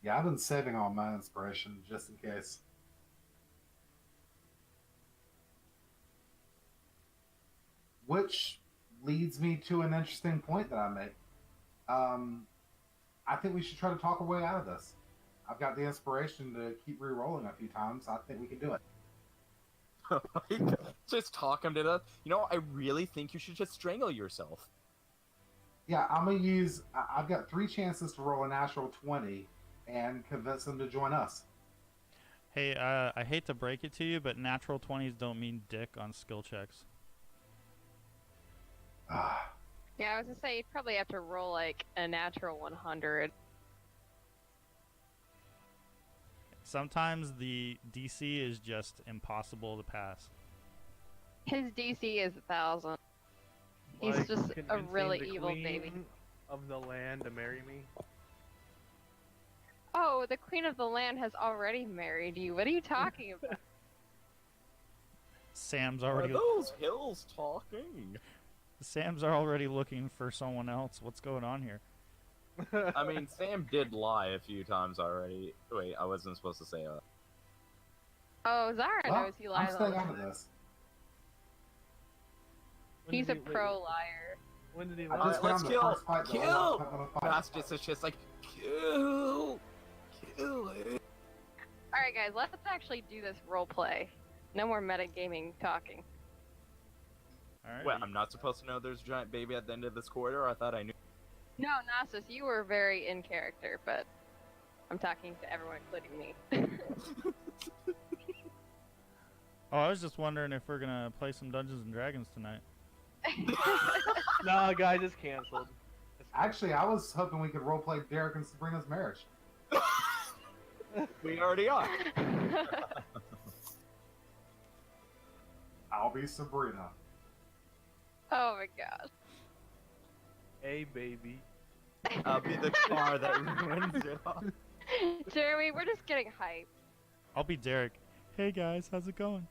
Yeah, I've been saving all my inspiration just in case. Which leads me to an interesting point that I make. Um, I think we should try to talk our way out of this. I've got the inspiration to keep re-rolling a few times. I think we can do it. Just talk him to death. You know, I really think you should just strangle yourself. Yeah, I'm gonna use. I've got 3 chances to roll a natural 20 and convince them to join us. Hey, I hate to break it to you, but natural 20s don't mean dick on skill checks. Ah, Yeah, I was gonna say you'd probably have to roll like a natural 100. Sometimes the DC is just impossible to pass. His DC is 1,000. He's Like, just a convincing really the evil queen baby. of the land to marry me. Oh, the queen of the land has already married you. What are you talking about? Sam's Are already those hills talking? Sam's already looking for someone else. What's going on here? I mean, Sam did lie a few times already. Wait, I wasn't supposed to say that. Oh, Zara knows he I'm lies all staying the out of time. this. When He's a did he- pro liar. When did he I lie? just let's found the kill! first fight that Kill! Olaf had on a fight. Bastards is just like, kill it. Alright guys, let's actually do this role play. No more metagaming talking. All right. Wait, I'm not supposed to know there's a giant baby at the end of this corridor? I thought I knew. No, Nasus, you were very in character, but I'm talking to everyone, including me. Oh, I was just wondering if we're gonna play some Dungeons and Dragons tonight. Nah, guys, it's canceled. Actually, I was hoping we could roleplay Derek and Sabrina's marriage. We already are. I'll be Sabrina. Oh my god. Hey, baby. I'll be the car that ruins it all. Jeremy, we're just getting hyped. I'll be Derek. Hey guys, how's it going?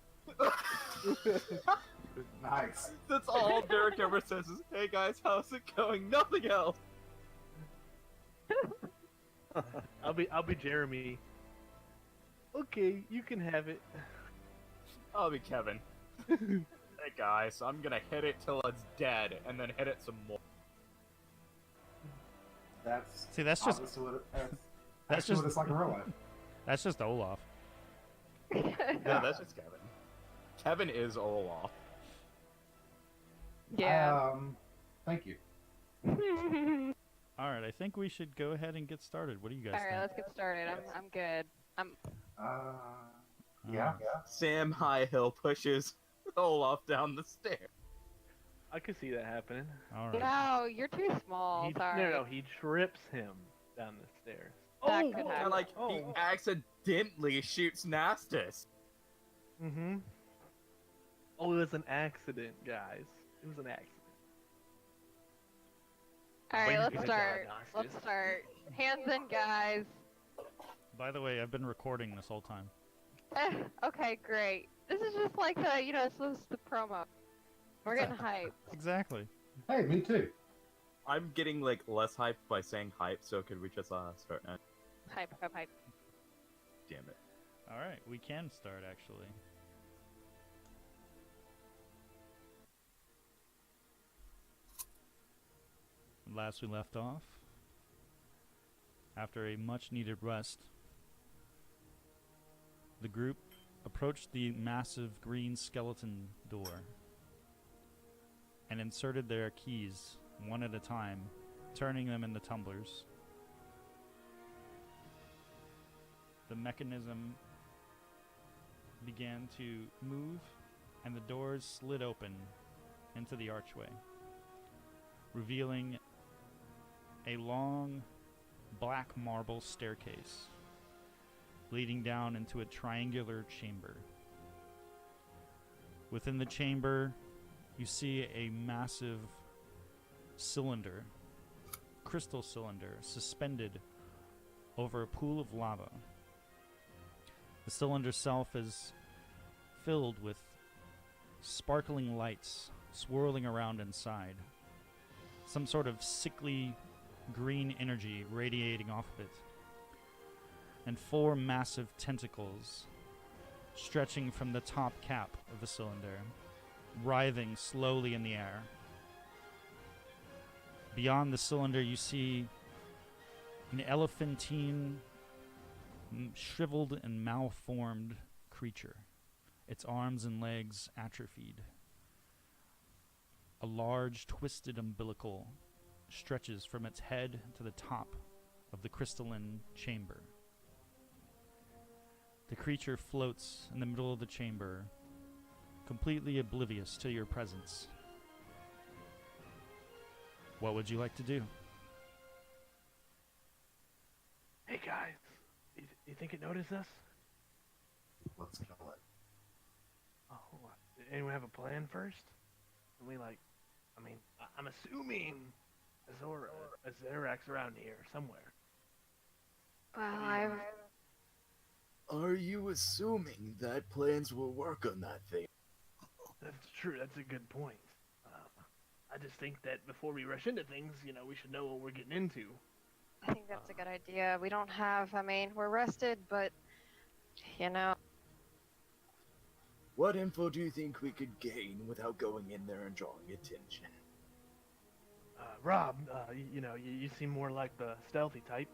Nice. That's all Derek ever says is, hey guys, how's it going? Nothing else. I'll be Jeremy. Okay, you can have it. I'll be Kevin. Hey guys, I'm gonna hit it till it's dead, and then hit it some more. That's See, that's just obviously what that's that's actually just what it's like in real life. that's just Olaf. Yeah, that's just Kevin. Kevin is Olaf. Yeah. Thank you. All right, I think we should go ahead and get started. What do you guys Alright, think? let's get started. I'm good. Yeah. Sam Highhill pushes Olaf down the stairs. I could see that happening. All right. No, you're too small. Sorry. No, he trips him down the stairs. That could And happen. like, he accidentally shoots Nastus. Mm-hmm. Oh, it was an accident, guys. It was an accident. Alright, let's Good start. job, Nastus. Let's start. Hands in, guys. By the way, I've been recording this whole time. Okay, great. This is just like the, this is the promo. We're getting hyped. Exactly. Hey, me too. I'm getting like less hype by saying hype, so could we just start now? Hype, hype, hype. Damn it. All right, we can start actually. Last we left off, after a much-needed rest, the group approached the massive green skeleton door and inserted their keys one at a time, turning them into tumblers. The mechanism began to move, and the doors slid open into the archway, revealing a long black marble staircase leading down into a triangular chamber. Within the chamber, you see a massive cylinder, crystal cylinder, suspended over a pool of lava. The cylinder itself is filled with sparkling lights swirling around inside. Some sort of sickly green energy radiating off of it. and 4 massive tentacles stretching from the top cap of the cylinder, writhing slowly in the air. Beyond the cylinder, you see an elephantine, shriveled and malformed creature. Its arms and legs atrophied. A large, twisted umbilical stretches from its head to the top of the crystalline chamber. The creature floats in the middle of the chamber, completely oblivious to your presence. What would you like to do? Hey guys, you think it noticed us? Let's kill it. Oh, did anyone have a plan first? Can we I'm assuming Acererak's around here somewhere. Well, Are you assuming that plans will work on that thing? That's true. That's a good point. I just think that before we rush into things, we should know what we're getting into. I think that's a good idea. We don't have, we're rested, but, What info do you think we could gain without going in there and drawing attention? Rob, you seem more like the stealthy type.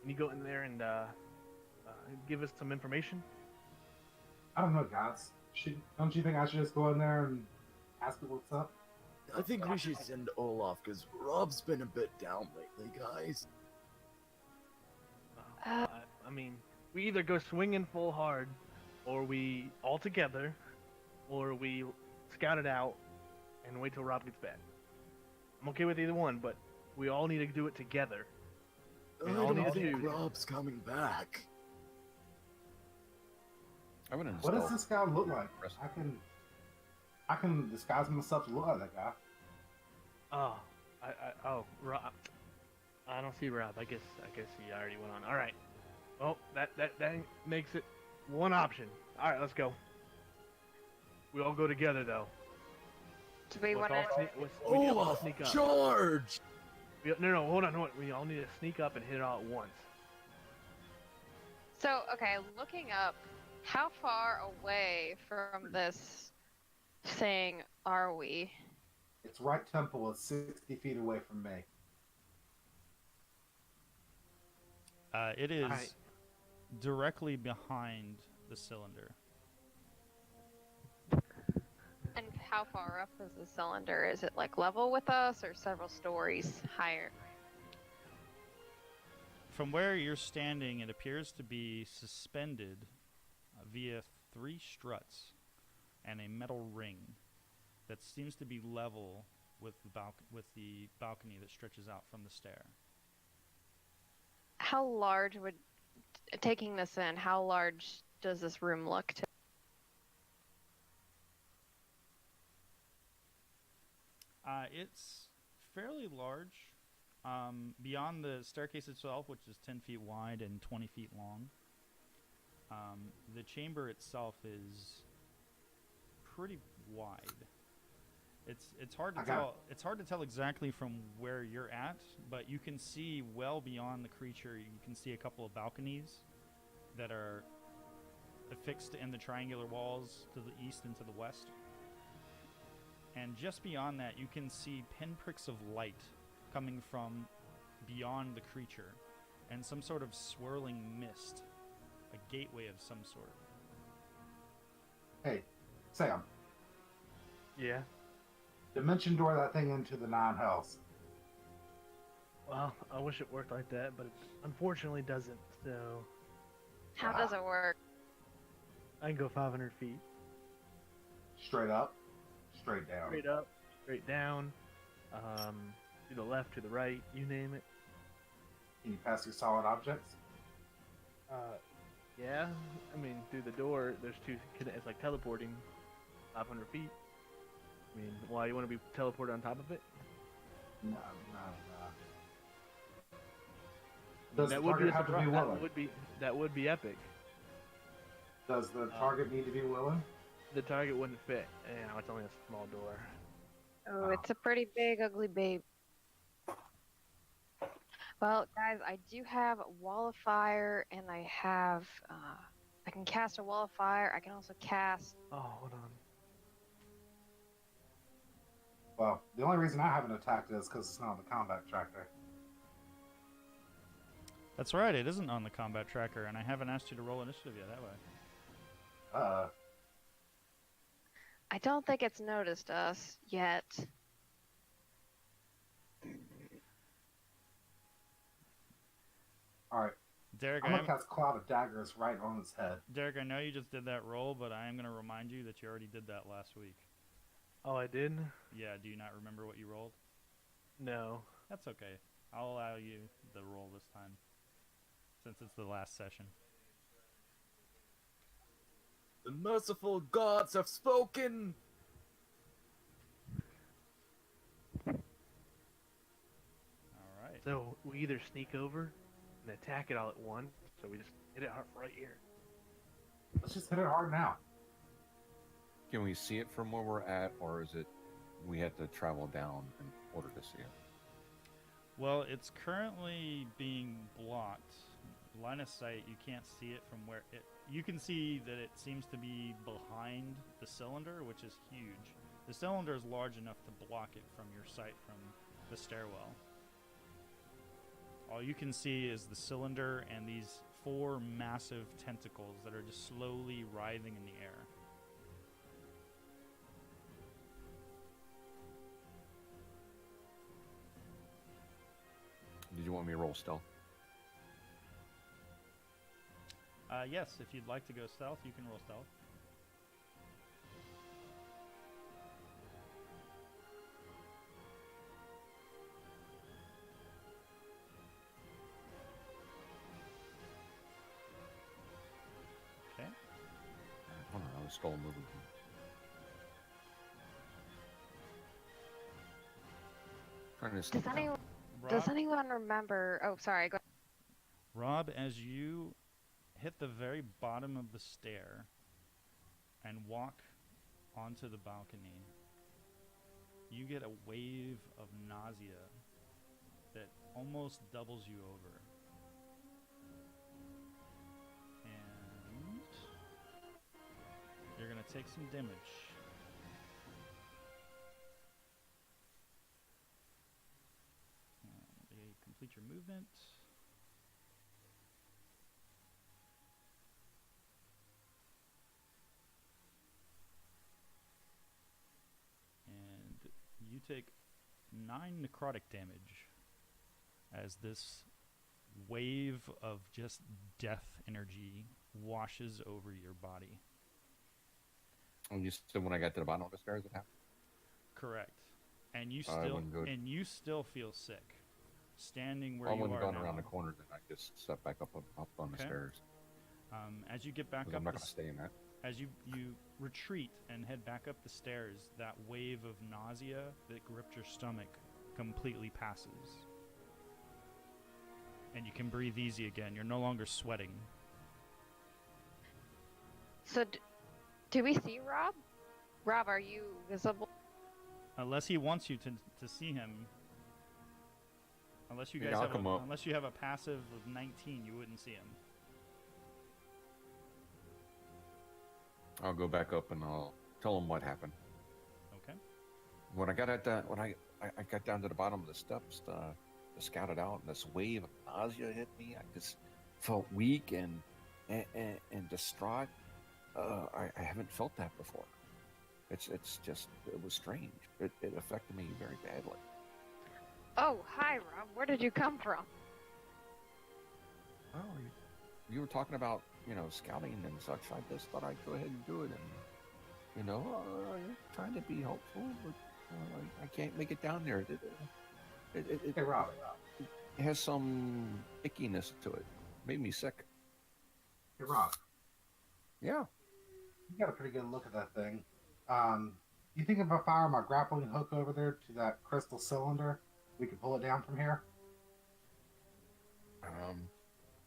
Can you go in there and give us some information? I don't know, guys. Don't you think I should just go in there and ask it what's up? I think we should send Olaf, because Rob's been a bit down lately, guys. We either go swinging full hard, or we all together, or we scout it out and wait till Rob gets back. I'm okay with either one, but we all need to do it together. I don't think Rob's coming back. I would What does this guy look like? I can disguise myself to look like that guy. Rob. I don't see Rob. I guess he already went on. All right. Well, that makes it one option. All right, let's go. We all go together though. do we want to... We all Olaf, sneak up. charge! No, hold on. We all need to sneak up and hit it all at once. So, okay, looking up, how far away from this thing are we? Its right temple is 60 feet away from me. It is Alright. directly behind the cylinder. And how far up is the cylinder? Is it like level with us or several stories higher? From where you're standing, it appears to be suspended via 3 struts and a metal ring that seems to be level with the balcony that stretches out from the stair. How large would, taking this in, how large does this room look to? It's fairly large. Beyond the staircase itself, which is 10 feet wide and 20 feet long, the chamber itself is pretty wide. It's hard to tell. It's hard to tell exactly from where you're at, but you can see well beyond the creature. You can see a couple of balconies that are affixed in the triangular walls to the east and to the west. And just beyond that, you can see pinpricks of light coming from beyond the creature, and some sort of swirling mist, a gateway of some sort. Hey, Sam, Yeah. dimension door that thing into the 9 hells. Well, I wish it worked like that, but it unfortunately doesn't. So How does it work? I can go 500 feet. Straight up, straight down. Straight up, straight down, to the left, to the right, you name it. Can you pass through solid objects? Yeah. I mean, through the door, there's it's like teleporting 500 feet. I mean, why, you want to be teleported on top of it? No. Does the That would be target have to be willing? That would be epic. Does the target need to be willing? The target wouldn't fit. It's only a small door. Oh, it's a pretty big, ugly babe. Well, guys, I do have Wall of Fire, and I have. I can cast a Wall of Fire. I can also cast. Oh, hold on. Well, the only reason I haven't attacked it is because it's not on the combat tracker. That's right, it isn't on the combat tracker, and I haven't asked you to roll initiative yet, have I? I don't think it's noticed us yet. All right, Derek, I'm gonna cast Cloud of Daggers right on his head. Derek, I know you just did that roll, but I am going to remind you that you already did that last week. Oh, I did? Yeah, do you not remember what you rolled? No. That's okay. I'll allow you the roll this time, since it's the last session. The merciful gods have spoken! Alright. So we either sneak over and attack it all at once, so we just hit it right here. Let's just hit it hard now. Can we see it from where we're at, or is it we have to travel down in order to see it? Well, it's currently being blocked. Line of sight, you can't see it from where it... You can see that it seems to be behind the cylinder, which is huge. The cylinder is large enough to block it from your sight from the stairwell. All you can see is the cylinder and these 4 massive tentacles that are just slowly writhing in the air. Did you want me to roll stealth? Yes, if you'd like to go stealth, you can roll stealth. Okay. Hold on, I was still moving. Trying to sneak Does down. anyone remember? Oh, sorry. Go. Rob, as you hit the very bottom of the stair and walk onto the balcony, you get a wave of nausea that almost doubles you over. And you're going to take some damage. Complete your movement. And you take 9 necrotic damage as this wave of just death energy washes over your body. And you said when I got to the bottom of the stairs, it happened? Correct. And you I still wouldn't go- and you still feel sick. Standing where I you wouldn't are gone now. around the corner, then I just stepped back up on the Okay. stairs. As you get back 'Cause up I'm not the going to stay in that. As you retreat and head back up the stairs, that wave of nausea that gripped your stomach completely passes. And you can breathe easy again. You're no longer sweating. So, do we see Rob? Rob, are you visible? Unless he wants you to see him. Unless you guys Yeah, I'll have come up. unless you have a passive of 19, you wouldn't see him. I'll go back up and I'll tell them what happened. Okay. When I got at that, when I got down to the bottom of the steps to scout it out, and this wave of nausea hit me, I just felt weak and distraught. I haven't felt that before. It's just, it was strange. It affected me very badly. Oh, hi, Rob. Where did you come from? Oh, you were talking about, scouting and such. I just thought I'd go ahead and do it, and I'm trying to be helpful, but I can't make it down there. It Hey, Rob. has some ickiness to it. Made me sick. Hey, Rob. Yeah. You got a pretty good look at that thing. You think if I fire my grappling hook over there to that crystal cylinder, we could pull it down from here?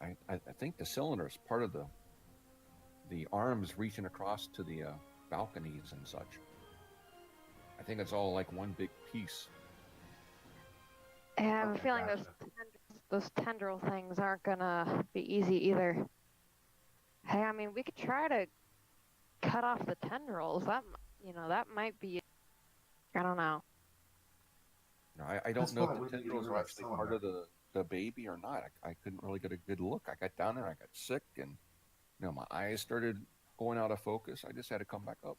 I think the cylinder is part of the arms reaching across to the balconies and such. I think it's all like one big piece. I have a Okay, feeling gotcha. those tendrils those tendril things aren't gonna be easy either. Hey, I mean, we could try to cut off the tendrils. That might be. I don't know. No, I don't That's know why if we the need to tendrils get are rid of actually part of the baby or not. I couldn't really get a good look. I got down there, I got sick, and my eyes started going out of focus. I just had to come back up.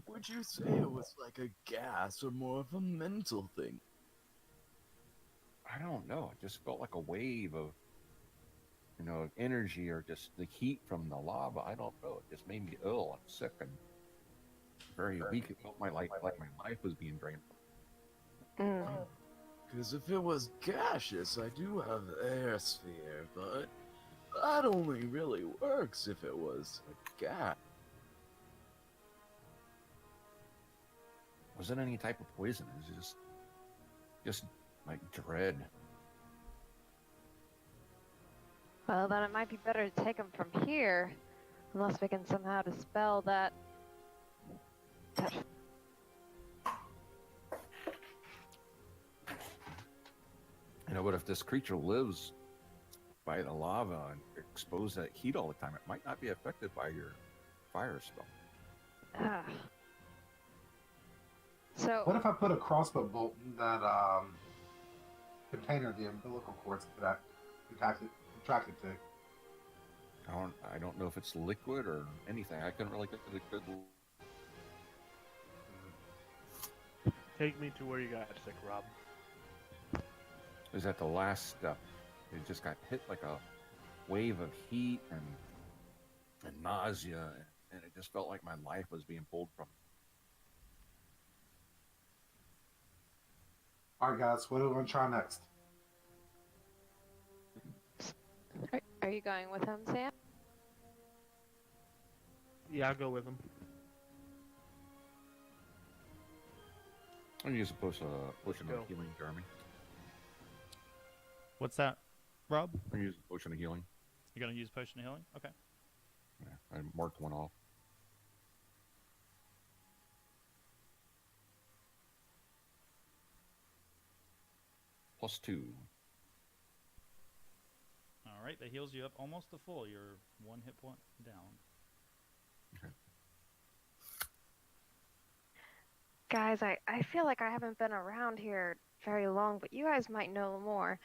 Would you say it was like a gas or more of a mental thing? I don't know. It just felt like a wave of, energy or just the heat from the lava. I don't know. It just made me ill and sick and very weak. It felt like my life was being drained. Mm. Because if it was gaseous, I do have air sphere, but that only really works if it was a gas. Wasn't any type of poison. It was just like dread. Well, then it might be better to take them from here, unless we can somehow dispel that. But if this creature lives by the lava and exposed to that heat all the time, it might not be affected by your fire spell. Ah. So. What if I put a crossbow bolt in that container the umbilical cord's contracted to? I don't know if it's liquid or anything. I couldn't really get to the good. Take me to where you got sick, Rob. It was at the last step. It just got hit like a wave of heat and nausea, and it just felt like my life was being pulled from me. All right, guys, what are we going to try next? Are you going with him, Sam? Yeah, I'll go with him. I'm use a potion of healing, Jeremy. What's that, Rob? I'm using a potion of healing. You're gonna use potion of healing? Okay. Yeah, I marked one off. +2. All right, that heals you up almost to full. You're 1 hit point down. Okay. Guys, I feel like I haven't been around here very long, but you guys might know more.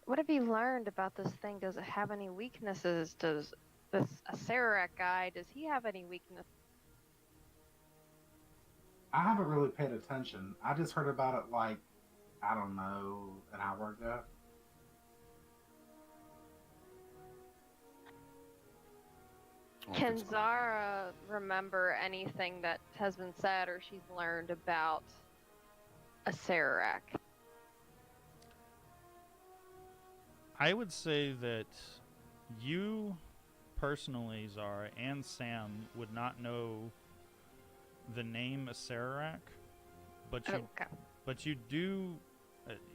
What have you learned about this thing? Does it have any weaknesses? Does this Acererak guy, does he have any weakness? I haven't really paid attention. I just heard about it like, I don't know, an hour ago. Can Zara remember anything that has been said or she's learned about Acererak? I would say that you personally, Zara, and Sam would not know the name Acererak, but you do.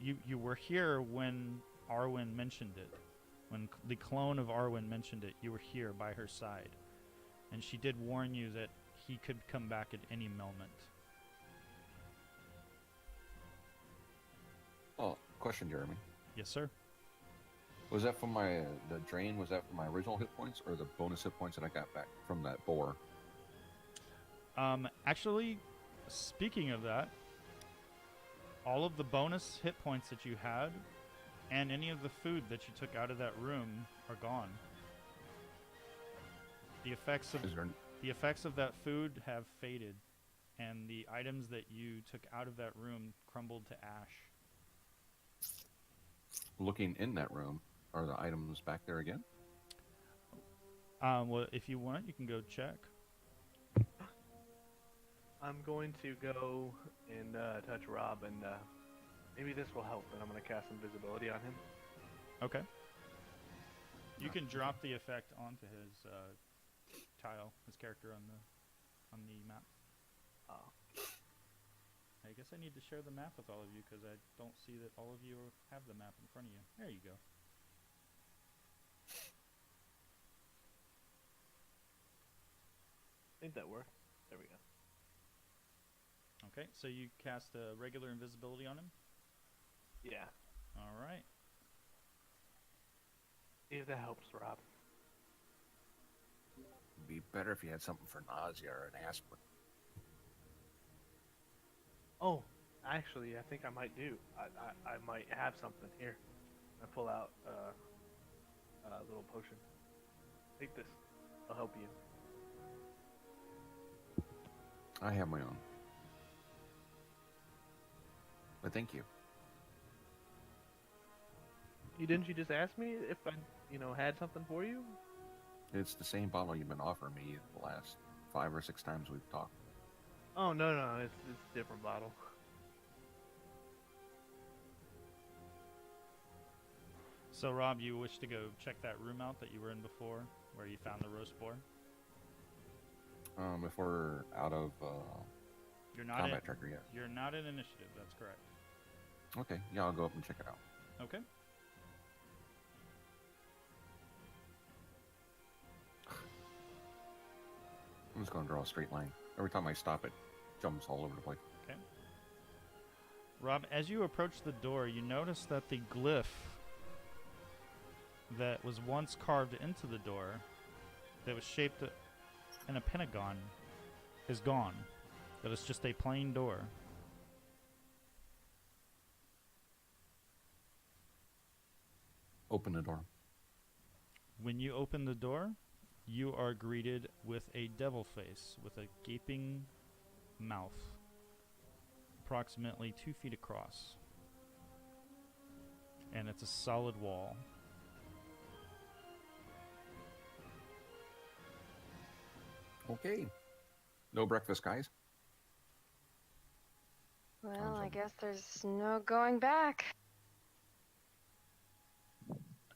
You were here when Arwen mentioned it. When the clone of Arwen mentioned it, you were here by her side. And she did warn you that he could come back at any moment. Oh, question, Jeremy. Yes, sir. Was that from the drain? Was that from my original hit points or the bonus hit points that I got back from that boar? Actually, speaking of that, all of the bonus hit points that you had and any of the food that you took out of that room are gone. The effects of that food have faded, and the items that you took out of that room crumbled to ash. Looking in that room, are the items back there again? Well, if you want, you can go check. I'm going to go and touch Rob, and maybe this will help, and I'm going to cast invisibility on him. Okay. You can drop the effect onto his tile, his character on the map. Oh. I guess I need to share the map with all of you because I don't see that all of you have the map in front of you. There you go. I think that worked. There we go. Okay, so you cast a regular invisibility on him? Yeah. All right. If that helps, Rob. It'd be better if you had something for nausea or an aspirin. Oh, actually, I think I might do. I might have something here. I pull out a little potion. Take this. I'll help you. I have my own. But thank you. Didn't you just ask me if I, had something for you? It's the same bottle you've been offering me the last 5 or 6 times we've talked. Oh no, it's a different bottle. So, Rob, you wish to go check that room out that you were in before, where you found the roast boar? If we're out of You're not combat in. tracker yet. You're not in initiative. That's correct. Okay, yeah, I'll go up and check it out. Okay. I'm just going to draw a straight line. Every time I stop, it jumps all over the place. Okay. Rob, as you approach the door, you notice that the glyph that was once carved into the door, that was shaped in a pentagon, is gone. That is just a plain door. Open the door. When you open the door, you are greeted with a devil face with a gaping mouth, approximately 2 feet across. And it's a solid wall. Okay. No breakfast, guys. Well, I guess there's no going back.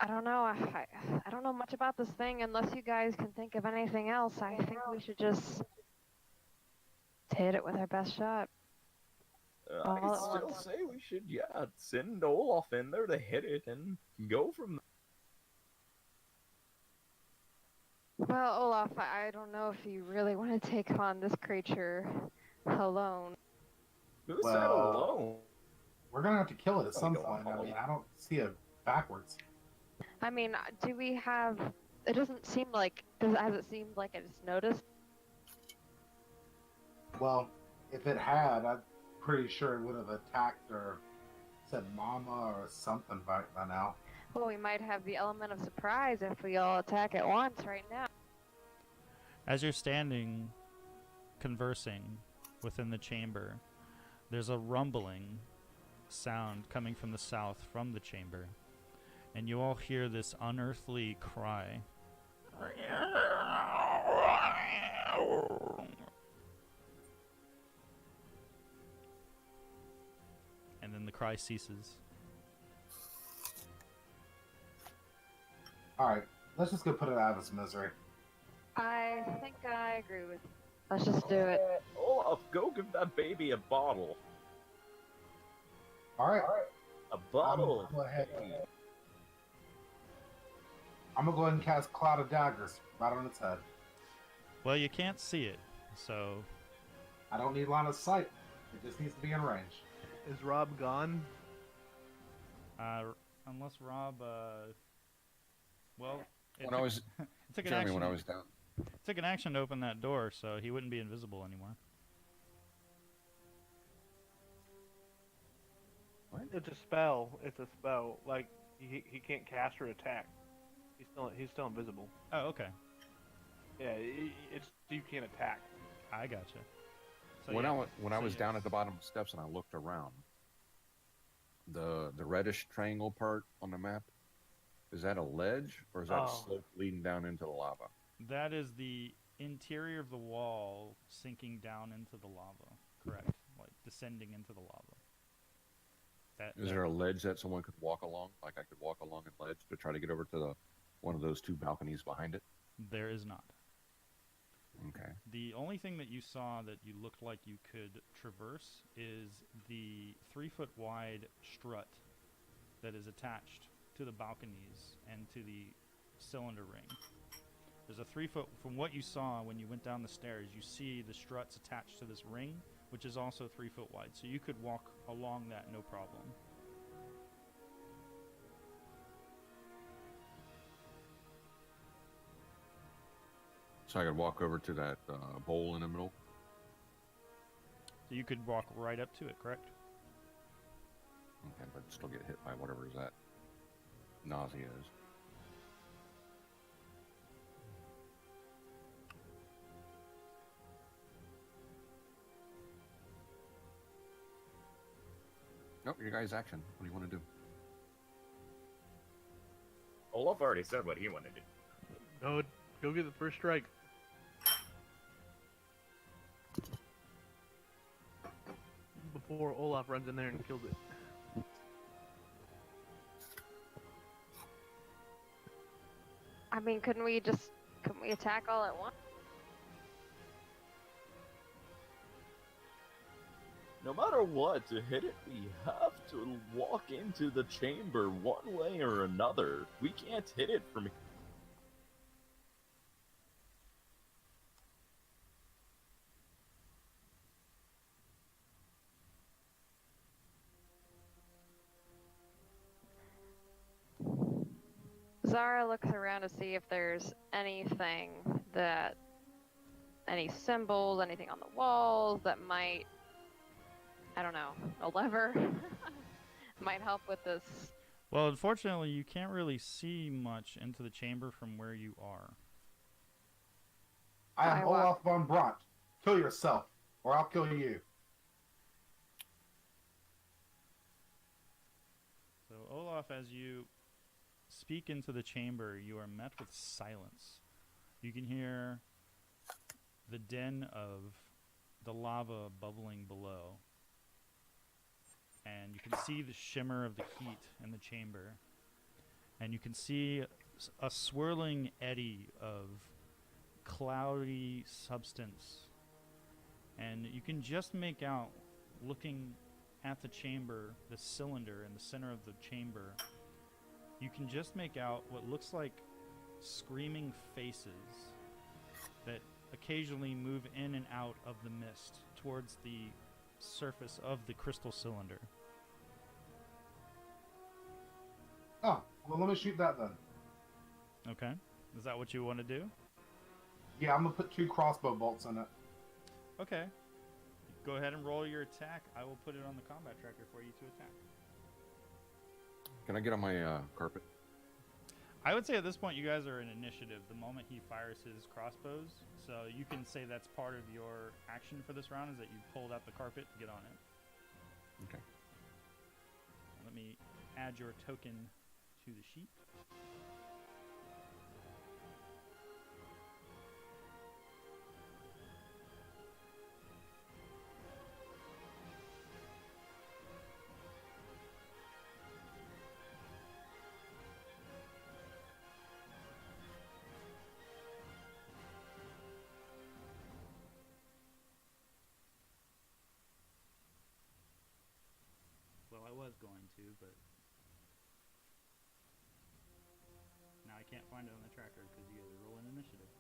I don't know. I don't know much about this thing unless you guys can think of anything else. I think we should just hit it with our best shot. All I at still once. say we should, send Olaf in there to hit it and go from Well, Olaf, I don't know if you really want to take on this creature alone. there. Who said Well, alone? We're gonna have to kill it at some go point. I all- mean, I don't see it backwards. I mean, do we have... It doesn't seem like... Has it seemed like it's noticed? Well, if it had, I'm pretty sure it would have attacked or said mama or something by now. Well, we might have the element of surprise if we all attack at once right now. As you're standing, conversing within the chamber, there's a rumbling sound coming from the south from the chamber. And you all hear this unearthly cry. And then the cry ceases. All right, let's just go put it out of its misery. I think I agree with you. Let's just do it. Olaf, go give that baby a bottle. All right, A bottle. Go ahead. I'm gonna go ahead and cast Cloud of Daggers right on its head. Well, you can't see it, so I don't need line of sight. It just needs to be in range. Is Rob gone? unless Rob, well, it When I was it took an Jeremy, action. when I was down, It took an action to open that door, so he wouldn't be invisible anymore. It's a spell. It's a spell. Like he can't cast or attack. He's still invisible. Oh, okay. Yeah, it's you can't attack. I gotcha. So when yeah, I so was yes. down at the bottom of the steps and I looked around, the reddish triangle part on the map, is that a ledge or is that a Oh. slope leading down into the lava? That is the interior of the wall sinking down into the lava. Correct. Like descending into the lava. Is there a ledge that someone could walk along? Like I could walk along a ledge to try to get over to one of those 2 balconies behind it? There is not. Okay. The only thing that you saw that you looked like you could traverse is the 3-foot wide strut that is attached to the balconies and to the cylinder ring. There's a 3-foot, from what you saw when you went down the stairs, you see the struts attached to this ring, which is also 3 foot wide. So you could walk along that no problem. So I could walk over to that bowl in the middle. So you could walk right up to it, correct? Okay, but still get hit by whatever that nausea is. Nope, your guy's action. What do you want to do? Olaf already said what he wanted to do. Go get the first strike. Before Olaf runs in there and kills it. I mean, couldn't we attack all at once? No matter what, to hit it, we have to walk into the chamber one way or another. We can't hit it from here. Zara looks around to see if there's anything any symbols, anything on the walls that might, I don't know, a lever might help with this. Well, unfortunately, you can't really see much into the chamber from where you are. I am Olaf von Brandt. Kill yourself, or I'll kill you. So, Olaf, as you speak into the chamber, you are met with silence. You can hear the din of the lava bubbling below. And you can see the shimmer of the heat in the chamber. And you can see a swirling eddy of cloudy substance. And you can just make out, looking at the chamber, the cylinder in the center of the chamber, you can just make out what looks like screaming faces that occasionally move in and out of the mist towards the surface of the crystal cylinder. Oh, well, let me shoot that then. Okay. Is that what you want to do? Yeah, I'm gonna put 2 crossbow bolts in it. Okay. Go ahead and roll your attack. I will put it on the combat tracker for you to attack. Can I get on my carpet? I would say at this point you guys are in initiative the moment he fires his crossbows. So you can say that's part of your action for this round, is that you pulled out the carpet to get on it. Okay. Let me add your token to the sheet. Well, I was going to, but now I can't find it on the tracker because you guys are rolling initiative.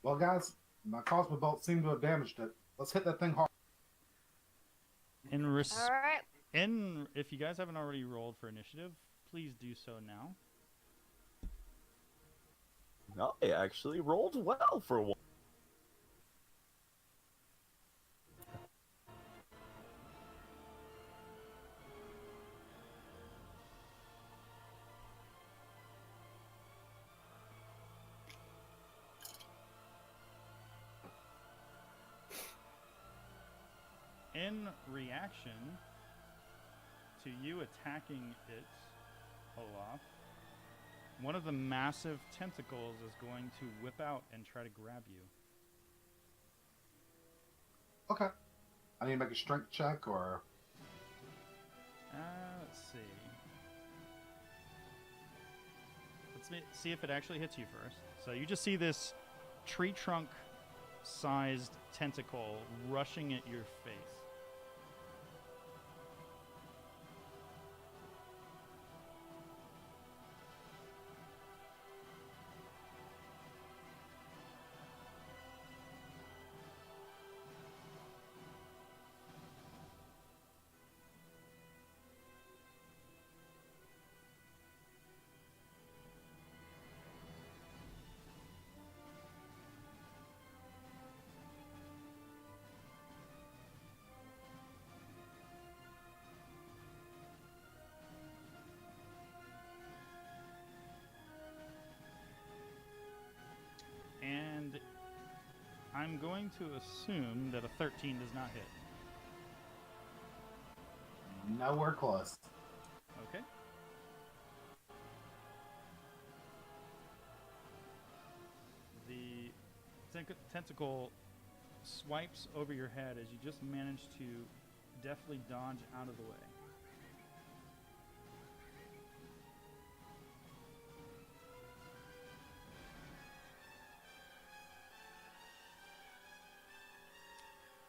Well, guys, my crossbow bolts seem to have damaged it. Let's hit that thing hard. All right. If you guys haven't already rolled for initiative, please do so now. I actually rolled well for one. In reaction to you attacking it, Olaf, one of the massive tentacles is going to whip out and try to grab you. Okay. I need to make a strength check, or... Let's see. see if it actually hits you first. So you just see this tree trunk-sized tentacle rushing at your face. And I'm going to assume that a 13 does not hit. Nowhere close. Okay. The tentacle swipes over your head as you just manage to deftly dodge out of the way.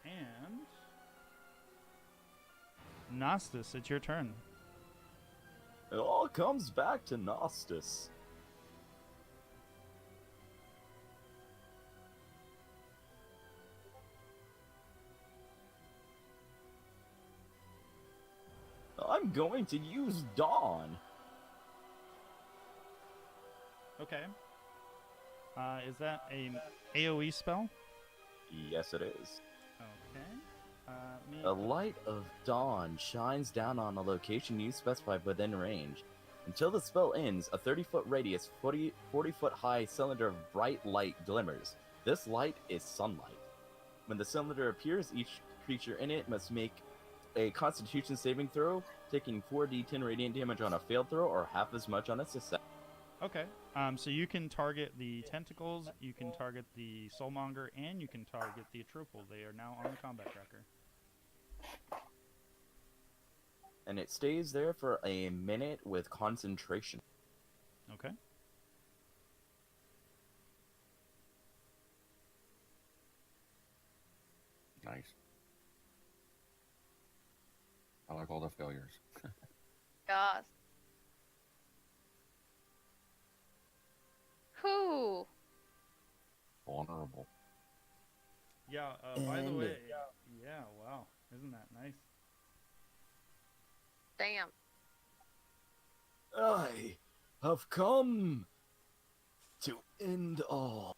And Nostis, it's your turn. It all comes back to Nostis. I'm going to use Dawn. Okay. Is that an AoE spell? Yes, it is. Okay. The light of dawn shines down on a location you specify within range. Until the spell ends, a 30-foot radius, 40-foot high cylinder of bright light glimmers. This light is sunlight. When the cylinder appears, each creature in it must make a Constitution saving throw, taking 4d10 radiant damage on a failed throw, or half as much on a success. Okay. So you can target the tentacles, you can target the soulmonger, and you can target the Atropal. They are now on the combat tracker. And it stays there for a minute with concentration. Okay. Nice. I like all the failures. Gosh. Whew. Vulnerable. Yeah, by the And- way, yeah, wow. Isn't that nice? Damn. I have come to end all.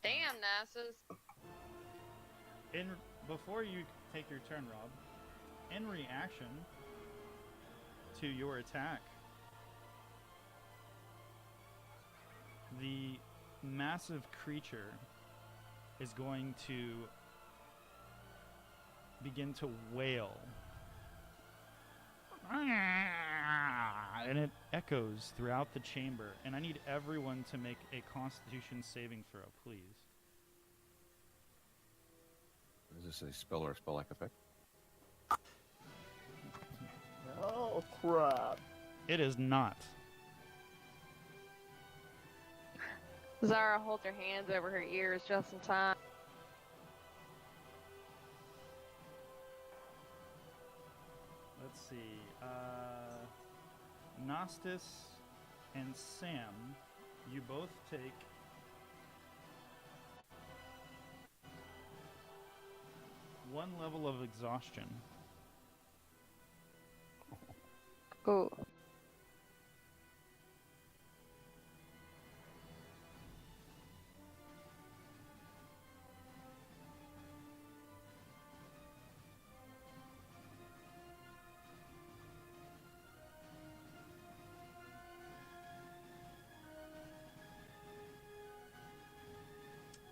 Damn, Nasus. Before you take your turn, Rob, in reaction to your attack, the massive creature is going to begin to wail. And it echoes throughout the chamber. And I need everyone to make a Constitution saving throw, please. Is this a spell or a spell-like effect? Oh, crap. It is not. Zara holds her hands over her ears just in time. Let's see. Nostis and Sam, you both take one level of exhaustion. Ooh.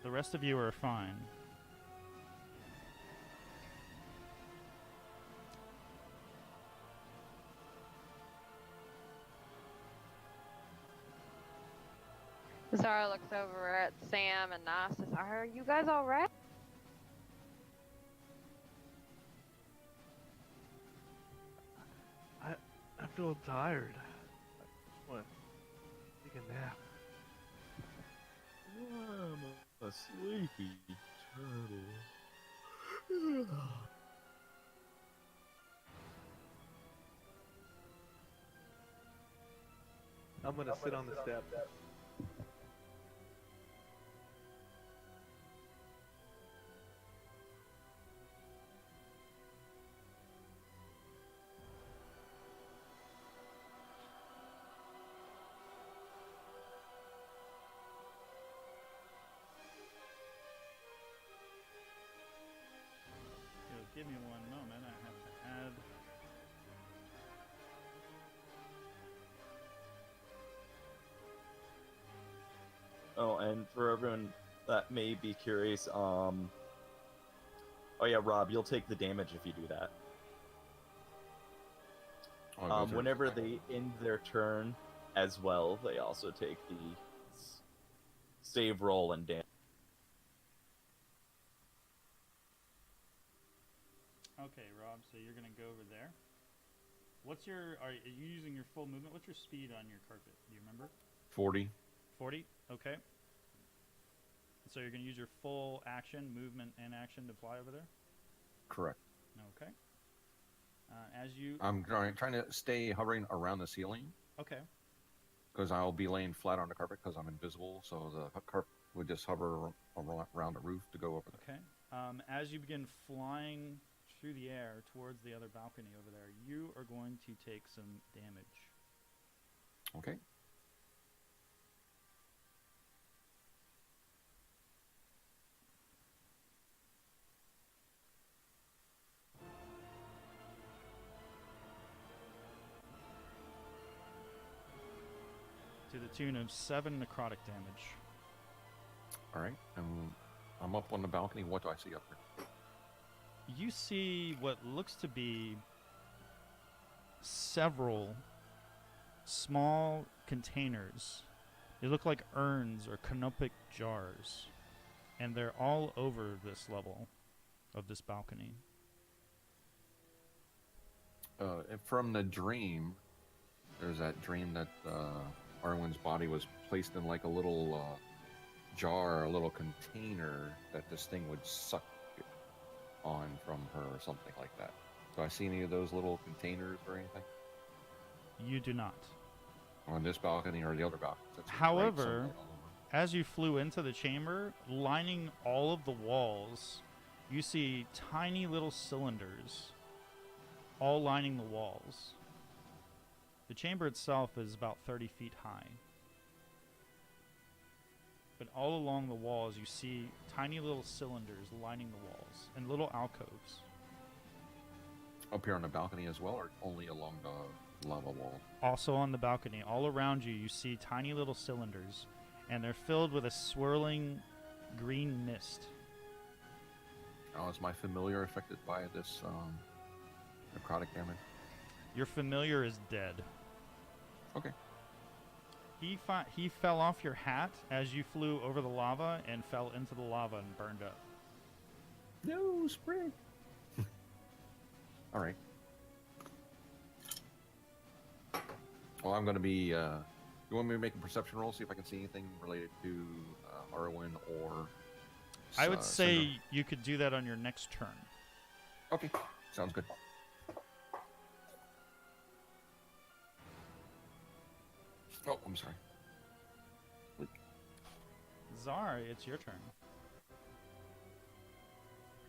The rest of you are fine. Zara looks over at Sam and Nasus. Are you guys alright? I feeling tired. What? Take a nap. I'm a sleepy turtle. I'm gonna sit on the step. Give me one moment. I have to add. Oh, and for everyone that may be curious, oh yeah, Rob, you'll take the damage if you do that. Whenever they end their turn as well, they also take the save roll and damage. Okay, Rob, so you're going to go over there. Are you using your full movement? What's your speed on your carpet? Do you remember? 40. 40? Okay. So you're going to use your full action, movement, and action to fly over there? Correct. Okay. As you... I'm trying to stay hovering around the ceiling. Okay. Because I'll be laying flat on the carpet because I'm invisible, so the carpet would just hover around the roof to go over there. Okay. As you begin flying through the air towards the other balcony over there, you are going to take some damage. Okay. To the tune of 7 necrotic damage. All right. I'm up on the balcony. What do I see up there? You see what looks to be several small containers. They look like urns or canopic jars, and they're all over this level of this balcony. And from the dream, there's that dream that Arwen's body was placed in like a little jar, a little container that this thing would suck on from her or something like that. Do I see any of those little containers or anything? You do not. On this balcony or the other balcony? However, as you flew into the chamber, lining all of the walls, you see tiny little cylinders all lining the walls. The chamber itself is about 30 feet high. But all along the walls, you see tiny little cylinders lining the walls and little alcoves. Up here on the balcony as well, or only along the lava wall? Also on the balcony, all around you, you see tiny little cylinders, and they're filled with a swirling green mist. Oh, is my familiar affected by this necrotic damage? Your familiar is dead. Okay. He fell off your hat as you flew over the lava and fell into the lava and burned up. No, spring. All right. Well, I'm going to be... you want me to make a perception roll, see if I can see anything related to Arwen or... I would say Cinder? you could do that on your next turn. Okay, sounds good. Oh, I'm sorry. Zari, it's your turn.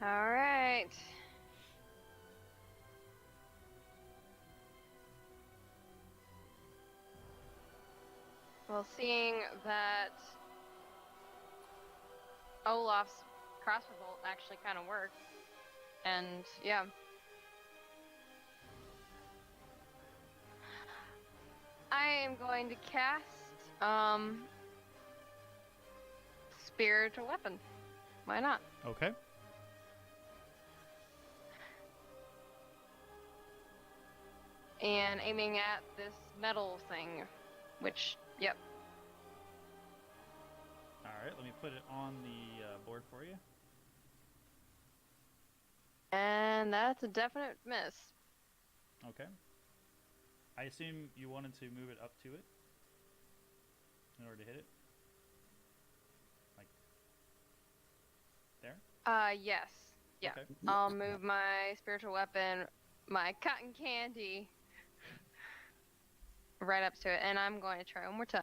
All right. Well, seeing that Olaf's crossbow bolt actually kind of worked, and yeah. I am going to cast spiritual weapon. Why not? Okay. And aiming at this metal thing, which, yep. Alright, let me put it on the board for you. And that's a definite miss. Okay. I assume you wanted to move it up to it in order to hit it? Like, there? Yes. Yeah. Okay. I'll move my spiritual weapon, my cotton candy, right up to it, and I'm going to try one more time.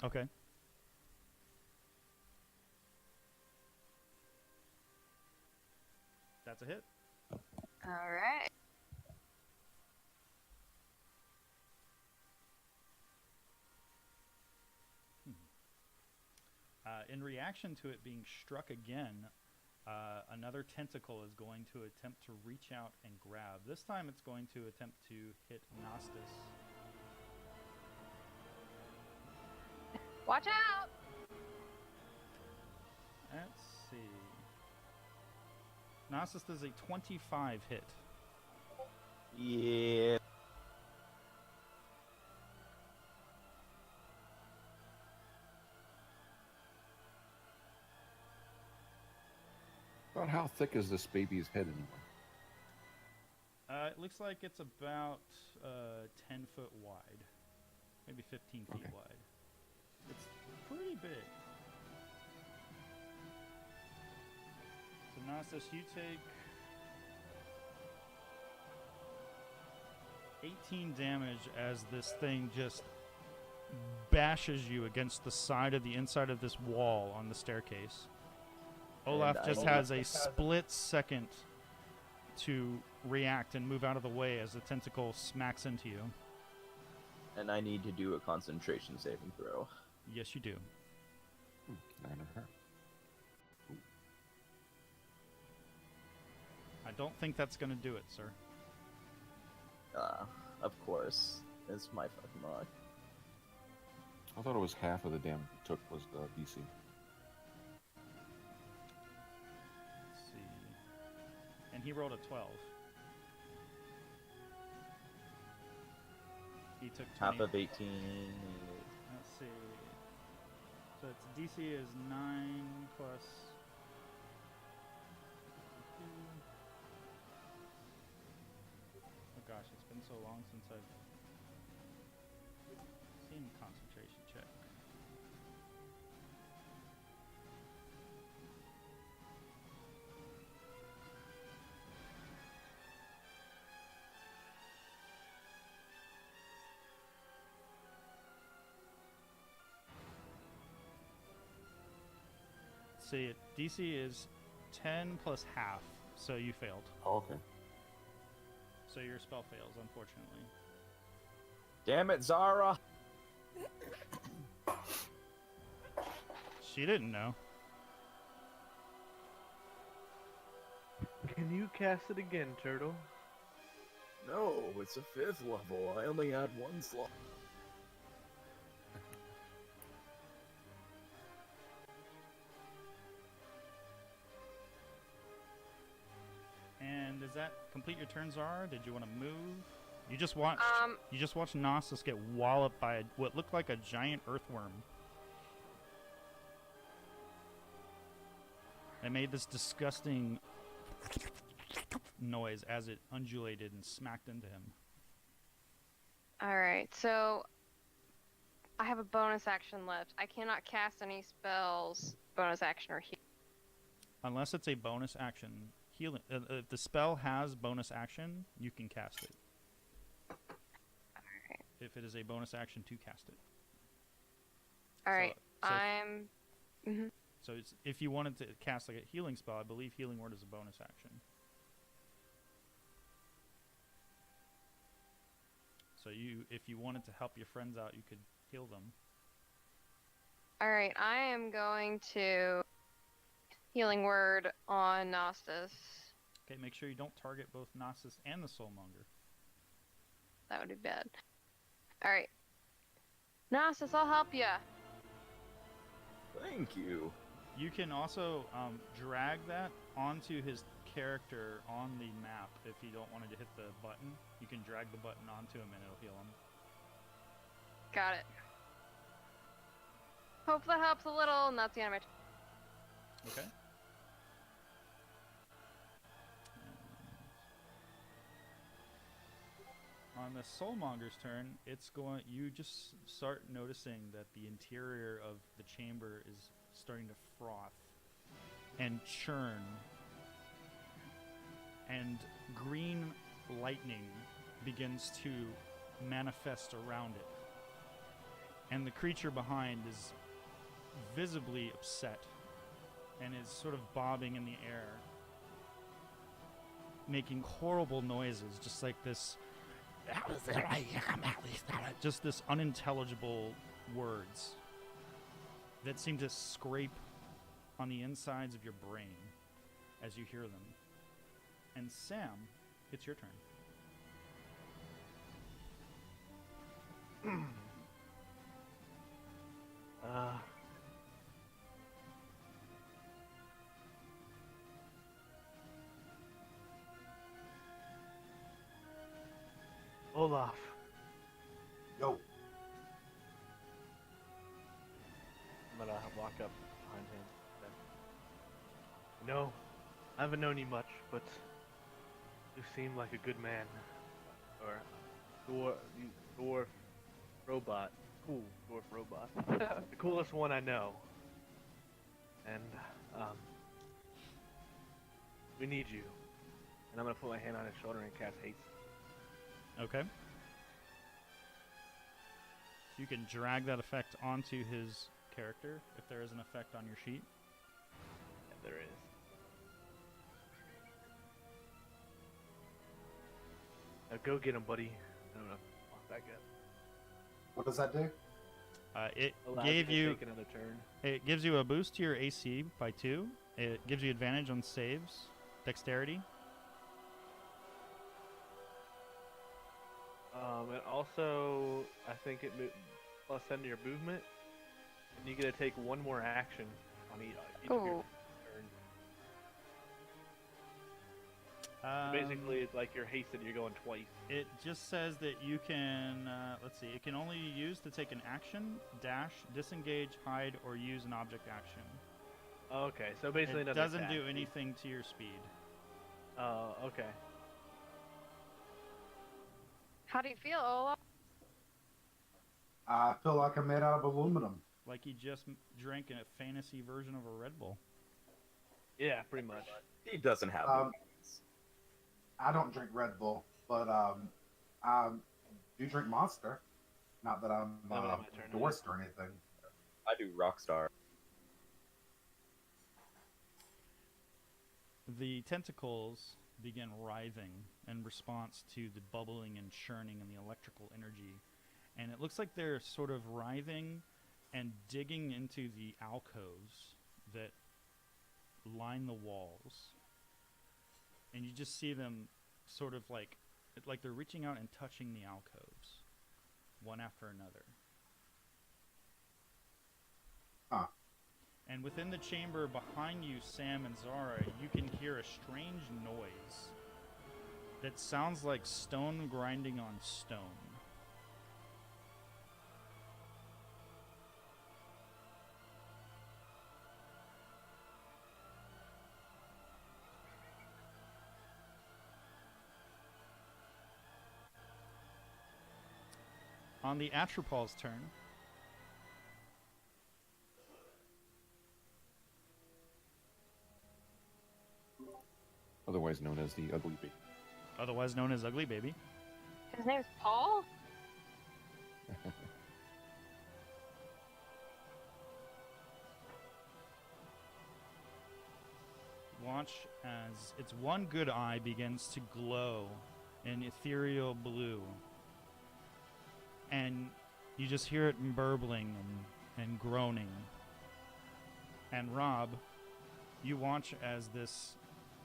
Okay. That's a hit. All right. In reaction to it being struck again, another tentacle is going to attempt to reach out and grab. This time it's going to attempt to hit Nostis. Watch out! Let's see. Nostis does a 25 hit. Yeah. About how thick is this baby's head anyway? It looks like it's about 10 foot wide. Maybe 15 feet Okay. wide. It's pretty big. So Nostis, you take 18 damage as this thing just bashes you against the side of the inside of this wall on the staircase. Olaf And just I- has a split second to react and move out of the way as the tentacle smacks into you. And I need to do a concentration saving throw. Yes, you do. Not gonna hurt. I don't think that's going to do it, sir. Of course. It's my fucking luck. I thought it was half of the damage it took was the DC. Let's see. And he rolled a 12. He took 20. Half of 18. Let's see. So its DC is 9 plus... Oh gosh, it's been so long since I've seen concentration check. See, it DC is 10 plus half, so you failed. Oh, okay. So your spell fails, unfortunately. Damn it, Zara! She didn't know. Can you cast it again, Turtle? No, it's a 5th level. I only had 1 slot. And does that complete your turn, Zara? Did you want to move? You just watched. You just watched Nostis get walloped by what looked like a giant earthworm. It made this disgusting noise as it undulated and smacked into him. Alright, so I have a bonus action left. I cannot cast any spells, bonus action or heal. Unless it's a bonus action healing. If the spell has bonus action, you can cast it. Alright. If it is a bonus action to cast it. Alright, So I'm... So it's, if you wanted to cast like a healing spell, I believe Healing Word is a bonus action. So if you wanted to help your friends out, you could heal them. Alright, I am going to Healing Word on Nostis. Okay, make sure you don't target both Gnosis and the Soulmonger. That would be bad. Alright. Nostis, I'll help ya. Thank you. You can also drag that onto his character on the map if you don't want to hit the button. You can drag the button onto him and it'll heal him. Got it. Hope that helps a little, and that's the end of my turn. Okay. And on the Soulmonger's turn, you just start noticing that the interior of the chamber is starting to froth and churn, and green lightning begins to manifest around it. And the creature behind is visibly upset and is sort of bobbing in the air, making horrible noises, just like this, just this unintelligible words that seem to scrape on the insides of your brain as you hear them. And Sam, it's your turn. Olaf. Yo. I'm gonna walk up behind him. No, I haven't known you much, but you seem like a good man. Or dwarf robot. Cool dwarf robot. The coolest one I know. And we need you. And I'm gonna put my hand on his shoulder and cast haste. Okay. So you can drag that effect onto his character if there is an effect on your sheet. Yeah, there is. Now go get him, buddy. I'm gonna walk back up. What does that do? It Allows gave you you. to take another turn. It gives you a boost to your AC by 2. It gives you advantage on saves, dexterity. And also, I think it plus 10 to your movement, and you get to take one more action on each of your Ooh. turn. Basically, it's like you're hasted, you're going twice. It just says that you can, let's see, it can only be used to take an action, dash, disengage, hide, or use an object action. Okay, so basically It doesn't do anything to your speed. Oh, okay. How do you feel, Olaf? I feel like I'm made out of aluminum. Like he just drank a fantasy version of a Red Bull. Yeah, pretty much. He doesn't have Um, movements. I don't drink Red Bull, but I do drink Monster. Not that I'm No, my turn, endorsed or anything. I do Rockstar. The tentacles begin writhing in response to the bubbling and churning and the electrical energy. And it looks like they're sort of writhing and digging into the alcoves that line the walls. And you just see them sort of like they're reaching out and touching the alcoves, one after another. Huh. And within the chamber behind you, Sam and Zara, you can hear a strange noise that sounds like stone grinding on stone. On the Atropol's turn, Otherwise known as the Ugly Baby. otherwise known as Ugly Baby, His name's Paul? watch as its one good eye begins to glow in ethereal blue. And you just hear it burbling and groaning. And Rob, you watch as this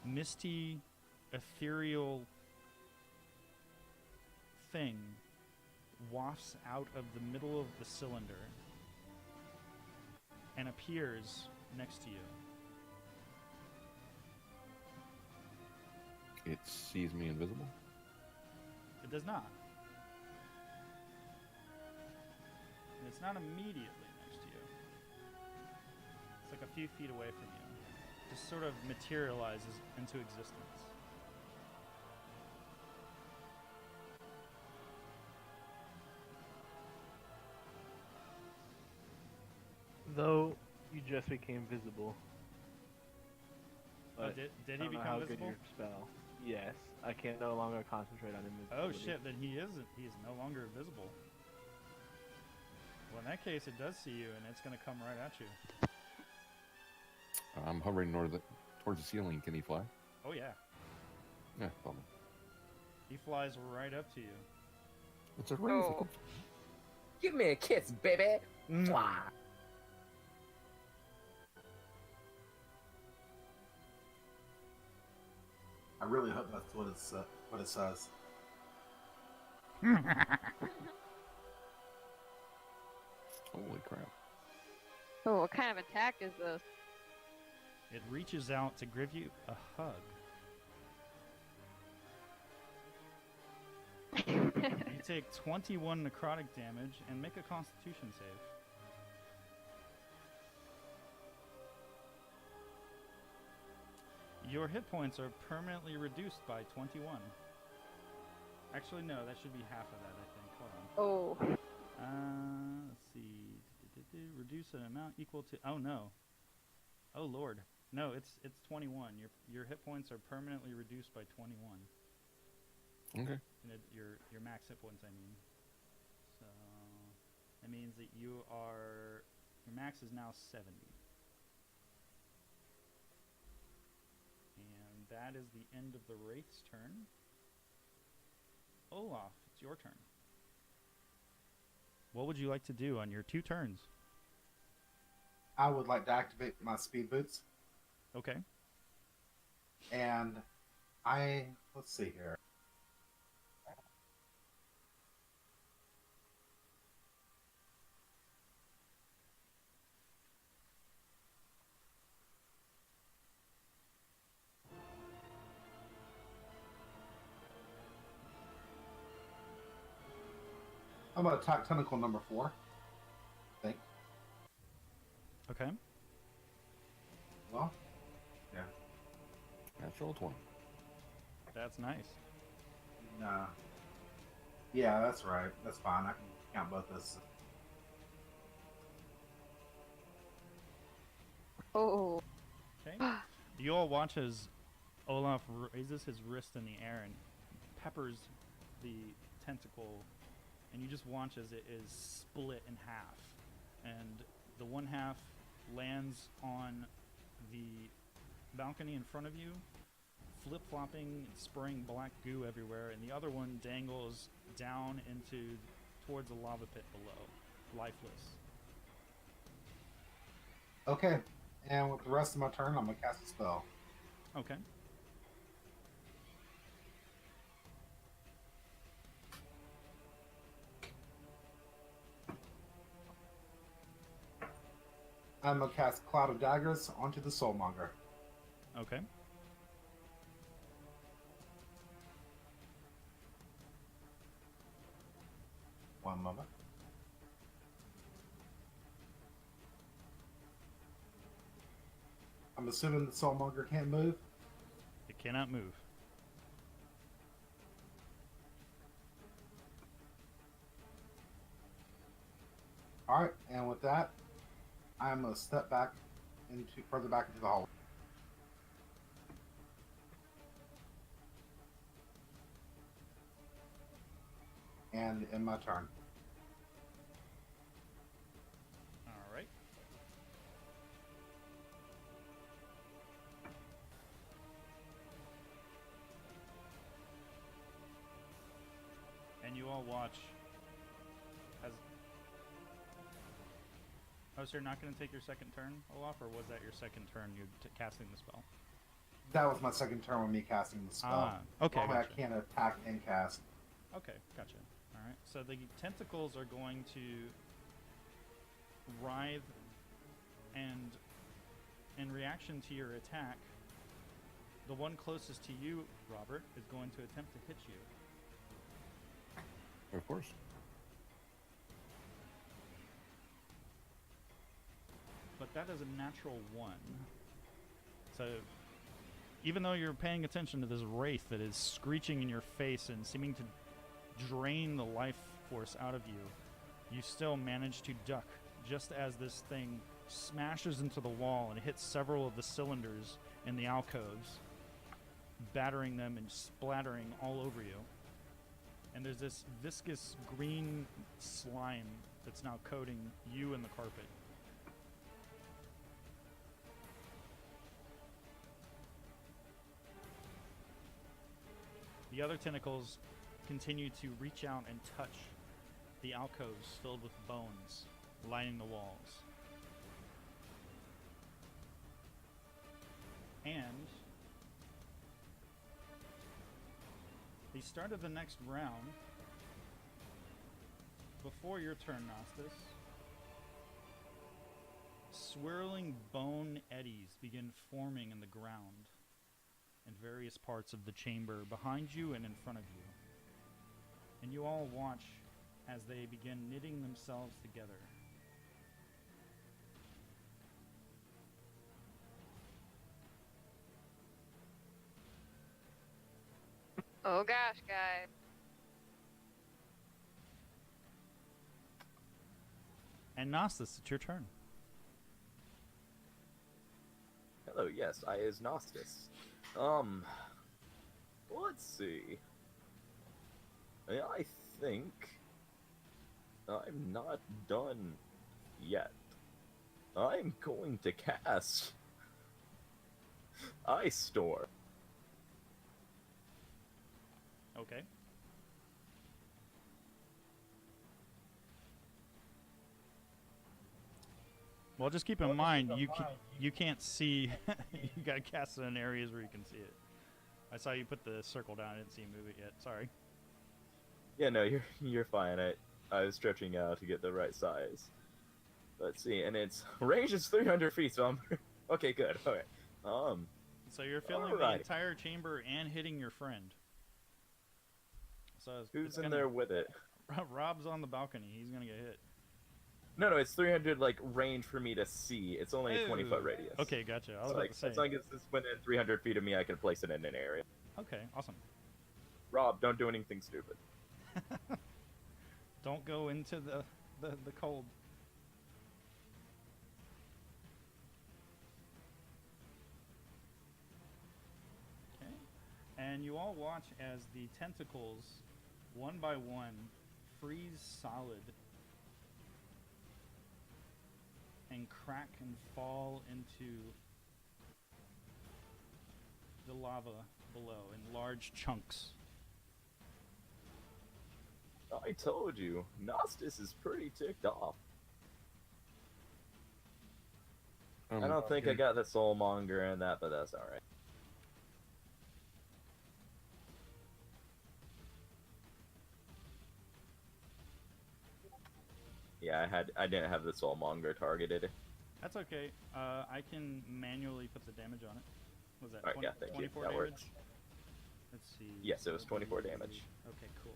misty, ethereal thing wafts out of the middle of the cylinder and appears next to you. It sees me invisible. It does not. And it's not immediately next to you. It's like a few feet away from you. Just sort of materializes into existence. Though you just became visible. Oh, But did I he don't know become how good visible? your spell. Yes, I can no longer concentrate on Oh invisibility. shit, then he isn't. He's no longer visible. Well, in that case, it does see you, and it's gonna come right at you. I'm hovering towards the ceiling. Can he fly? Oh yeah, Yeah, bummer. he flies right up to you. It's a wraith. Oh. Give me a kiss, baby. Mwah. I really hope that's what it says. Holy crap. Oh, what kind of attack is this? It reaches out to give you a hug. You take 21 necrotic damage and make a Constitution save. Your hit points are permanently reduced by 21. Actually, no, that should be half of that, I think. Hold on. Oh. Let's see. Reduce an amount equal to. Oh no. Oh lord. No, it's 21. Your hit points are permanently reduced by 21. Okay. And your max hit points, I mean. So that means that your max is now 70. And that is the end of the Wraith's turn. Olaf, it's your turn. What would you like to do on your 2 turns? I would like to activate my speed boots, Okay. and let's see here. I'm going to attack tentacle number 4. I think. Okay. Well, yeah. Natural 20. That's nice. Nah. Yeah, that's right. That's fine. I can count both this. Oh. Okay. You all watch as Olaf raises his wrist in the air and peppers the tentacle, and you just watch as it is split in half. And the one half lands on the balcony in front of you, flip-flopping and spraying black goo everywhere, and the other one dangles down towards the lava pit below, lifeless. Okay. And with the rest of my turn, I'm going to cast a spell. Okay. I'm going to cast Cloud of Daggers onto the Soulmonger. Okay. One moment. I'm assuming the Soulmonger can't move. It cannot move. Alright, and with that, I'm going to step back further back into the hallway. And in my turn. All right. And you all watch as. Oh, so you're not going to take your second turn, Olaf, or was that your second turn? You casting the spell. That was my second turn with me casting the spell. Okay. Normally Gotcha. I can't attack and cast. Okay, gotcha. All right. So the tentacles are going to writhe, and in reaction to your attack, the one closest to you, Robert, is going to attempt to hit you. Of course. But that is a natural 1. So even though you're paying attention to this wraith that is screeching in your face and seeming to drain the life force out of you, you still manage to duck just as this thing smashes into the wall and hits several of the cylinders in the alcoves, battering them and splattering all over you. And there's this viscous green slime that's now coating you and the carpet. The other tentacles continue to reach out and touch the alcoves filled with bones lining the walls. And the start of the next round, before your turn, Nostis, swirling bone eddies begin forming in the ground in various parts of the chamber behind you and in front of you. And you all watch as they begin knitting themselves together. Oh gosh, guys. And Nostis, it's your turn. Hello, yes, I is Nostis. Let's see. I think I'm not done yet. I'm going to cast Ice Storm. Okay. Well, just keep in mind you can't see. You gotta cast it in areas where you can see it. I saw you put the circle down. I didn't see you move it yet. Sorry. Yeah, no, you're fine. I was stretching out to get the right size. Let's see, and its range is 300 feet, so I'm okay. Good. Okay. So you're filling the alrighty. entire chamber and hitting your friend. So Who's in there with it? Rob's on the balcony. He's gonna get hit. No, it's 300 like range for me to see. It's only a 20-foot radius. Okay, gotcha. I was So, about like, to say. as long as it's within 300 feet of me, I can place it in an area. Okay, awesome. Rob, don't do anything stupid. Don't go into the cold. Okay. And you all watch as the tentacles, one by one, freeze solid and crack and fall into the lava below in large chunks. I told you, Nostis is pretty ticked off. I don't think I got the soulmonger in that, but that's alright. Yeah, I didn't have the soulmonger targeted. That's okay. I can manually put the damage on it. Was that Alright, yeah, thank you. 24 That damage? works. Let's see. Yes, it was 24 damage. Okay, cool.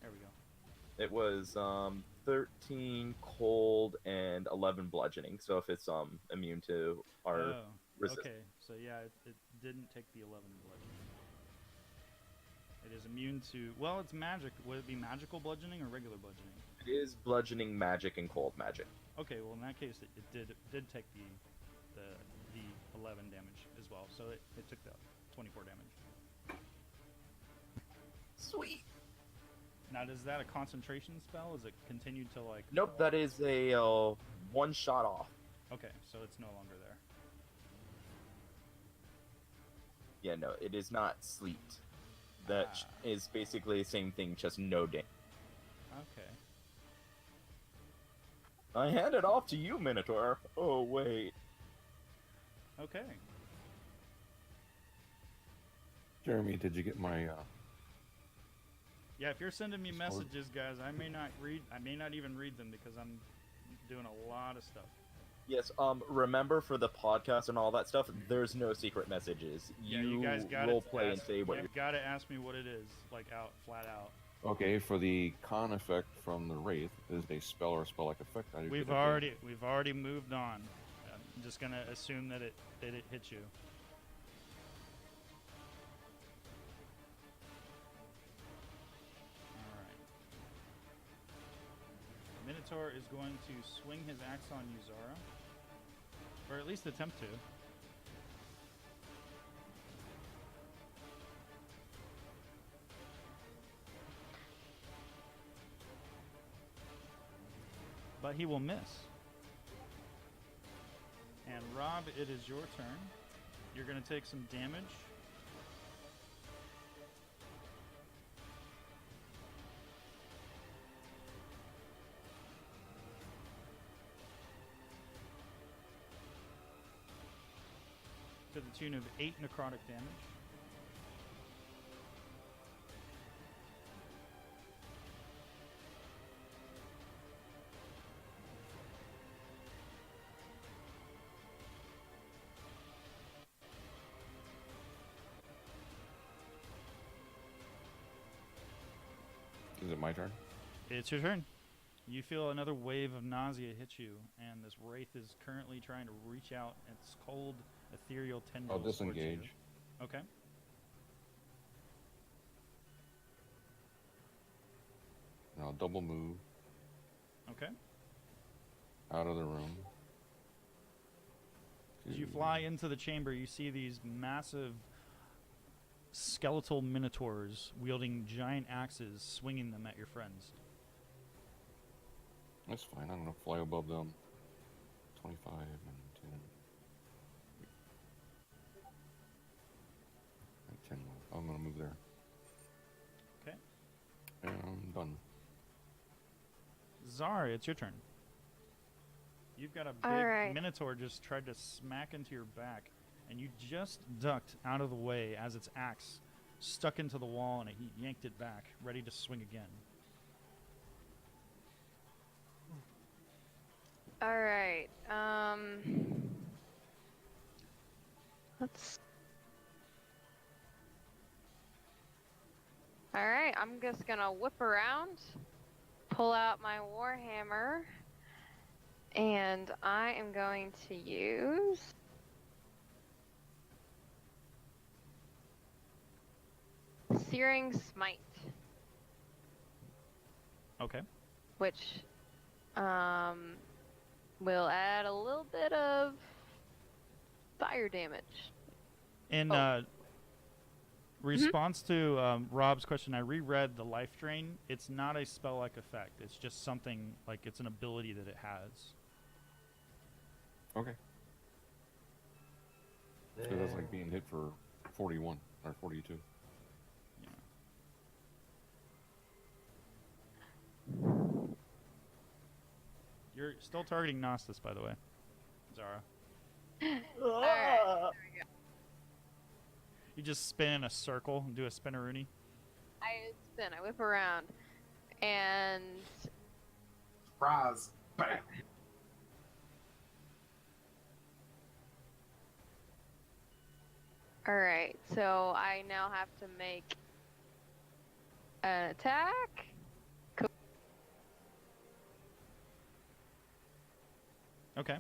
There we go. It was 13 cold and 11 bludgeoning. So if it's immune to our resistance. Okay, so yeah, it didn't take the 11 bludgeoning. It is immune to, well, it's magic. Would it be magical bludgeoning or regular bludgeoning? It is bludgeoning magic and cold magic. Okay, well in that case it did take the 11 damage as well. So it took the 24 damage. Sweet. Now, is that a concentration spell? Is it continued to like? Nope, that is a one shot off. Okay, so it's no longer there. Yeah, no, it is not sleet. That is basically the same thing, just no damage. Okay. I hand it off to you, Minotaur. Oh, wait. Okay. Jeremy, did you get my Yeah, if you're sending me messages, guys, I may not even read them because I'm doing a lot of stuff. Yes, remember for the podcast and all that stuff, there's no secret messages. Yeah, you guys got role play and say what you've got to ask me what it is, like flat out. Okay, for the con effect from the Wraith, is it a spell or a spell-like effect? We've already moved on. I'm just gonna assume that it hits you. Alright. Minotaur is going to swing his axe on you, Zara. Or at least attempt to. But he will miss. And Rob, it is your turn. You're going to take some damage. To the tune of 8 necrotic damage. Is it my turn? It's your turn. You feel another wave of nausea hit you, and this wraith is currently trying to reach out its cold, ethereal I'll tendrils towards you. disengage. Okay. And I'll double move Okay. out of the room. As you fly into the chamber, you see these massive skeletal minotaurs wielding giant axes, swinging them at your friends. That's fine. I'm gonna fly above them. 25 and 10. And 10 more. I'm gonna move there. Okay. And done. Zara, it's your turn. You've got a big Alright. minotaur just tried to smack into your back, and you just ducked out of the way as its axe stuck into the wall, and it yanked it back, ready to swing again. All right. Let's. All right. I'm just gonna whip around, pull out my warhammer, and I am going to use Searing Smite, Okay. which will add a little bit of fire damage. In response to Rob's question, I reread the life drain. It's not a spell-like effect. It's just something like it's an ability that it has. Okay. So that's like being hit for 41 or 42. You're still targeting Gnostus, by the way, Zara. Alright. You just spin in a circle and do a spinneroonie. I spin, I whip around, and Surprise. Bam. alright, so I now have to make an attack. Okay.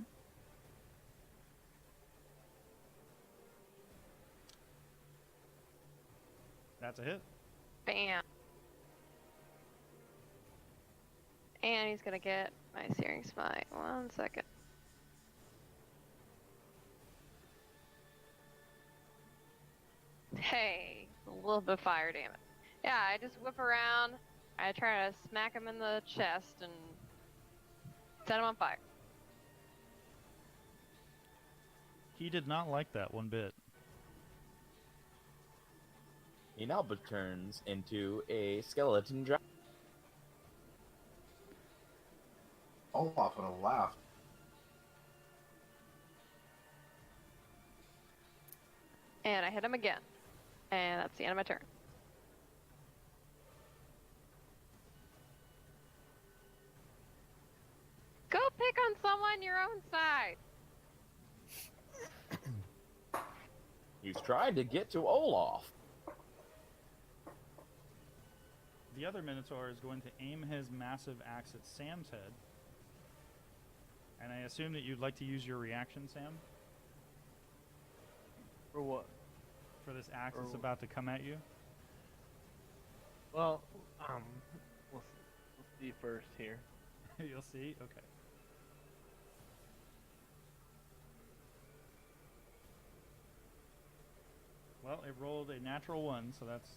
That's a hit. Bam. And he's gonna get my Searing Smite. 1 second. Hey, a little bit of fire damage. Yeah, I just whip around. I try to smack him in the chest and set him on fire. He did not like that one bit. He now turns into a skeleton dragon. Olaf would have laughed. And I hit him again. And that's the end of my turn. Go pick on someone your own side. He's trying to get to Olaf. The other Minotaur is going to aim his massive axe at Sam's head. And I assume that you'd like to use your reaction, Sam, For what? for this axe Or that's wh- about to come at you. Well, we'll see first here. You'll see. Okay. Well, it rolled a natural 1, so that's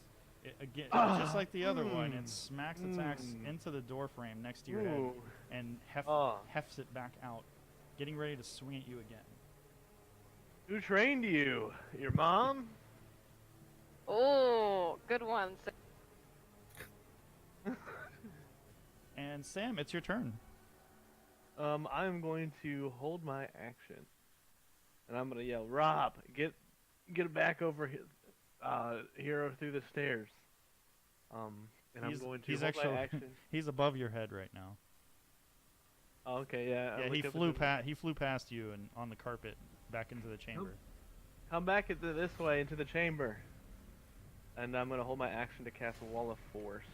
it, again just like the other one. It smacks its axe into the door frame next to your head and hefts it back out, getting ready to swing at you again. Who trained you? Your mom? Oh, good one. And Sam, it's your turn. I'm going to hold my action, and I'm gonna yell, "Rob, get back over here, here through the stairs." And I'm going to hold my action. He's above your head right now. Oh, okay, yeah. Yeah, he flew past you and on the carpet back into the chamber. Come back this way into the chamber, and I'm gonna hold my action to cast Wall of Force.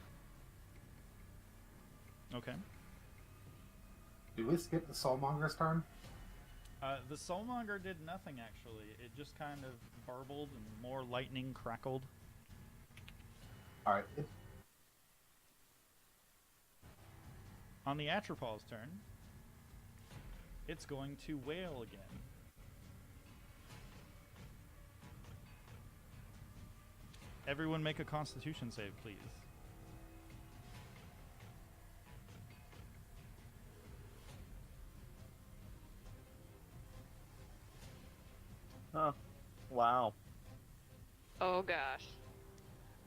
Okay. Do we skip the Soulmonger's turn? The Soulmonger did nothing, actually. It just kind of burbled and more lightning crackled. Alright. On the Atropol's turn, it's going to wail again. Everyone make a Constitution save, please. Huh. Wow. Oh gosh.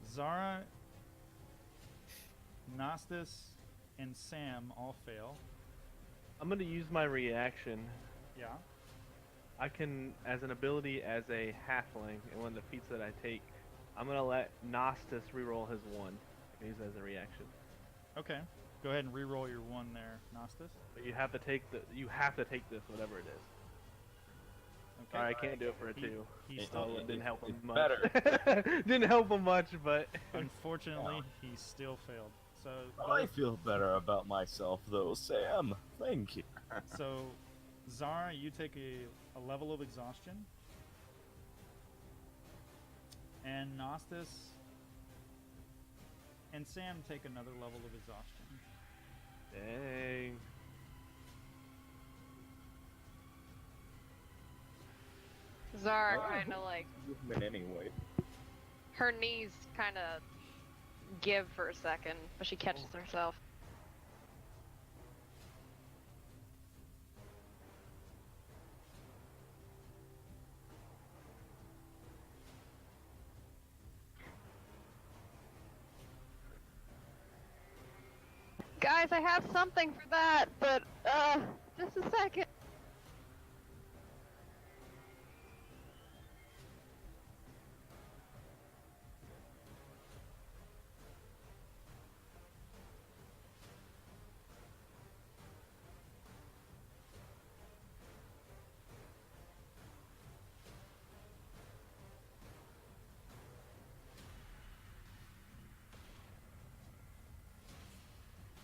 Zara, Nostis, and Sam all fail. I'm gonna use my reaction. Yeah. I can, as an ability, as a halfling, and one of the feats that I take, I'm gonna let Nostis reroll his 1. I can use it as a reaction. Okay. Go ahead and reroll your 1 there, Nostis. But you have to take this, whatever it is. Okay. Sorry, I can't do it for a 2. He still It didn't help him much. better. Didn't help him much, but unfortunately he still failed. So I feel better about myself, though, Sam. Thank you. So, Zara, you take a level of exhaustion, and Nostis and Sam take another level of exhaustion. dang. Zara kind of like Movement anyway. her knees kind of give for a second, but she catches herself. Guys, I have something for that, but just a second.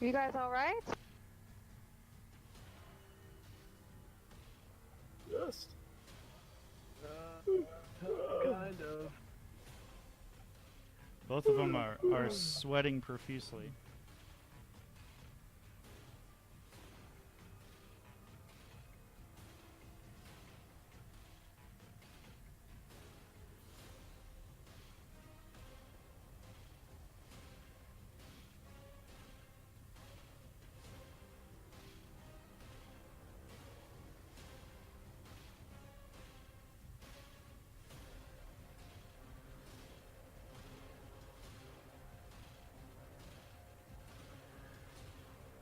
You guys all right? Just. Kind of. Both of them are sweating profusely.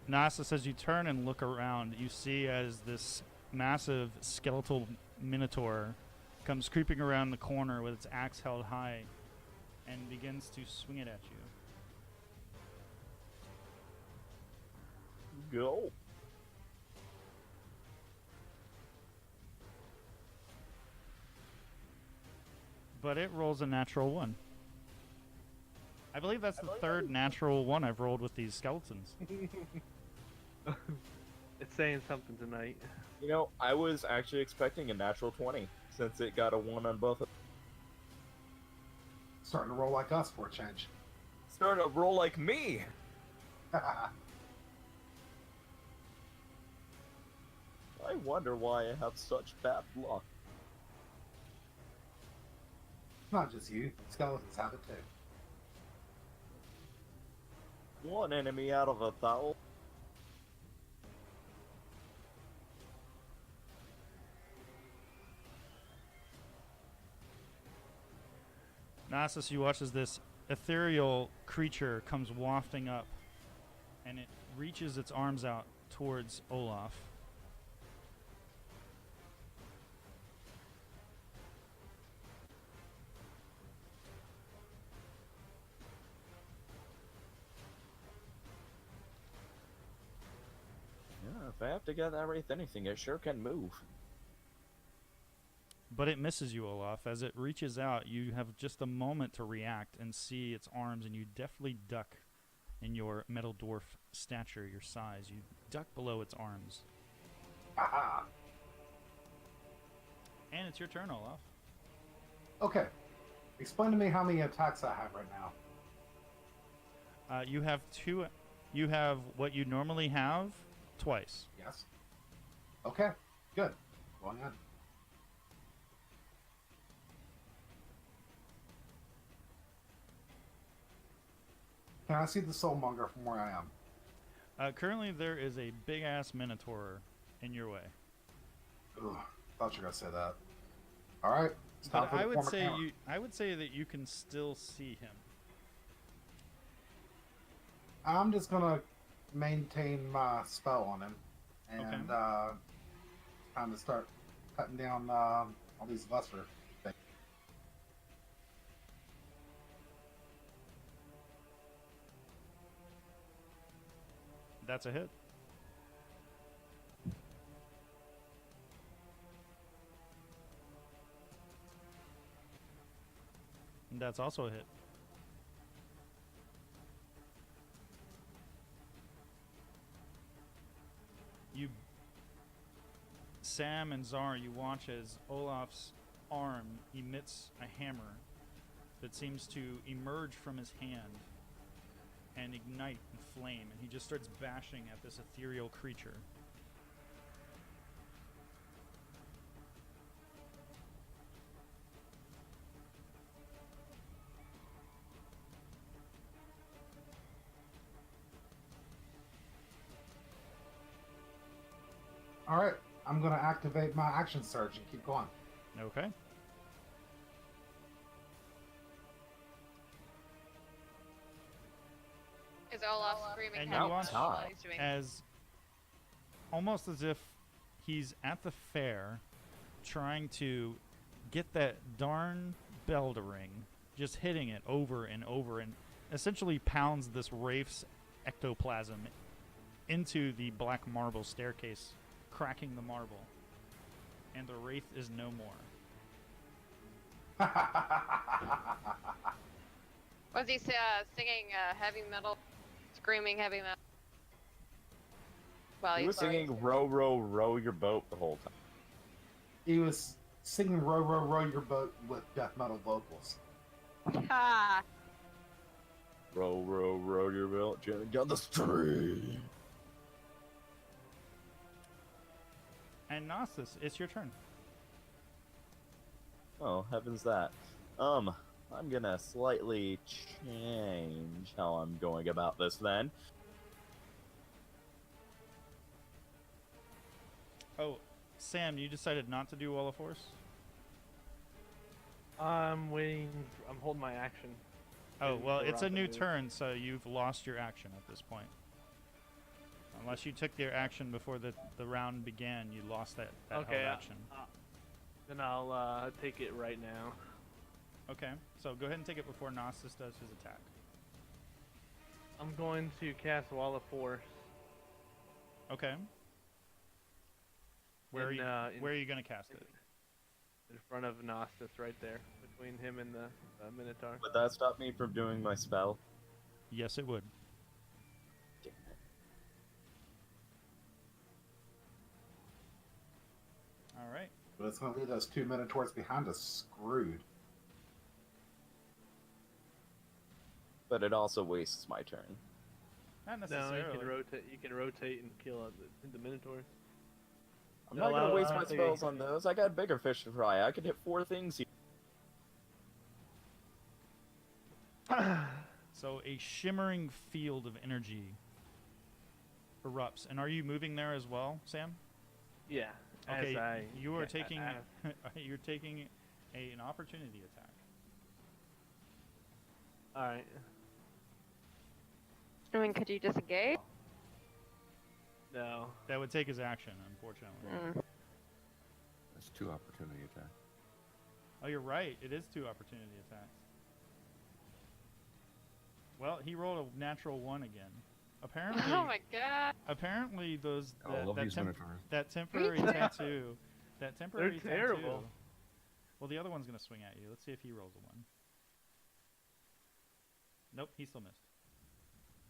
Nasa says you turn and look around, you see as this massive skeletal minotaur comes creeping around the corner with its axe held high and begins to swing it at you. Go. But it rolls a natural 1. I believe that's the third natural 1 I've rolled with these skeletons. It's saying something tonight. You know, I was actually expecting a natural 20, since it got a 1 on both of them. Starting to roll like us for a change. Starting to roll like me! I wonder why I have such bad luck. not just you. Skeletons have it too. One enemy out of 1,000. Nasus, you watch as this ethereal creature comes wafting up, and it reaches its arms out towards Olaf. Yeah, if I have to get that wraith anything, it sure can move. But it misses you, Olaf. As it reaches out, you have just a moment to react and see its arms, and you deftly duck in your metal dwarf stature, your size. You duck below its arms. Aha! And it's your turn, Olaf. Okay. Explain to me how many attacks I have right now. You have two. You have what you normally have twice. Yes. Okay. Good. Going on. Can I see the soulmonger from where I am? Currently, there is a big-ass minotaur in your way. Ugh, thought you were gonna say that. All right. It's time But for the I would former say counter. I would say that you can still see him. I'm just gonna maintain my spell on him, and time to start cutting down all these lesser things. That's a hit. And that's also a hit. You, Sam and Zara, you watch as Olaf's arm emits a hammer that seems to emerge from his hand and ignite and flame, and he just starts bashing at this ethereal creature. All right. I'm gonna activate my action surge and keep going. Okay. Is Olaf screaming And help you watch while he's doing as almost as if he's at the fair trying to get that darn bell to ring, just hitting it over and over, and essentially pounds this wraith's ectoplasm into the black marble staircase, cracking the marble, and the wraith is no more. Was he singing heavy metal, screaming heavy metal? While He was singing "Row, row, row your boat" the whole time. He was singing "Row, row, row your boat" with death metal vocals. Ha! Row, row, row your boat gently down the stream. And Gnosis, it's your turn. Oh, heavens that. I'm gonna slightly change how I'm going about this then. Oh, Sam, you decided not to do Wall of Force? I'm waiting. I'm holding my action. Oh, Waiting well, for it's a Rob to new move. turn, so you've lost your action at this point. Unless you took your action before the round began, you lost that Okay, held action. Then I'll take it right now. Okay, so go ahead and take it before Gnosis does his attack. I'm going to cast Wall of Force. Okay. Where in, are you going to cast it? In front of Gnostis, right there, between him and the Minotaur. Would that stop me from doing my spell? Yes, it would. Damn it. All right. But it's gonna leave those two minotaurs behind us screwed. But it also wastes my turn. Not No, necessarily. you can rotate. You can rotate and kill the Minotaurs. I'm No, not gonna I'll- waste I'll my take spells on those. I got bigger fish to fry. I could hit 4 things here. So a shimmering field of energy erupts. And are you moving there as well, Sam? Yeah. Okay, as I you are get- taking I- you're taking an opportunity attack. all right. I mean, could you disengage? No. That would take his action, unfortunately. That's 2 opportunity attacks. Oh, you're right. It is 2 opportunity attacks. Well, he rolled a natural 1 again. Apparently, Oh my god. apparently those I love these minotaurs. that temporary tattoo, that temporary They're terrible. tattoo. Well, the other one's gonna swing at you. Let's see if he rolls a 1. Nope, he still missed.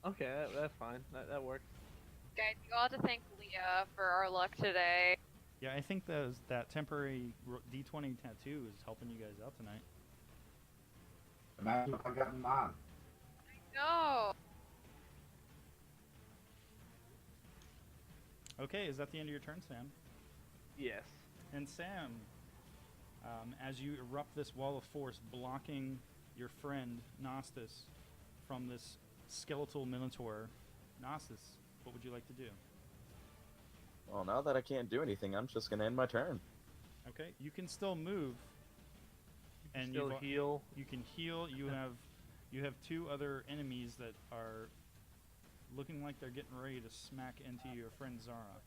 Okay, that's fine. That works. Guys, you all have to thank Leah for our luck today. Yeah, I think that temporary D20 tattoo is helping you guys out tonight. Imagine if I got mine. No. Okay, is that the end of your turn, Sam? Yes. And Sam, as you erupt this wall of force, blocking your friend Nostus from this skeletal minotaur, Nostus, what would you like to do? Well, now that I can't do anything, I'm just gonna end my turn. Okay, you can still move, and Still you've- heal. you can heal. You have 2 other enemies that are looking like they're getting ready to smack into your friend Zara.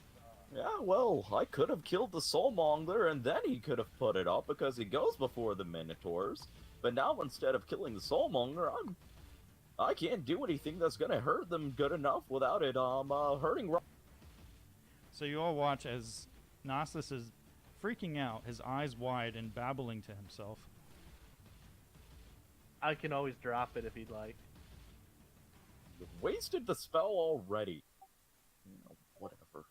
Yeah, well, I could have killed the Soulmonger and then he could have put it up because he goes before the Minotaurs. But now instead of killing the Soulmonger, I can't do anything that's gonna hurt them good enough without it hurting. So you all watch as Nostus is freaking out, his eyes wide and babbling to himself. I can always drop it if you'd like. You've wasted the spell already. You know, whatever.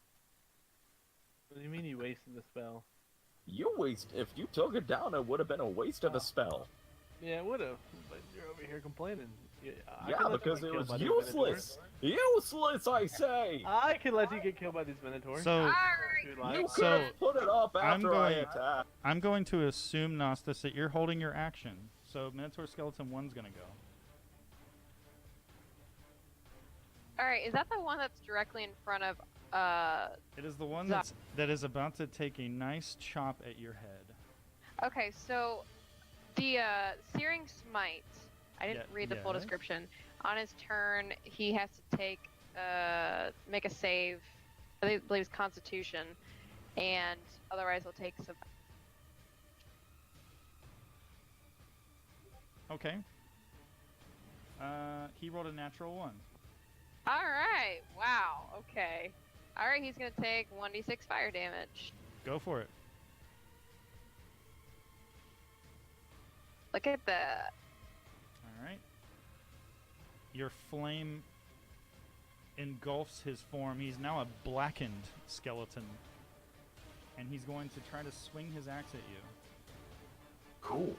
What do you mean you wasted the spell? If you took it down, it would have been a waste of a spell. Yeah, it would have. But you're over here complaining. I Yeah, can let you because get it killed was by these useless. Useless, I say. I can let you get killed by these Minotaurs. So Alright. if you'd You like. could So, have put it up I'm after I going- attacked. I'm going to assume, Nostus, that you're holding your action. So Minotaur Skeleton 1's gonna go. Alright, is that the one that's directly in front of It is the one Zara. that is about to take a nice chop at your head. Okay, so the Searing Smite, I didn't Yeah, read the full yes. description. On his turn, he has to take make a save. I believe it's Constitution, and otherwise he'll take some. Okay. He rolled a natural 1. All right. Wow. Okay. All right. He's gonna take 1d6 fire damage. Go for it. Look at that. All right. Your flame engulfs his form. He's now a blackened skeleton. And he's going to try to swing his axe at you. Cool.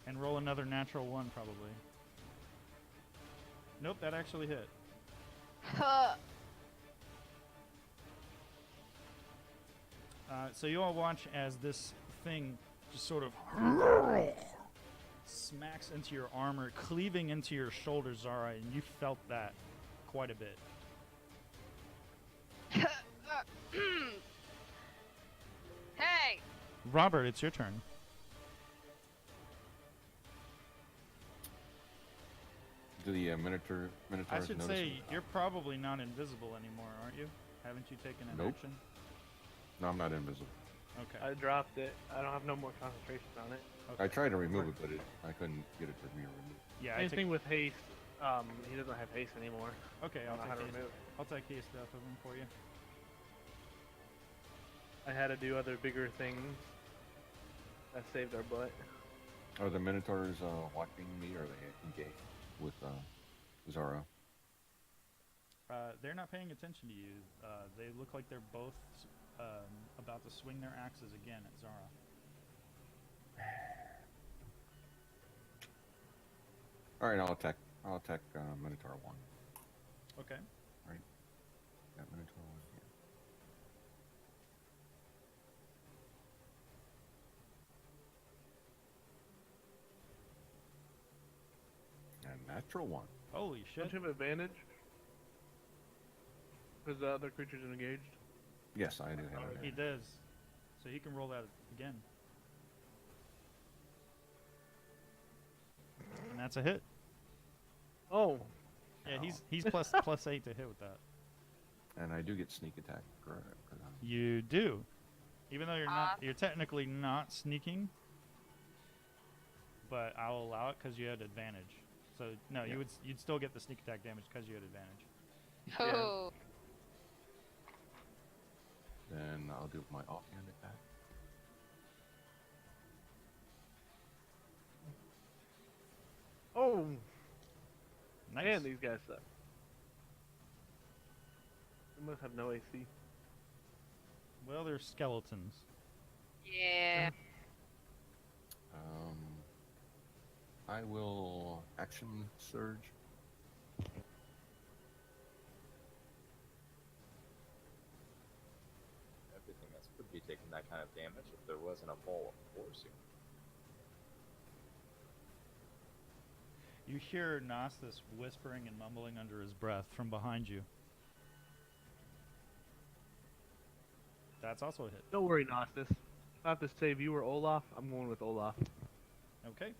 And roll another natural 1, probably. Nope, that actually hit. So you all watch as this thing just sort of smacks into your armor, cleaving into your shoulder, Zara, and you felt that quite a bit. Hey. Robert, it's your turn. Do the Minotaurs I should notice say me? you're probably not invisible anymore, aren't you? Haven't you taken an Nope. action? No, I'm not invisible. Okay. I dropped it. I don't have no more concentration on it. okay. I tried to remove it, but I couldn't get it to be removed. Yeah, I Anything with haste, he doesn't have haste anymore. okay, I don't know how to I'll remove it. take haste off of him for you. I had to do other bigger things. That saved our butt. Are the Minotaurs watching me, or are they engaged with Zara? They're not paying attention to you. They look like they're both about to swing their axes again at Zara. All right, I'll attack Minotaur 1. Okay. That Minotaur 1 here. And that natural one. Holy shit. Don't you have advantage? Because the other creature's engaged. Yes, I do have He it. does. So he can roll that again. And that's a hit. Oh, Yeah, Ow. he's +8 to hit with that. And I do get sneak attack. Correct. You do. Even though you're technically not sneaking, but I'll allow it because you had advantage. So no, Yeah. you'd still get the sneak attack damage because you had advantage. Oh. Then I'll do my offhand attack. oh, Nice. man, these guys suck. They must have no AC. Well, they're skeletons. Yeah. I will action surge. Everything else would be taking that kind of damage if there wasn't a mole forcing. You hear Gnostus whispering and mumbling under his breath from behind you. That's also a hit. Don't worry, Gnostus. If I have to save you or Olaf, I'm going with Olaf. Okay.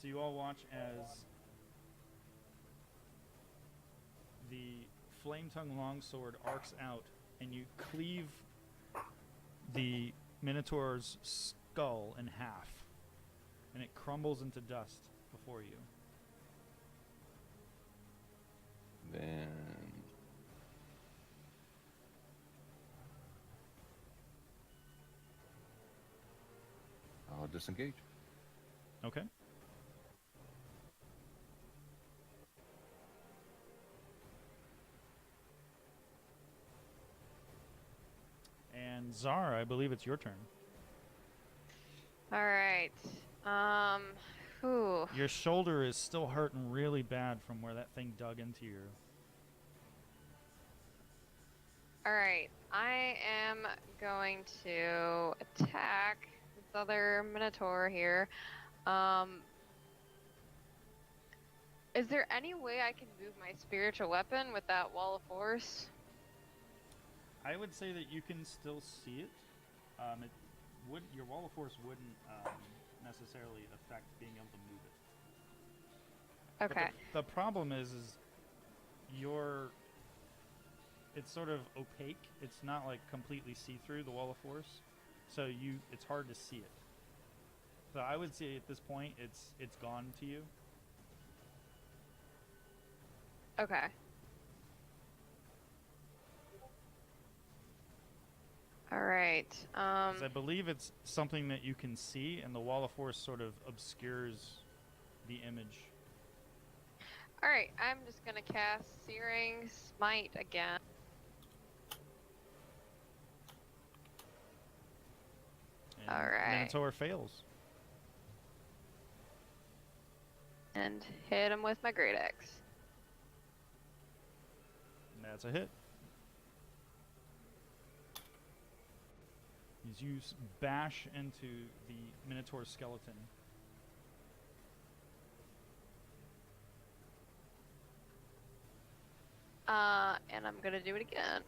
So you all watch as the flame tongue longsword arcs out and you cleave the Minotaur's skull in half. And it crumbles into dust before you. Then I'll disengage. Okay. And Zara, I believe it's your turn. All right. Whew. Your shoulder is still hurting really bad from where that thing dug into you. All right. I am going to attack this other Minotaur here. Is there any way I can move my spiritual weapon with that wall of force? I would say that you can still see it. Your wall of force wouldn't necessarily affect being able to move it. But Okay. the problem is it's sort of opaque. It's not like completely see-through the wall of force, so it's hard to see it. So I would say at this point it's gone to you. Okay. All right. 'Cause I believe it's something that you can see, and the wall of force sort of obscures the image. All right. I'm just gonna cast Searing Smite again. And All right. Minotaur fails. And hit him with my Great Axe. And that's a hit. As you bash into the Minotaur skeleton. And I'm gonna do it again.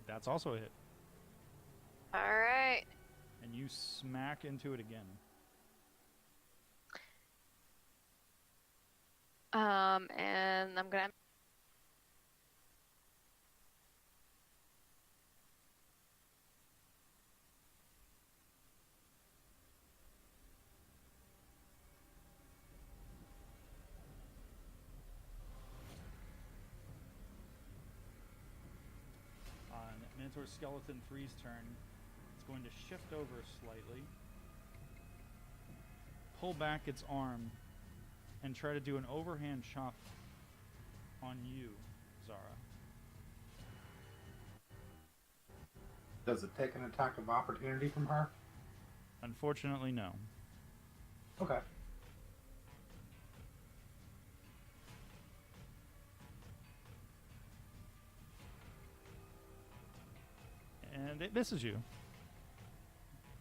That's also a hit. All right. And you smack into it again. And I'm gonna. On Minotaur Skeleton 3's turn, it's going to shift over slightly, pull back its arm, and try to do an overhand chop on you, Zara. Does it take an attack of opportunity from her? Unfortunately, no. Okay. And it misses you.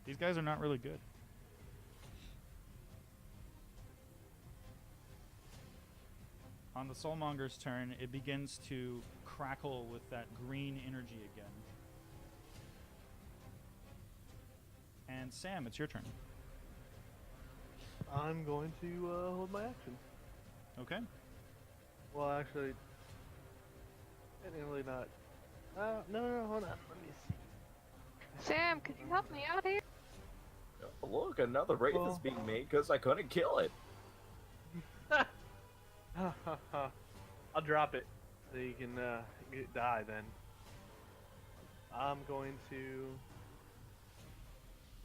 These guys are not really good. On the Soulmonger's turn, it begins to crackle with that green energy again. And Sam, it's your turn. I'm going to hold my action. Okay. Well, actually, technically not. No, hold on. Let me see. Sam, could you help me out here? Look, another wraith is being made because I couldn't kill it. I'll drop it so you can die then. I'm going to.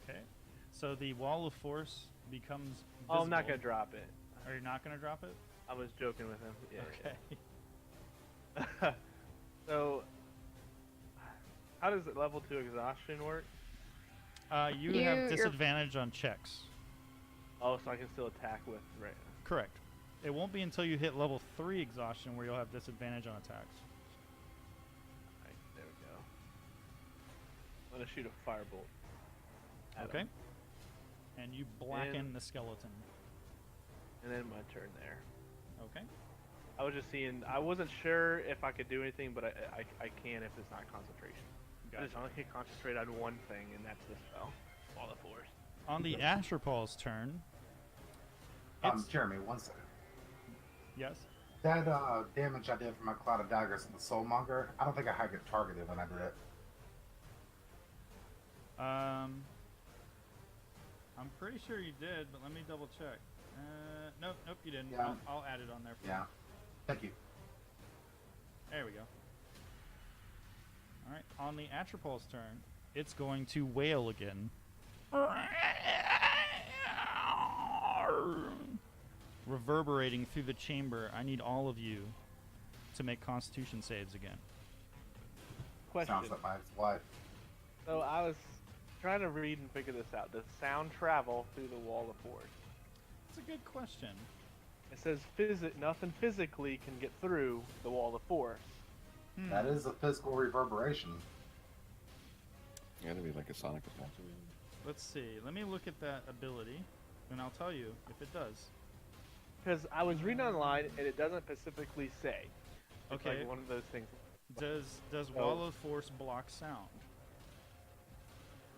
Okay. So the wall of force becomes visible. Oh, I'm not gonna drop it. Are you not gonna drop it? I was joking with him. Yeah. Okay. So, how does level 2 exhaustion work? You have disadvantage on checks. Oh, so I can still attack with right. Correct. It won't be until you hit level 3 exhaustion where you'll have disadvantage on attacks. Alright, there we go. I'm gonna shoot a firebolt. Okay. Him. And you blacken the skeleton. And then my turn there. Okay. I was just seeing. I wasn't sure if I could do anything, but I can if it's not concentration. I just only can concentrate on one thing, and that's the spell. Wall of Force. On the Asherpal's turn. Jeremy, 1 second. Yes. That damage I did from my cloud of daggers and the soulmonger, I don't think I had it targeted when I did it. I'm pretty sure you did, but let me double check. Nope, you didn't. Yeah. I'll add it on there for you. Yeah. Thank you. There we go. Alright, on the Atropol's turn, it's going to wail again. Reverberating through the chamber. I need all of you to make Constitution saves again. Question. Sounds like my ex-wife. So I was trying to read and figure this out. Does sound travel through the Wall of Force? That's a good question. It says nothing physically can get through the Wall of Force. That is a physical reverberation. Yeah, it'd be like a sonic attack. Let's see. Let me look at that ability, and I'll tell you if it does. Because I was reading online and it doesn't specifically say. It's Okay. like one of those things. Does Wall of Force block sound?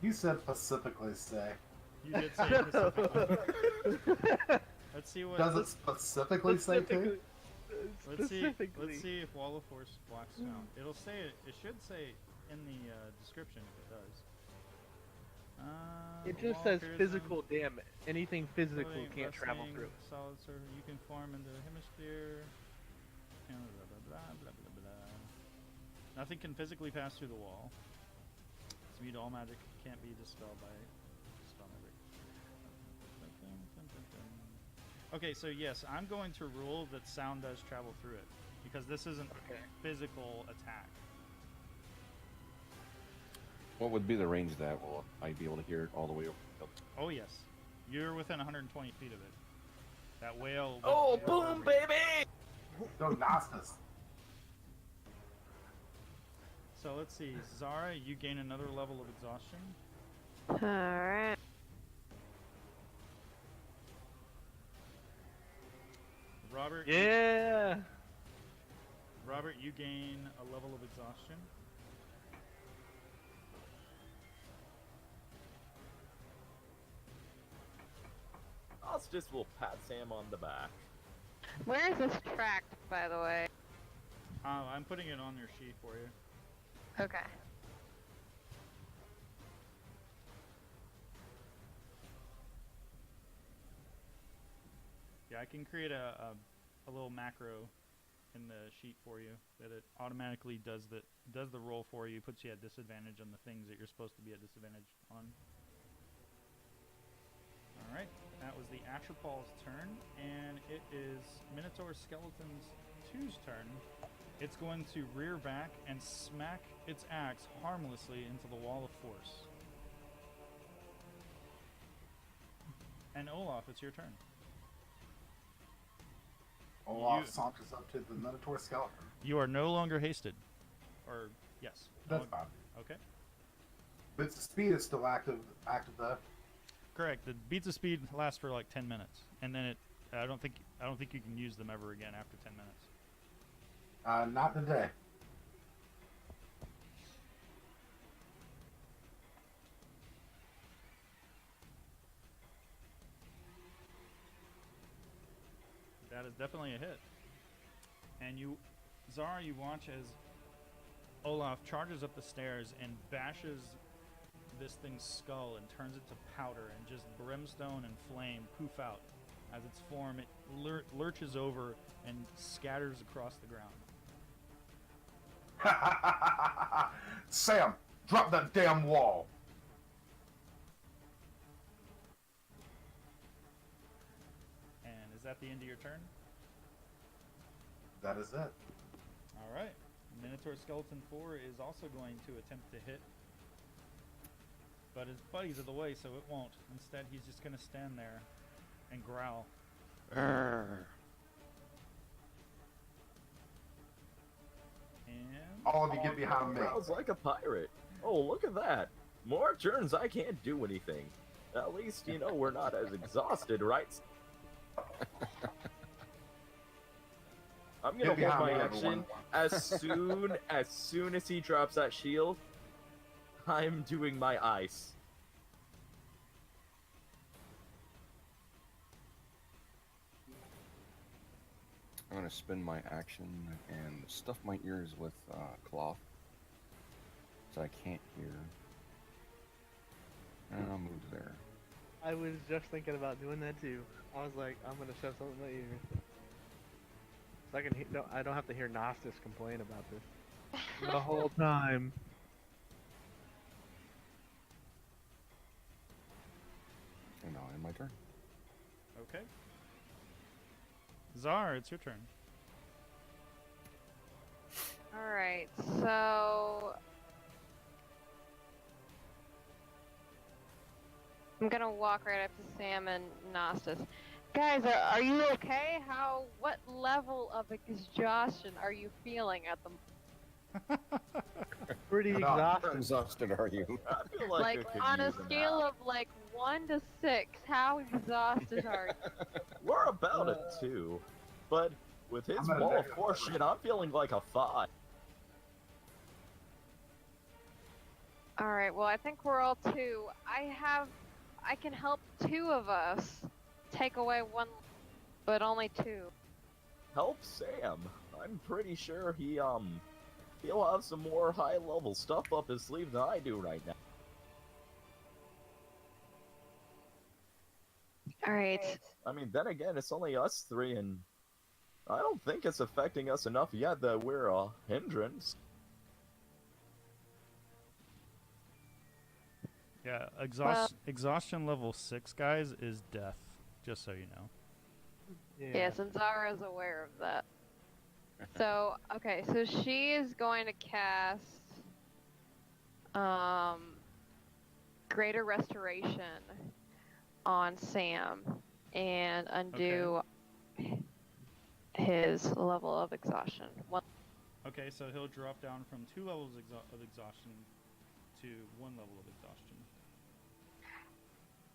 You said specifically say. You did say specifically. Let's see what. Does it specifically say too? Let's see Specifically. if Wall of Force blocks sound. It'll say it. It should say in the description if it does. It just wall says appears physical damage. Anything physical Floating, can't travel resting, through. Solid surface. You can form into a hemisphere. And blah blah blah blah blah blah. Nothing can physically pass through the wall. It's immune to all magic. Can't be dispelled by spell magic. Okay, so yes, I'm going to rule that sound does travel through it because this isn't physical attack. What would be the range of that? Will I be able to hear it all the way over? Oh yes, you're within 120 feet of it. That whale. Oh, boom, baby! Go Gnostus. So let's see, Zara, you gain another level of exhaustion. Alright. Robert. Yeah. Robert, you gain a level of exhaustion. Ostis will pat Sam on the back. Where is this tracked, by the way? I'm putting it on your sheet for you. Okay. Yeah, I can create a little macro in the sheet for you that it automatically does the roll for you, puts you at disadvantage on the things that you're supposed to be at disadvantage on. All right, that was the Atropol's turn, and it is Minotaur Skeleton's 2's turn. It's going to rear back and smack its axe harmlessly into the Wall of Force. And Olaf, it's your turn. Olaf saunters up to the Minotaur skeleton. You are no longer hasted. Or, yes. That's fine. Okay. But speed is still active though. Correct. The beats of speed last for like 10 minutes, and then I don't think you can use them ever again after 10 minutes. Not today. That is definitely a hit. And Zara, you watch as Olaf charges up the stairs and bashes this thing's skull and turns it to powder, and just brimstone and flame poof out as its form. It lurches over and scatters across the ground. Sam, drop that damn wall. And is that the end of your turn? That is it. All right. Minotaur Skeleton 4 is also going to attempt to hit, but his buddies are the way, so it won't. Instead, he's just going to stand there and growl. And All of you get behind me. Growls like a pirate. Oh, look at that. More turns I can't do anything. At least, we're not as exhausted, right? I'm gonna Get hold my behind me, action everyone. as soon as he drops that shield. I'm doing my ice. I'm gonna spin my action and stuff my ears with cloth, so I can't hear. And I'll move there. I was just thinking about doing that too. I was like, I'm gonna shove something in my ear. So I can I don't have to hear Gnostis complain about this the whole time. And now end my turn. okay. Zar, it's your turn. Alright, so I'm gonna walk right up to Sam and Gnostis. Guys, are you okay? What level of exhaustion are you feeling at the Pretty No, How exhausted. exhausted are you? I feel like, I like could on a use scale nap. of like 1 to 6? How exhausted are you? We're about a 2, but with his I'm at a ball of negative force seven. shit, I'm feeling like a 5. Alright, well I think we're all 2. I can help 2 of us take away 1, but only 2. Help Sam. I'm pretty sure he'll have some more high level stuff up his sleeve than I do right now. Alright. I mean, then again, it's only us 3, and I don't think it's affecting us enough yet that we're a hindrance. Yeah, Well- exhaustion level 6, guys, is death, just so you know. Yes, and Zara's aware of that. So, okay, so she is going to cast Greater Restoration on Sam and undo his level of exhaustion. Okay, so he'll drop down from 2 levels of exhaustion to 1 level of exhaustion.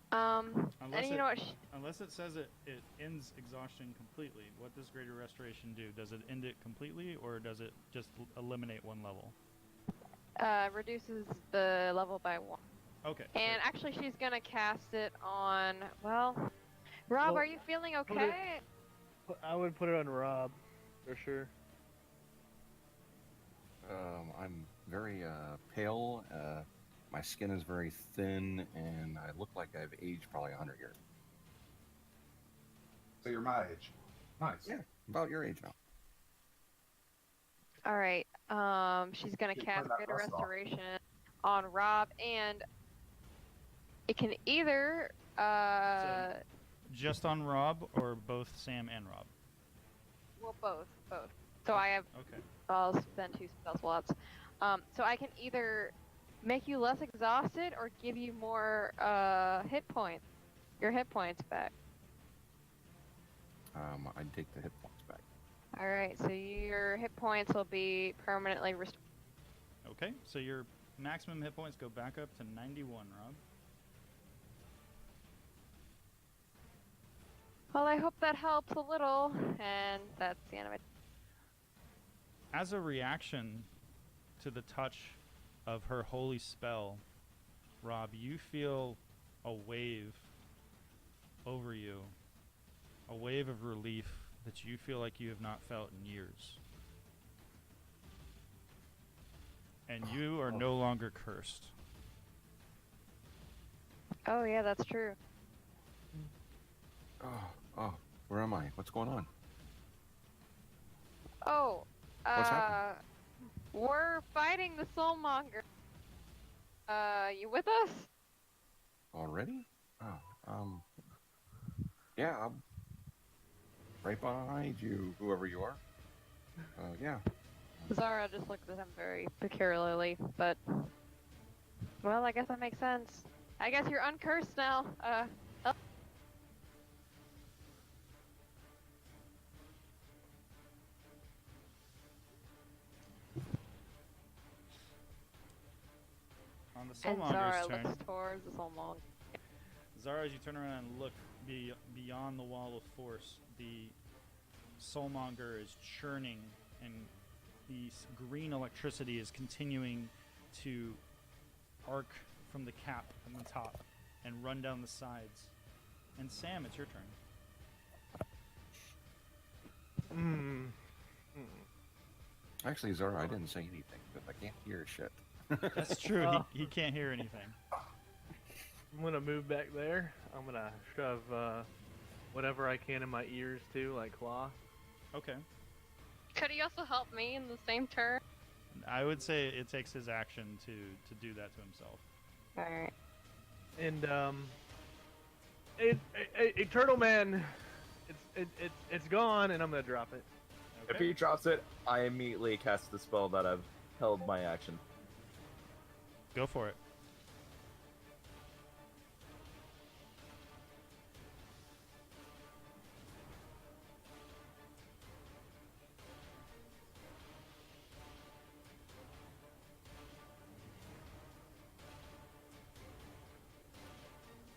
And you know what? Unless it says it ends exhaustion completely, what does Greater Restoration do? Does it end it completely, or does it just eliminate 1 level? Reduces the level by 1. Okay. And actually, she's gonna cast it on. Well, Rob, Well, are you feeling put it- okay? I would put it on Rob, for sure. I'm very pale. My skin is very thin, and I look like I've aged probably 100 years. So you're my age. Nice. Yeah. About your age now. All right. She's gonna Keep cast putting that Greater rust off. Restoration on Rob, and it can either Just on Rob, or both Sam and Rob? well, both. So I have. Okay. I'll spend 2 spell slots. So I can either make you less exhausted or give you more hit points. Your hit points back. I'd take the hit points back. All right. So your hit points will be permanently restored. Okay, so you're maximum hit points go back up to 91, Rob. Well, I hope that helps a little, and that's the end of it. As a reaction to the touch of her holy spell, Rob, you feel a wave over you. A wave of relief that you feel like you have not felt in years. And you are no longer cursed. Oh, yeah, that's true. Oh, where am I? What's going on? Oh, What's happening? we're fighting the Soulmonger. You with us? Already? Oh, yeah, I'm right behind you, whoever you are. Yeah. Zara just looked at him very peculiarly, but... Well, I guess that makes sense. I guess you're uncursed now. On the And Zara Soulmonger's turn, looks towards the Soulmonger. Zara, as you turn around and look beyond the wall of force, the Soulmonger is churning, and the green electricity is continuing to arc from the cap on the top and run down the sides. And Sam, it's your turn. Actually, Zara, I didn't say anything because I can't hear shit. That's true. Oh. He can't hear anything. I'm gonna move back there. I'm gonna shove whatever I can in my ears too, like claw. Okay. Could he also help me in the same turn? I would say it takes his action to do that to himself. Alright. And Eternal Man, it's gone, and I'm gonna drop it. If he drops it, I immediately cast the spell that I've held my action. Go for it.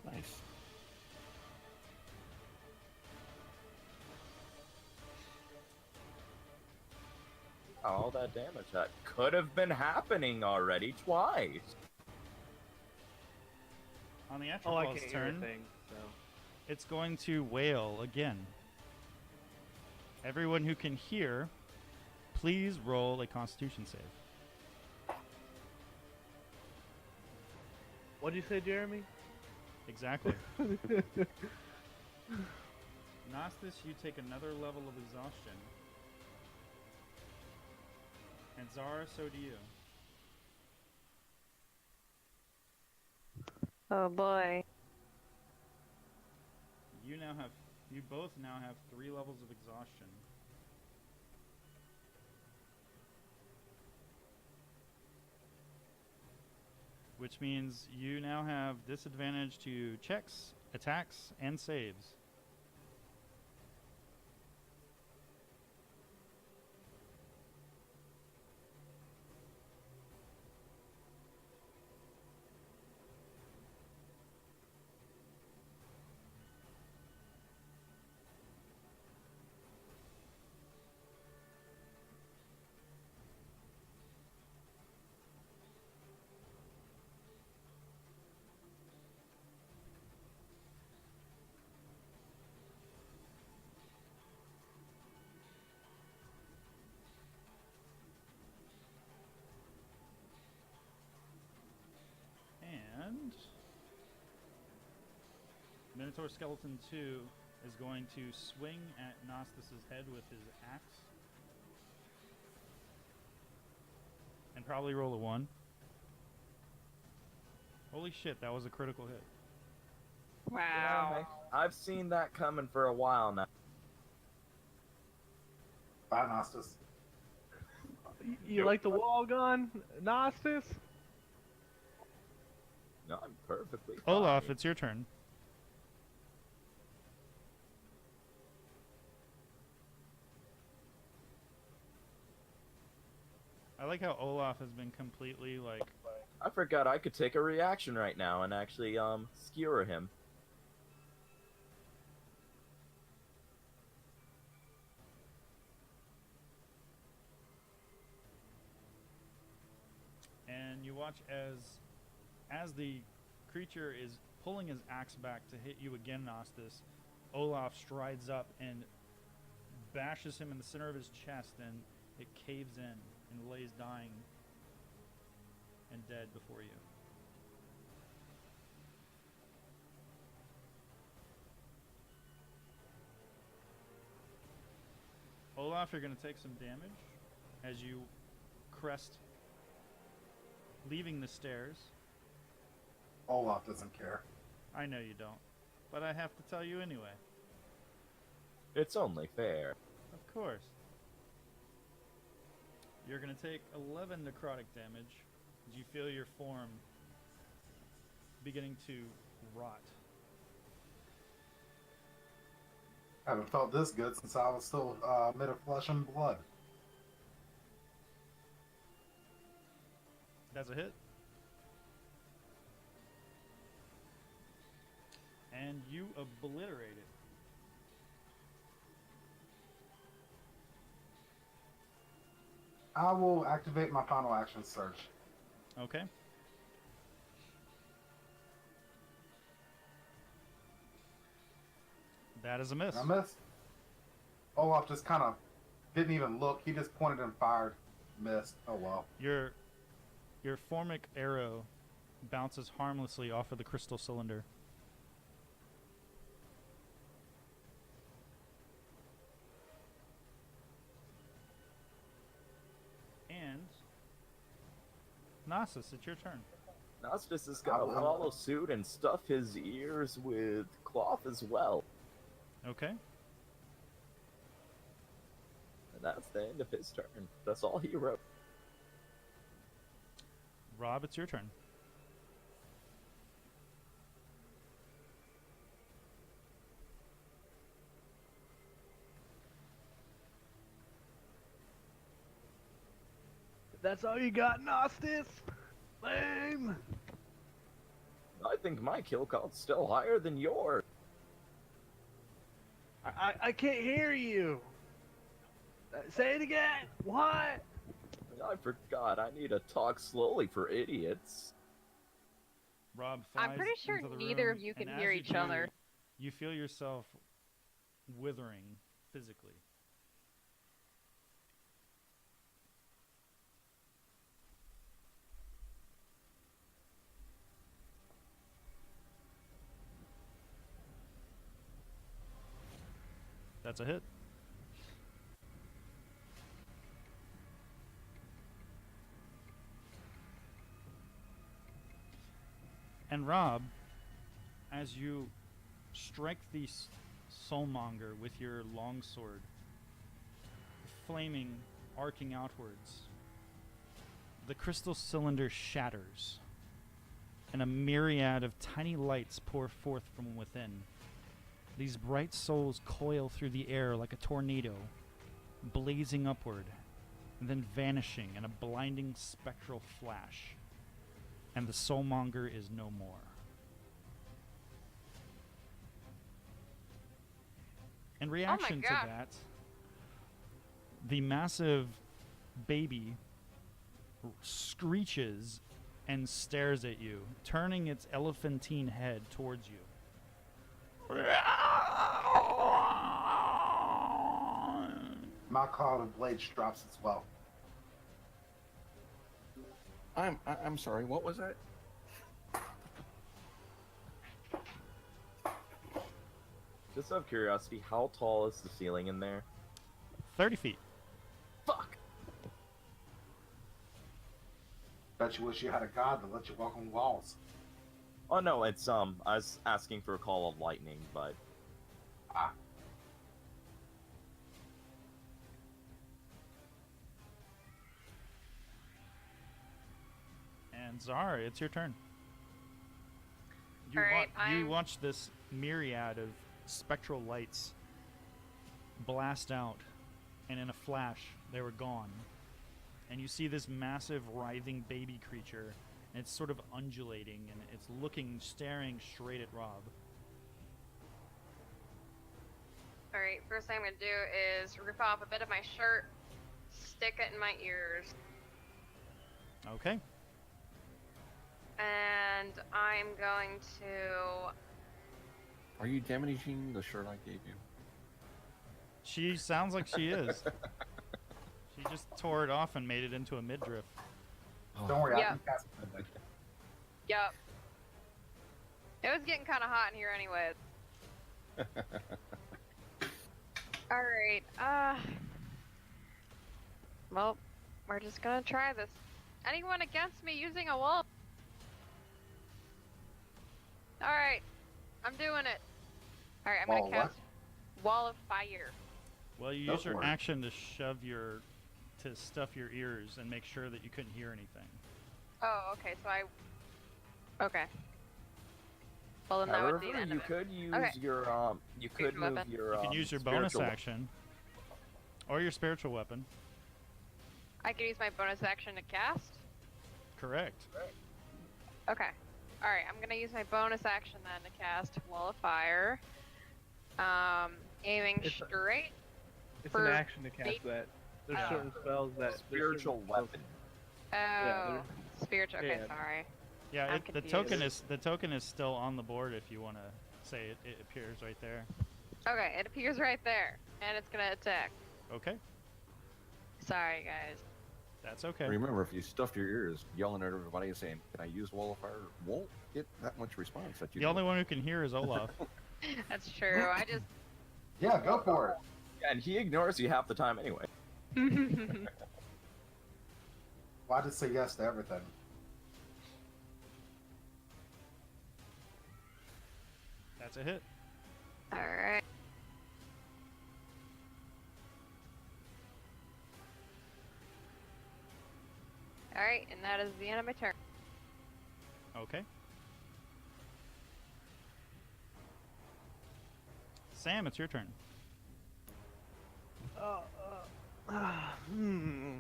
Nice. All that damage that could have been happening already twice. On the Oh, I Atropos can't hear a turn, thing. So it's going to wail again. Everyone who can hear, please roll a Constitution save. what'd you say, Jeremy? Exactly. Gnostis, you take another level of exhaustion. And Zara, so do you. Oh boy. You both now have 3 levels of exhaustion. Which means you now have disadvantage to checks, attacks, and saves. And Minotaur Skeleton 2 is going to swing at Gnostis's head with his axe. And probably roll a 1. Holy shit, that was a critical hit. Wow. I've seen that coming for a while now. Bye, Nostus. You like the wall gun, Gnostis? No, I'm perfectly fine. Olaf, it's your turn. I like how Olaf has been completely, like, I forgot I could take a reaction right now and actually skewer him. And you watch as the creature is pulling his axe back to hit you again, Nostis, Olaf strides up and bashes him in the center of his chest, and it caves in and lays dying and dead before you. Olaf, you're going to take some damage as you crest, leaving the stairs. Olaf doesn't care. I know you don't, but I have to tell you anyway. It's only fair. Of course. You're going to take 11 necrotic damage as you feel your form beginning to rot. I haven't felt this good since I was still made of flesh and blood. That's a hit. And you obliterate it. I will activate my final action surge. Okay. That is a miss. I missed. Olaf just kind of didn't even look. He just pointed and fired. Missed. Oh well. Your formic arrow bounces harmlessly off of the crystal cylinder. And Nasus, it's your turn. Nostis is gonna follow suit and stuff his ears with cloth as well. Okay. And that's the end of his turn. That's all he wrote. Rob, it's your turn. That's all you got, Nostis? Lame! I think my kill count's still higher than yours. I can't hear you! Say it again! What? I forgot, I need to talk slowly for idiots. Rob I'm flies pretty sure into the neither room, of you can and hear as you each do, other. You feel yourself withering physically. That's a hit. And Rob, as you strike the soulmonger with your longsword, flaming, arcing outwards, the crystal cylinder shatters, and a myriad of tiny lights pour forth from within. These bright souls coil through the air like a tornado, blazing upward, and then vanishing in a blinding spectral flash. And the soulmonger is no more. In reaction to God. that, the massive baby screeches and stares at you, turning its elephantine head towards you. My cloud of blades drops as well. I'm sorry. What was that? Just out of curiosity, how tall is the ceiling in there? 30 feet. Fuck! Bet you wish you had a god that let you walk on walls. Oh no, it's I was asking for a call of lightning, but Ah. And Zara, it's your turn. You, Alright, you I'm- watch this myriad of spectral lights blast out, and in a flash, they were gone. And you see this massive, writhing baby creature and it's sort of undulating, and it's staring straight at Rob. Alright, first thing I'm gonna do is rip off a bit of my shirt, stick it in my ears, Okay. and I'm going to... Are you damaging the shirt I gave you? She sounds like she is. She just tore it off and made it into a midriff. Don't worry, I Yeah. can cast it. Yup. It was getting kind of hot in here anyways. Alright, well, we're just gonna try this. Anyone against me using a wolf? Alright, I'm doing it. Alright, I'm Wall gonna what? cast Wall of Fire. Well, you Go use your for it. action to stuff your ears and make sure that you couldn't hear anything. Oh, okay, so okay. Well, then that would be the However, end you of it. could use Okay. your you could Spiritual move weapon. your You can use your bonus spiritual- action, or your spiritual weapon. I can use my bonus action to cast? Correct. Okay. Alright, I'm gonna use my bonus action then to cast Wall of Fire. Aiming It's a- straight. It's For an action to cast bait- that. There's Oh. certain spells that. there's spiritual certain spells- weapon. Oh, spiritual. Okay, yeah. sorry. Yeah, I'm the token confused. is still on the board if you want to say it appears right there. Okay, it appears right there, and it's gonna attack. Okay, Sorry, guys. that's okay. Remember, if you stuff your ears yelling at everybody and saying, "Can I use Wall of Fire?" won't get that much response that you The only one who can hear is Olaf. That's true. I just. Yeah, go for it. Yeah, and he ignores you half the time anyway. Well, I just say yes to everything. That's a hit. Alright. Alright, and that is the end of my turn. Okay. Sam, it's your turn. Hmm.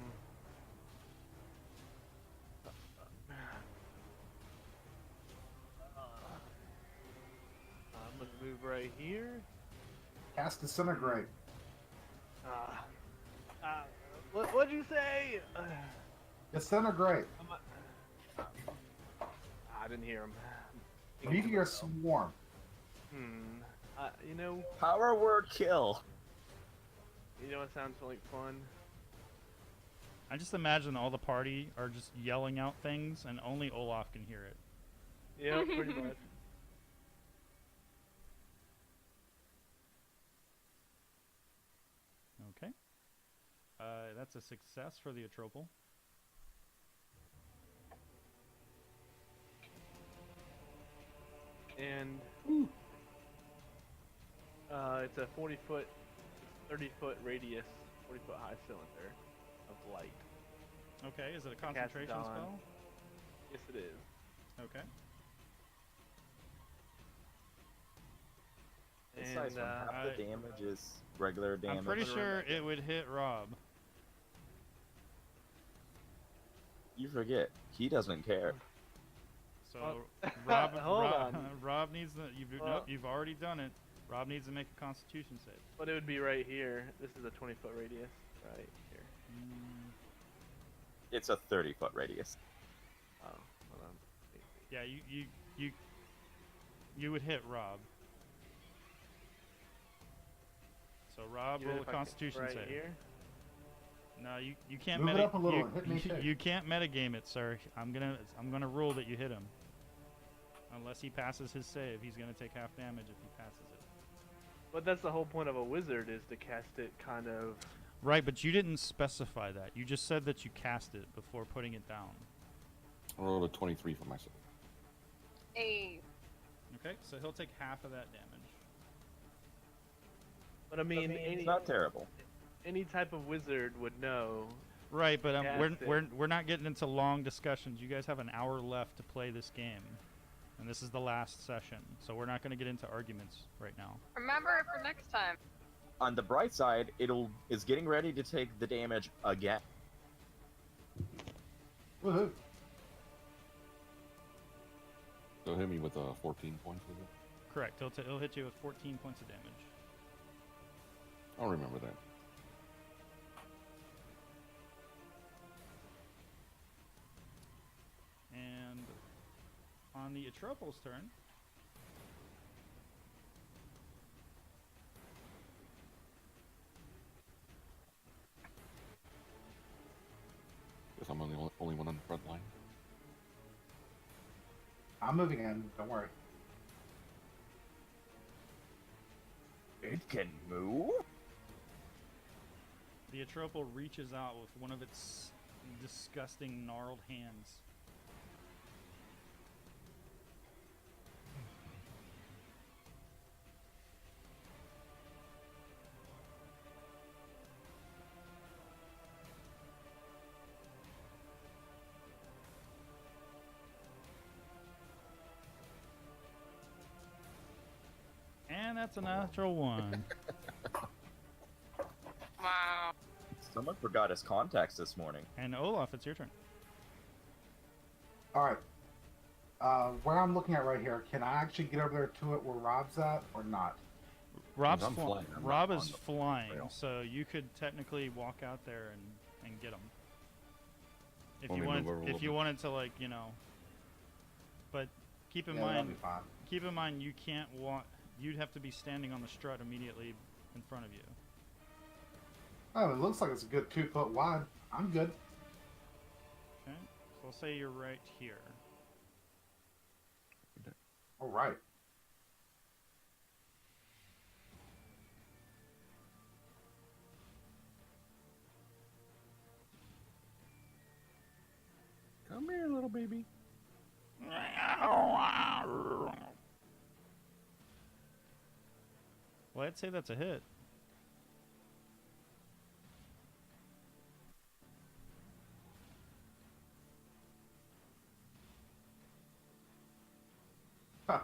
I'm gonna move right here. Cast Disintegrate. What'd you say? Disintegrate. I didn't hear him. Meteor Swarm. You know, Power word kill. it sounds like fun. I just imagine all the party are just yelling out things, and only Olaf can hear it. Yeah, pretty much. Okay. That's a success for the Atropal. And it's a 40-foot, 30-foot radius, 40-foot high cylinder of light. Okay, is it a Cast it concentration on. spell? Yes, it is. Okay. It's nice when half the damage is regular damage. I'm pretty sure it would hit Rob. You forget, he doesn't care. So Rob, Hold on. Rob needs the. Nope, Well- you've already done it. Rob needs to make a Constitution save. But it would be right here. This is a 20-foot radius, right here. It's a 30-foot radius. Oh, hold on. Yeah, you would hit Rob. So Rob, Even roll if a I can- Constitution right save. here. No, you can't Move it up a little and hit me too. you can't metagame it, sir. I'm gonna rule that you hit him. Unless he passes his save, he's gonna take half damage if he passes it. But that's the whole point of a wizard, is to cast it kind of. Right, but you didn't specify that. You just said that you cast it before putting it down. I rolled a 23 for myself. Hey. Okay, so he'll take half of that damage. But I mean, It's not terrible. any type of wizard would know. Right, but Cast we're not getting into long discussions. You guys have an hour left to play this game, and this is the last session, so we're not going to get into arguments right now. Remember it for next time. On the bright side, is getting ready to take the damage again. Woohoo. So hit me with 14 points, is it? Correct. It'll hit you with 14 points of damage. I'll remember that. And on the Atropos' turn, Guess I'm the only one on the front line. I'm moving in. Don't worry. It can move? the Atropo reaches out with one of its disgusting gnarled hands. And that's a natural one. Wow. Someone forgot his contacts this morning. And Olaf, it's your turn. All right. Where I'm looking at right here, can I actually get over there to it where Rob's at, or not? Rob's I'm flying. I'm Rob not is on the flying, trail. so you could technically walk out there and get him. If Only you wanted, move over a if little you bit. wanted to, like, you know. But keep in Yeah, that'll mind, be fine. keep in mind, you can't walk. You'd have to be standing on the strut immediately in front of you. Oh, it looks like it's a good 2 foot wide. I'm good. Okay, so I'll say you're right here. All right. Come here, little baby. Well, I'd say that's a hit.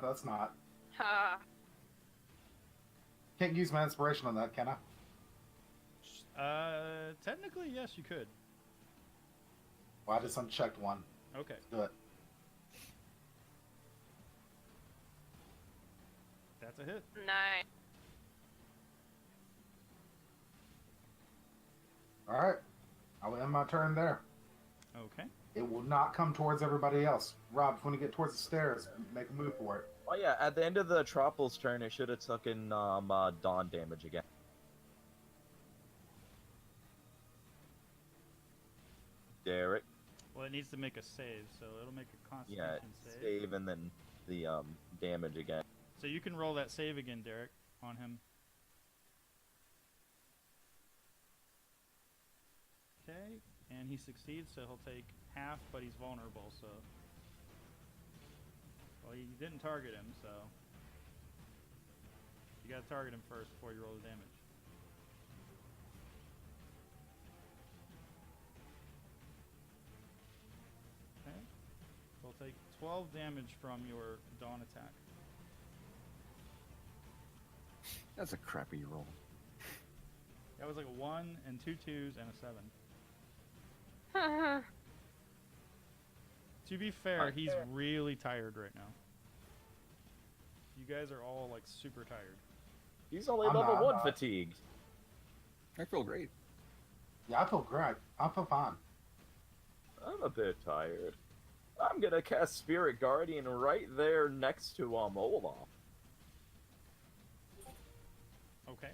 That's not. Ha. Can't use my inspiration on that, can I? Technically, yes, you could. Well, I just unchecked one. Okay. Do it. That's a hit. Nice. All right. I will end my turn there. Okay. It will not come towards everybody else. Rob, when you get towards the stairs, make a move for it. Oh yeah, at the end of the Tropos turn, it should have taken Dawn damage again. Derek, Well, it needs to make a save, so it'll make a yeah, Constitution save. save and then the damage again. So you can roll that save again, Derek, on him. Okay, and he succeeds, so he'll take half, but he's vulnerable, so... Well, you didn't target him, so... You gotta target him first before you roll the damage. Okay. So he'll take 12 damage from your Dawn attack. That's a crappy roll. That was like a 1 and 2 2s and a 7. To be fair, he's really tired right now. You guys are all like super tired. He's only I'm level not, 1 fatigued. I feel great. Yeah, I feel great. I feel fine. I'm a bit tired. I'm gonna cast Spirit Guardian right there next to Olaf. Okay.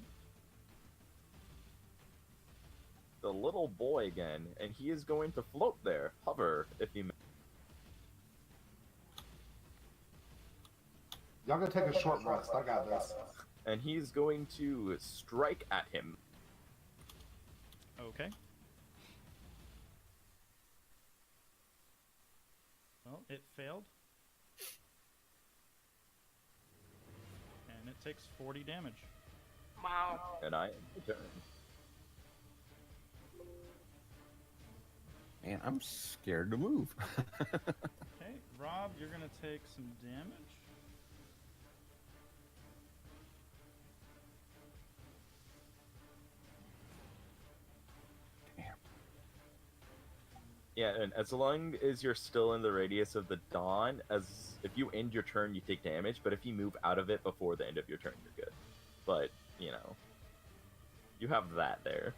The little boy again, and he is going to float there, hover, if you may. Y'all gonna take a short rest. I got this. And he's going to strike at him. Okay. Well, it failed. And it takes 40 damage. Wow. And I am returned. Man, I'm scared to move. Okay, Rob, you're gonna take some damage. Damn. Yeah, and as long as you're still in the radius of the dawn, as if you end your turn, you take damage. But if you move out of it before the end of your turn, you're good. But you have that there.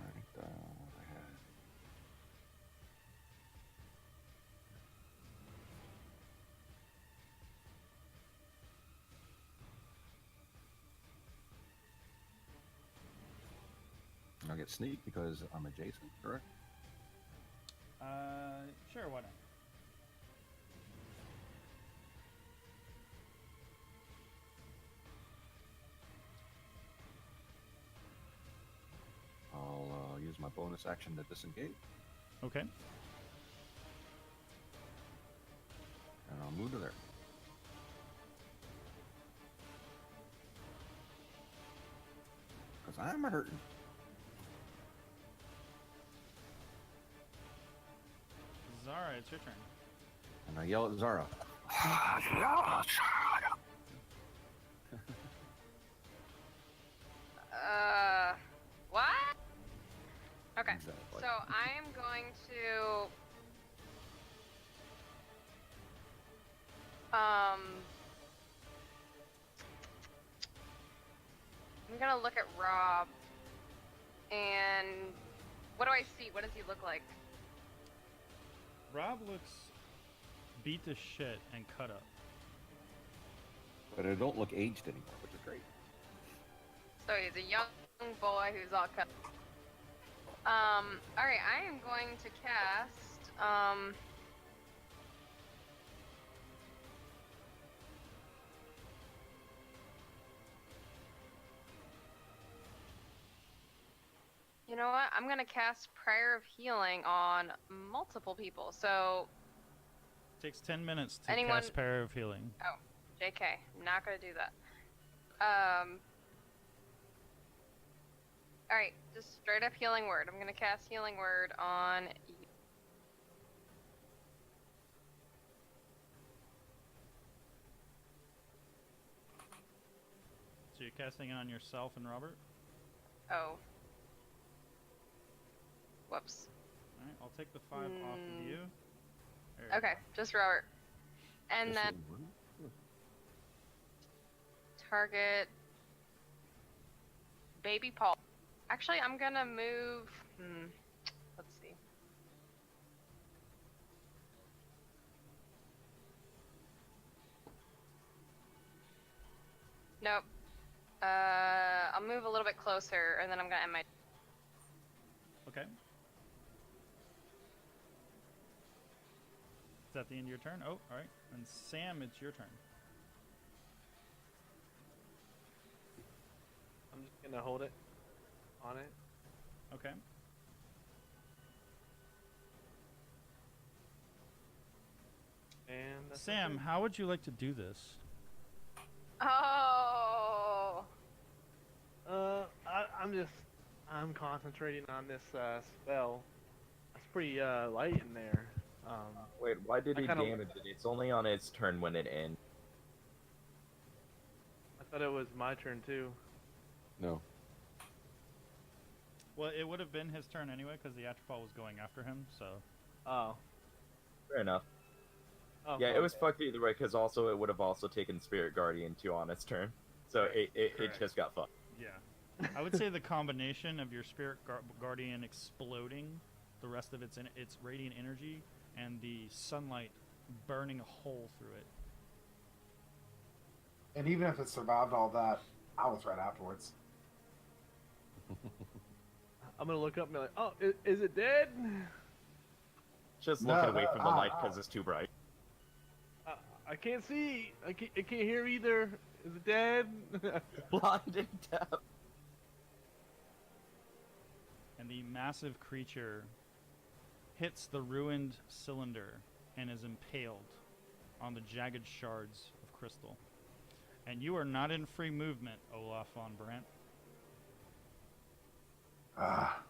Alright, I'll get sneak because I'm adjacent, correct? Sure, why not? I'll use my bonus action to disengage, Okay. and I'll move to there. Because I'm hurting. Zara, it's your turn. And I yell at Zara. What? Okay. Exactly. So I am going to I'm gonna look at Rob and what do I see? What does he look like? Rob looks beat to shit and cut up. But I don't look aged anymore, which is great. So he's a young boy who's all cut. Alright, I am going to cast, you know what? I'm gonna cast Prayer of Healing on multiple people. So, Takes 10 minutes to Anyone- cast Prayer of Healing. JK, I'm not gonna do that. Alright, just straight up Healing Word. I'm gonna cast Healing Word on you. So you're casting it on yourself and Robert? Oh. Whoops. Alright, I'll take the 5 off of you. There you Okay, just Robert. And Just then saying, what? target Baby Paul. Actually, I'm gonna move. Let's see. Nope. I'll move a little bit closer, and then I'm gonna end my. Okay. Is that the end of your turn? Oh, alright. And Sam, it's your turn. I'm just gonna hold it on it. Okay. And that's Sam, how would you like to do this? Oh. I'm concentrating on this spell. It's pretty light in there. Wait, why did I he kinda- damage it? It's only on its turn when it ends. I thought it was my turn too. No. Well, it would have been his turn anyway, because the Atropol was going after him, so... Oh. Fair enough. Oh, Yeah, it was okay. fucked either way, because also it would have also taken Spirit Guardian 2 on its turn. So it Correct. just got fucked. Yeah. I would say the combination of your Spirit Guardian exploding, the rest of its radiant energy, and the sunlight burning a hole through it. And even if it survived all that, I was right afterwards. I'm gonna look up and be like, oh, is it dead? Just No, looking away from the no, light no. because it's too bright. I can't see. I can't hear either. Is it dead? Blinded death. And the massive creature hits the ruined cylinder and is impaled on the jagged shards of crystal. And you are not in free movement, Olaf von Brandt. Ah.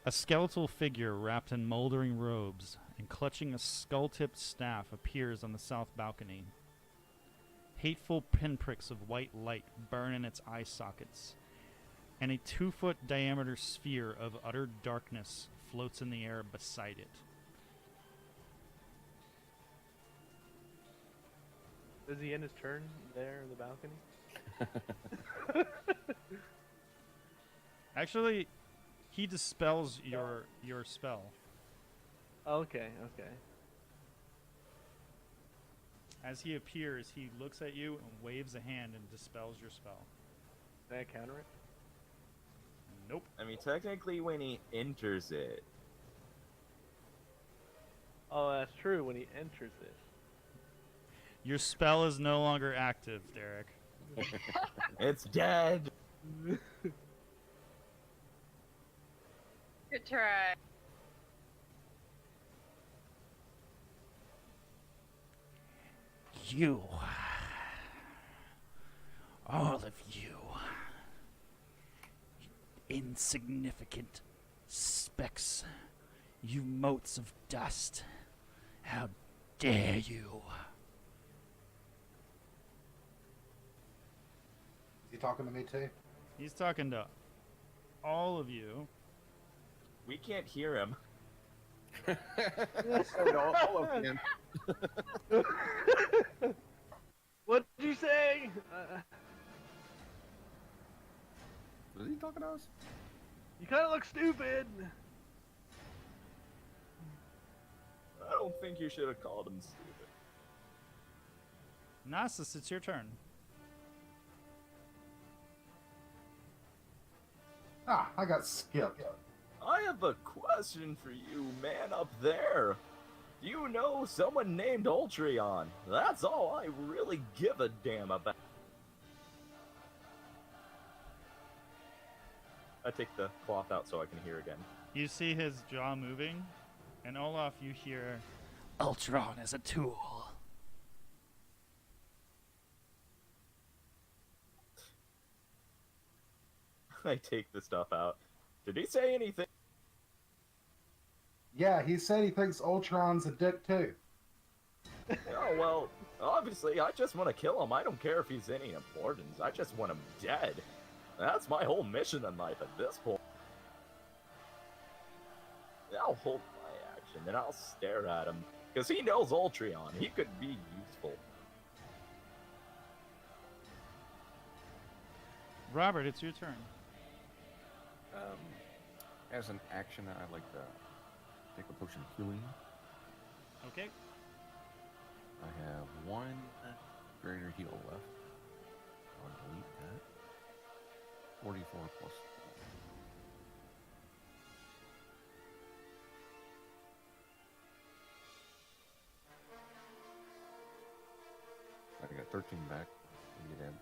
A skeletal figure wrapped in moldering robes and clutching a skull-tipped staff appears on the south balcony. Hateful pinpricks of white light burn in its eye sockets, and a 2-foot diameter sphere of utter darkness floats in the air beside it. Does he end his turn there in the balcony? Actually, he dispels your spell. Okay. As he appears, he looks at you and waves a hand and dispels your spell. Can I counter it? Nope. I mean, technically, when he enters it, Oh, that's true. When he enters it. Your spell is no longer active, Derek. it's dead. Good try. You. All of you. Insignificant specks. You motes of dust. How dare you? Is he talking to me too? He's talking to all of you. We can't hear him. all of him. What did you say? Was he talking to us? You kind of look stupid. I don't think you should have called him stupid. Nasus, it's your turn. Ah, I got skipped. I have a question for you, man up there. Do you know someone named Ultreon? That's all I really give a damn about. I take the cloth out so I can hear again. You see his jaw moving, and Olaf, you hear, Ultron as a tool. I take the stuff out. Did he say anything? Yeah, he said he thinks Ultron's a dick too. Oh, well, obviously, I just want to kill him. I don't care if he's any importance. I just want him dead. That's my whole mission in life at this point. I'll hold my action, and I'll stare at him. Because he knows Ultreon. He could be useful. Robert, it's your turn. As an action, I'd like to take a potion of healing. Okay. I have one greater heal left. I'll delete that. 44 plus 4. I got 13 back. You can add,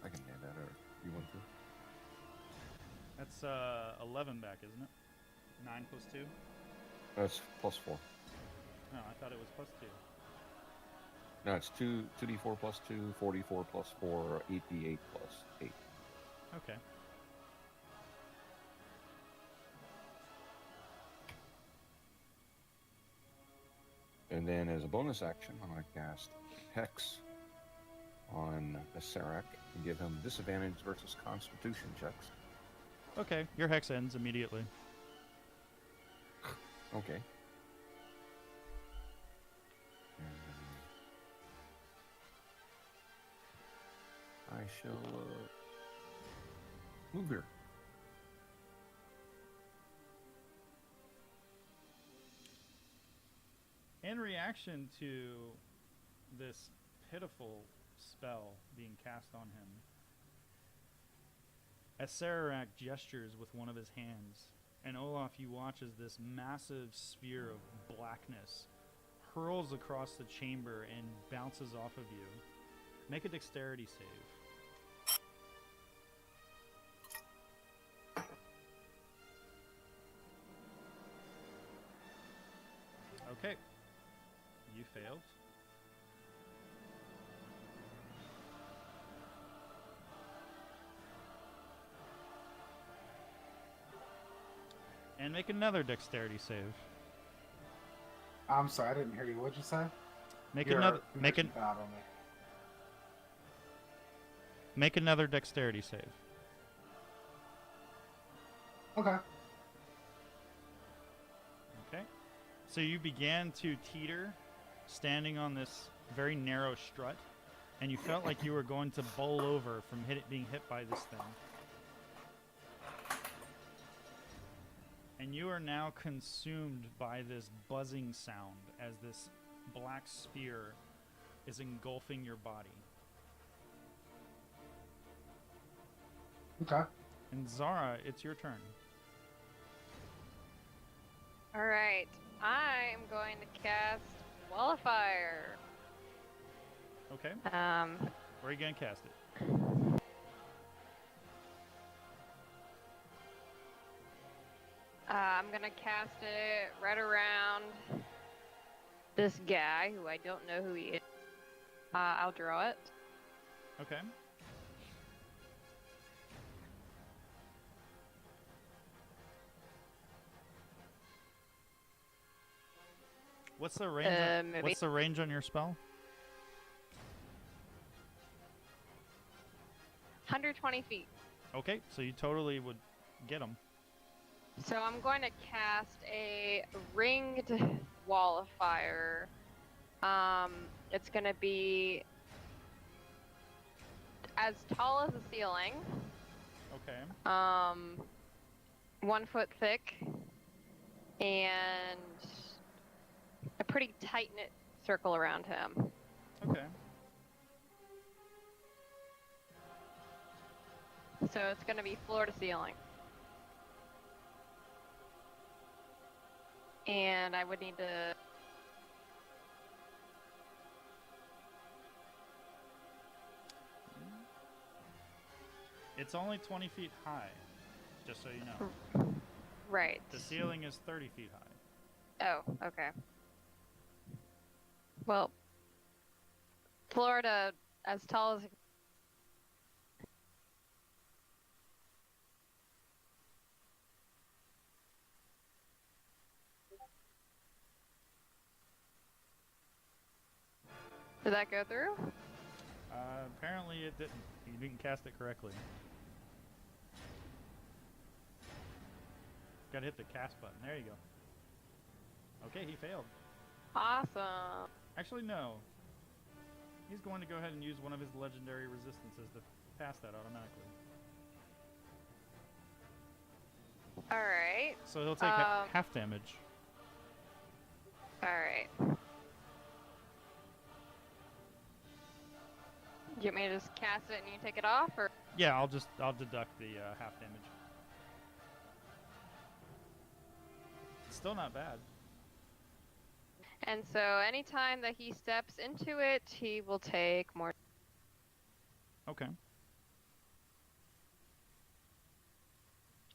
I can add that, or you want to? That's 11 back, isn't it? 9 plus 2? That's plus 4. No, I thought it was plus 2. No, it's 2d4 plus 2, 44 plus 4, 8d8 plus 8. Okay. And then as a bonus action, I'm going to cast Hex on Acererak and give him disadvantage versus Constitution checks. Okay, your hex ends immediately. Okay. I shall move here. In reaction to this pitiful spell being cast on him, Acererak gestures with one of his hands, and Olaf, you watch as this massive sphere of blackness hurls across the chamber and bounces off of you. Make a dexterity save. Okay. You failed. And make another dexterity save. I'm sorry, I didn't hear you. What'd you say? Make Your another. connection cut out on me. Make another dexterity save. Okay. Okay. So you began to teeter, standing on this very narrow strut, and you felt like you were going to bowl over from being hit by this thing. And you are now consumed by this buzzing sound as this black spear is engulfing your body. Okay. And Zara, it's your turn. Alright, I'm going to cast Wall of Fire. Okay. Um, Where are you going to cast it? I'm going to cast it right around this guy who I don't know who he is. I'll draw it. Okay. What's the range? Maybe. What's the range on your spell? 120 feet. Okay, so you totally would get him. So I'm going to cast a ringed wall of fire. It's going to be as tall as the ceiling. Okay. 1 foot thick, and a pretty tight-knit circle around him. Okay. So it's going to be floor to ceiling. And I would need to... It's only 20 feet high, just so you know. Right. The ceiling is 30 feet high. Oh, okay. Well, floor to as tall as... Did that go through? Apparently it didn't. You didn't cast it correctly. Gotta hit the cast button. There you go. Okay, he failed. Awesome. Actually, no. He's going to go ahead and use one of his legendary resistances to pass that automatically. Alright. So he'll take half damage. Alright. Do you want me to just cast it and you take it off, or? Yeah, I'll deduct the half damage. It's still not bad. And so anytime that he steps into it, he will take more. Okay.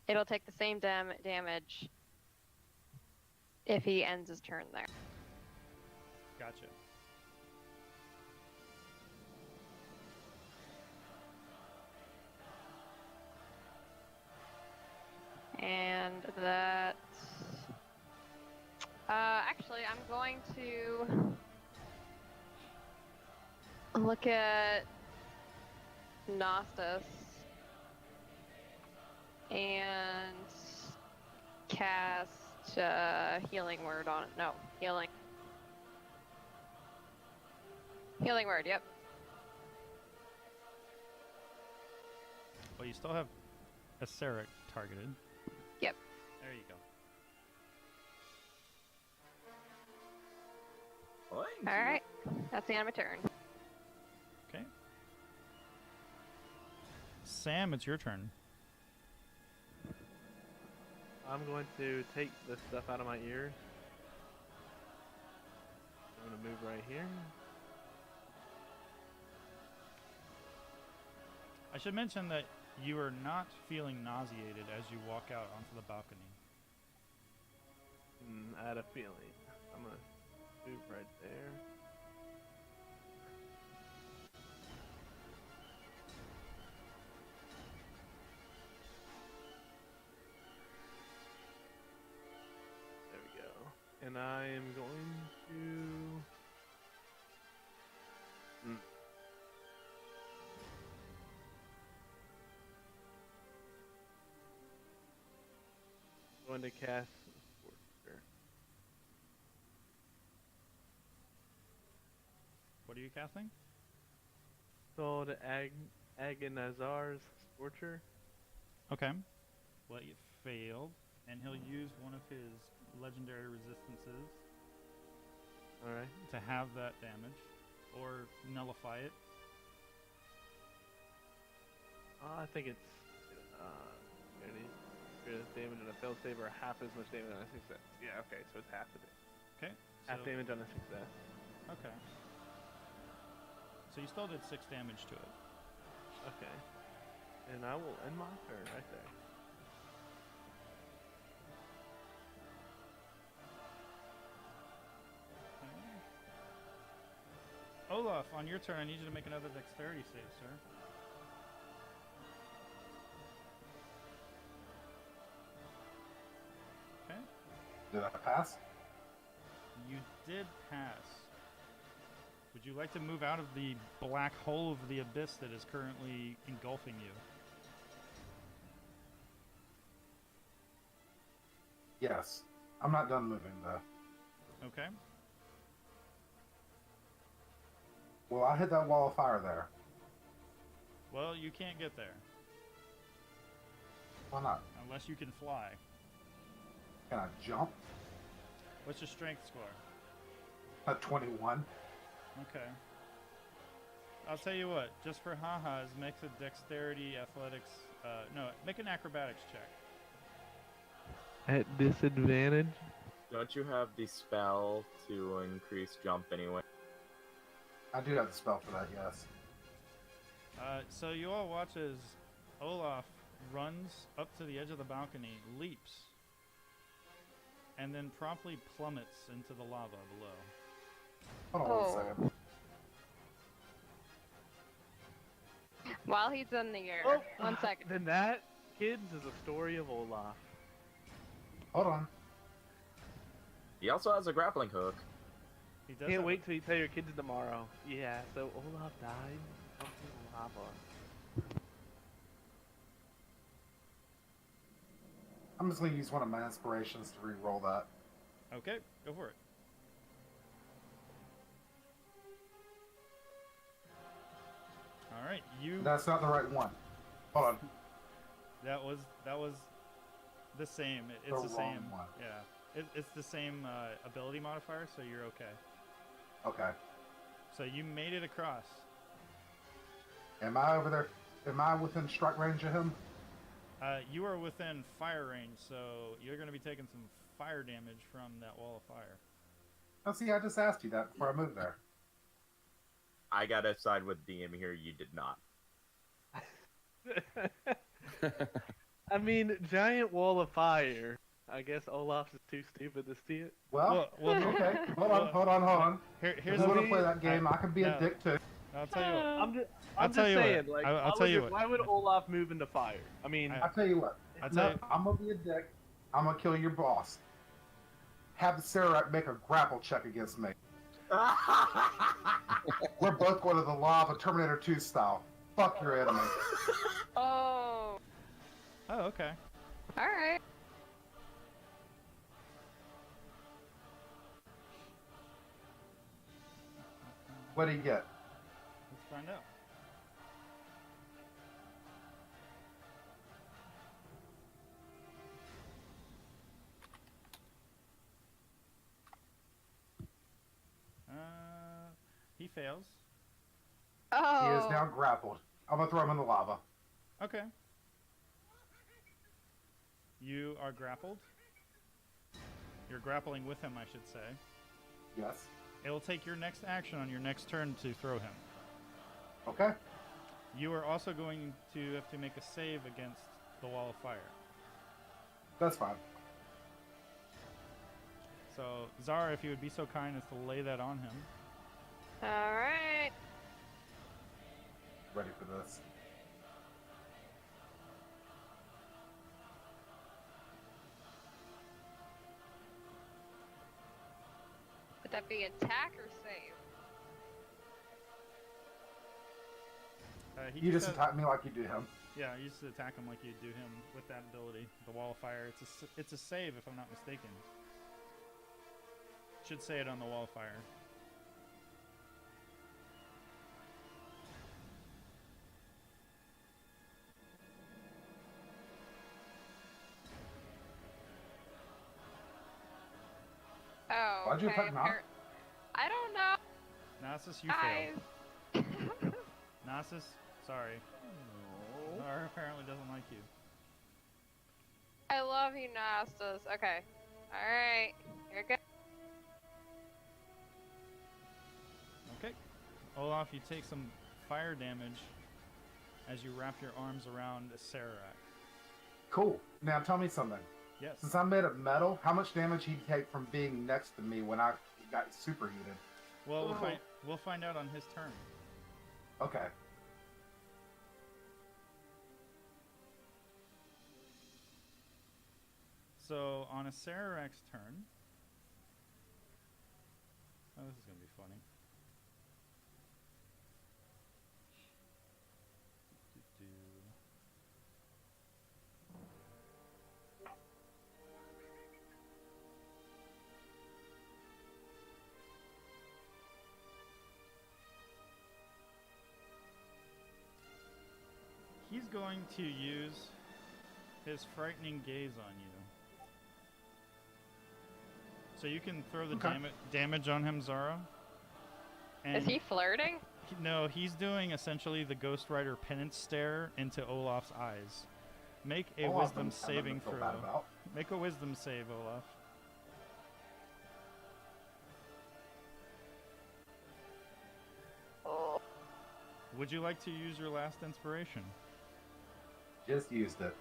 It'll take the same damage if he ends his turn there. Gotcha. And that... actually, I'm going to look at Gnostus and cast Healing Word on it. No, Healing Word, yep. Well, you still have Acererak targeted. Yep. There you go. Alright, that's the end of my turn. Okay. Sam, it's your turn. I'm going to take this stuff out of my ears. I'm going to move right here. I should mention that you are not feeling nauseated as you walk out onto the balcony. I had a feeling. I'm going to move right there. There we go. And I am going to... going to cast Scorcher. What are you casting? So the Agonizar's Scorcher. Okay. Well, you failed, and he'll use one of his legendary resistances Alright. to have that damage, or nullify it. I think it's greatest damage on a fail save or half as much damage on a success. Yeah, okay, so it's half of it. Okay. Half so- damage on a success. Okay. So you still did 6 damage to it. Okay. And I will end my turn right there. Okay. Olaf, on your turn, I need you to make another dexterity save, sir. Okay. Did I pass? You did pass. Would you like to move out of the black hole of the abyss that is currently engulfing you? Yes. I'm not done moving though. Okay. Well, I hit that wall of fire there. Well, you can't get there Why not? unless you can fly. Can I jump? What's your strength score? A 21. Okay. I'll tell you what, just for ha-has, make a dexterity, athletics, no, make an acrobatics check. At disadvantage? Don't you have the spell to increase jump anyway? I do have the spell for that, yes. So you all watch as Olaf runs up to the edge of the balcony, leaps, and then promptly plummets into the lava below. Hold on one second. While he's in the air. Oh, 1 second. Then that, kids, is a story of Olaf. Hold on. He also has a grappling hook. He does Can't have wait till you tell your kids tomorrow. Yeah, so Olaf died from the lava. I'm just going to use one of my inspirations to re-roll that. Okay, go for it. All right, you. That's not the right one. Hold on. That was the same. It's The the wrong same. one. Yeah, it's the same ability modifier, so you're okay. Okay. So you made it across. Am I over there? Am I within strike range of him? You are within fire range, so you're going to be taking some fire damage from that wall of fire. Oh, see, I just asked you that before I moved there. I gotta side with DM here, you did not. I mean, giant wall of fire. I guess Olaf is too stupid to see it. Well, Well, okay. Hold on. Here's If the you want to play that game, I can be no. a dick too. I'll tell you what. I'm tell just you what. saying, like, I'll tell you what. why would Olaf move into fire? I mean, I'll tell you what. I'll tell you. I'm going to be a dick. I'm going to kill your boss. Have Acererak make a grapple check against me. We're both going to the lava, Terminator 2 style. Fuck your enemy. Oh. Oh, okay. Alright. What do you get? Let's find out. He fails. Oh. He is now grappled. I'm going to throw him in the lava. Okay. You are grappled. You're grappling with him, I should say. Yes. It'll take your next action on your next turn to throw him. Okay. You are also going to have to make a save against the wall of fire. That's fine. So, Zara, if you would be so kind as to lay that on him. Alright. Ready for this. Would that be attack or save? He You just has- attack me like you do him. Yeah, I used to attack him like you'd do him with that ability, the Wall of Fire. It's a save if I'm not mistaken. Should say it on the Wall of Fire. Oh, Why'd you okay. attack Knock? I don't know, Nasus, you guys. failed. Nasus, sorry. Zara apparently doesn't like you. I love you, Nastas. Okay. Alright. Here we go. Okay. Olaf, you take some fire damage as you wrap your arms around Acererak. Cool. Now tell me something. Yes. Since I'm made of metal, how much damage he'd take from being next to me when I got superheated? Well, we'll find out on his turn. Okay. So on Acererak's turn, oh, this is gonna be funny. He's going to use his frightening gaze on you. So you can throw the damage on him, Zara. And Is he flirting? no, he's doing essentially the Ghost Rider penance stare into Olaf's eyes. Make a wisdom saving throw. Make a wisdom save, Olaf. Oh. Would you like to use your last inspiration? Just used it.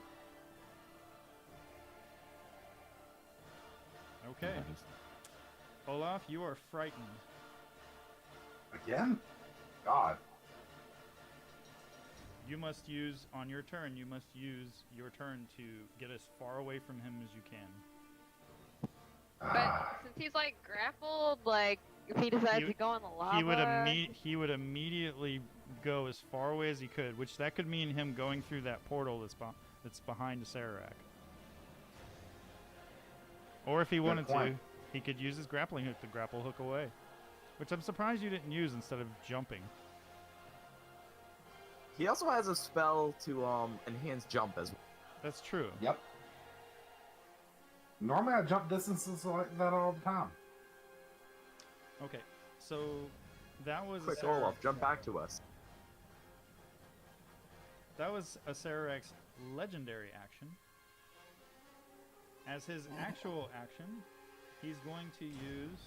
Okay. Olaf, you are frightened. Again? God. You must use, on your turn, you must use your turn to get as far away from him as you can. But since he's like grappled, like if he decides to go in the lava, he would immediately go as far away as he could, which that could mean him going through that portal that's behind Acererak. Or if he wanted to, he could use his grappling hook to grapple hook away, which I'm surprised you didn't use instead of jumping. He also has a spell to enhance jump as well. That's true. Yep. Normally I jump distances like that all the time. Okay, so that was Quick, Olaf, jump back to us. That was Acererak's legendary action. As his actual action, he's going to use...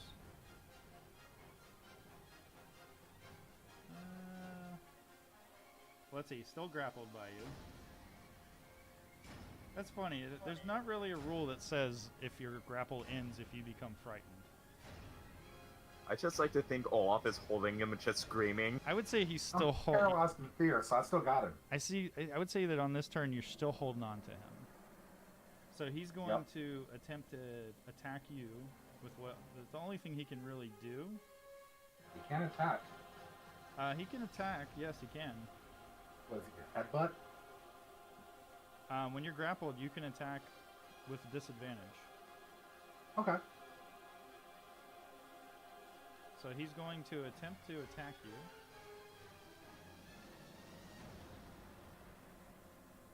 let's see, he's still grappled by you. That's funny. There's not really a rule that says if your grapple ends if you become frightened. I just like to think Olaf is holding him and just screaming. I would say he's still I'm paralyzed in fear, so I still got him. I would say that on this turn you're still holding on to him. So he's going to attempt to attack you with what... The only thing he can really do... He can attack. He can attack, yes he can. What is it, your headbutt? When you're grappled, you can attack with disadvantage. Okay. So he's going to attempt to attack you.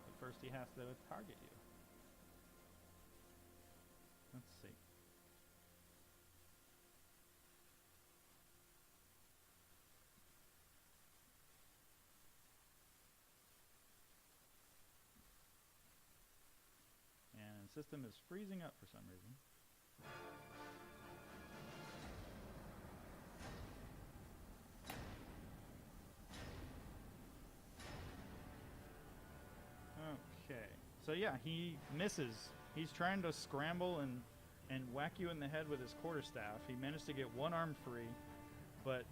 But first he has to target you. Let's see. And the system is freezing up for some reason. Okay. So yeah, he misses. He's trying to scramble and whack you in the head with his quarterstaff. He managed to get one arm free, but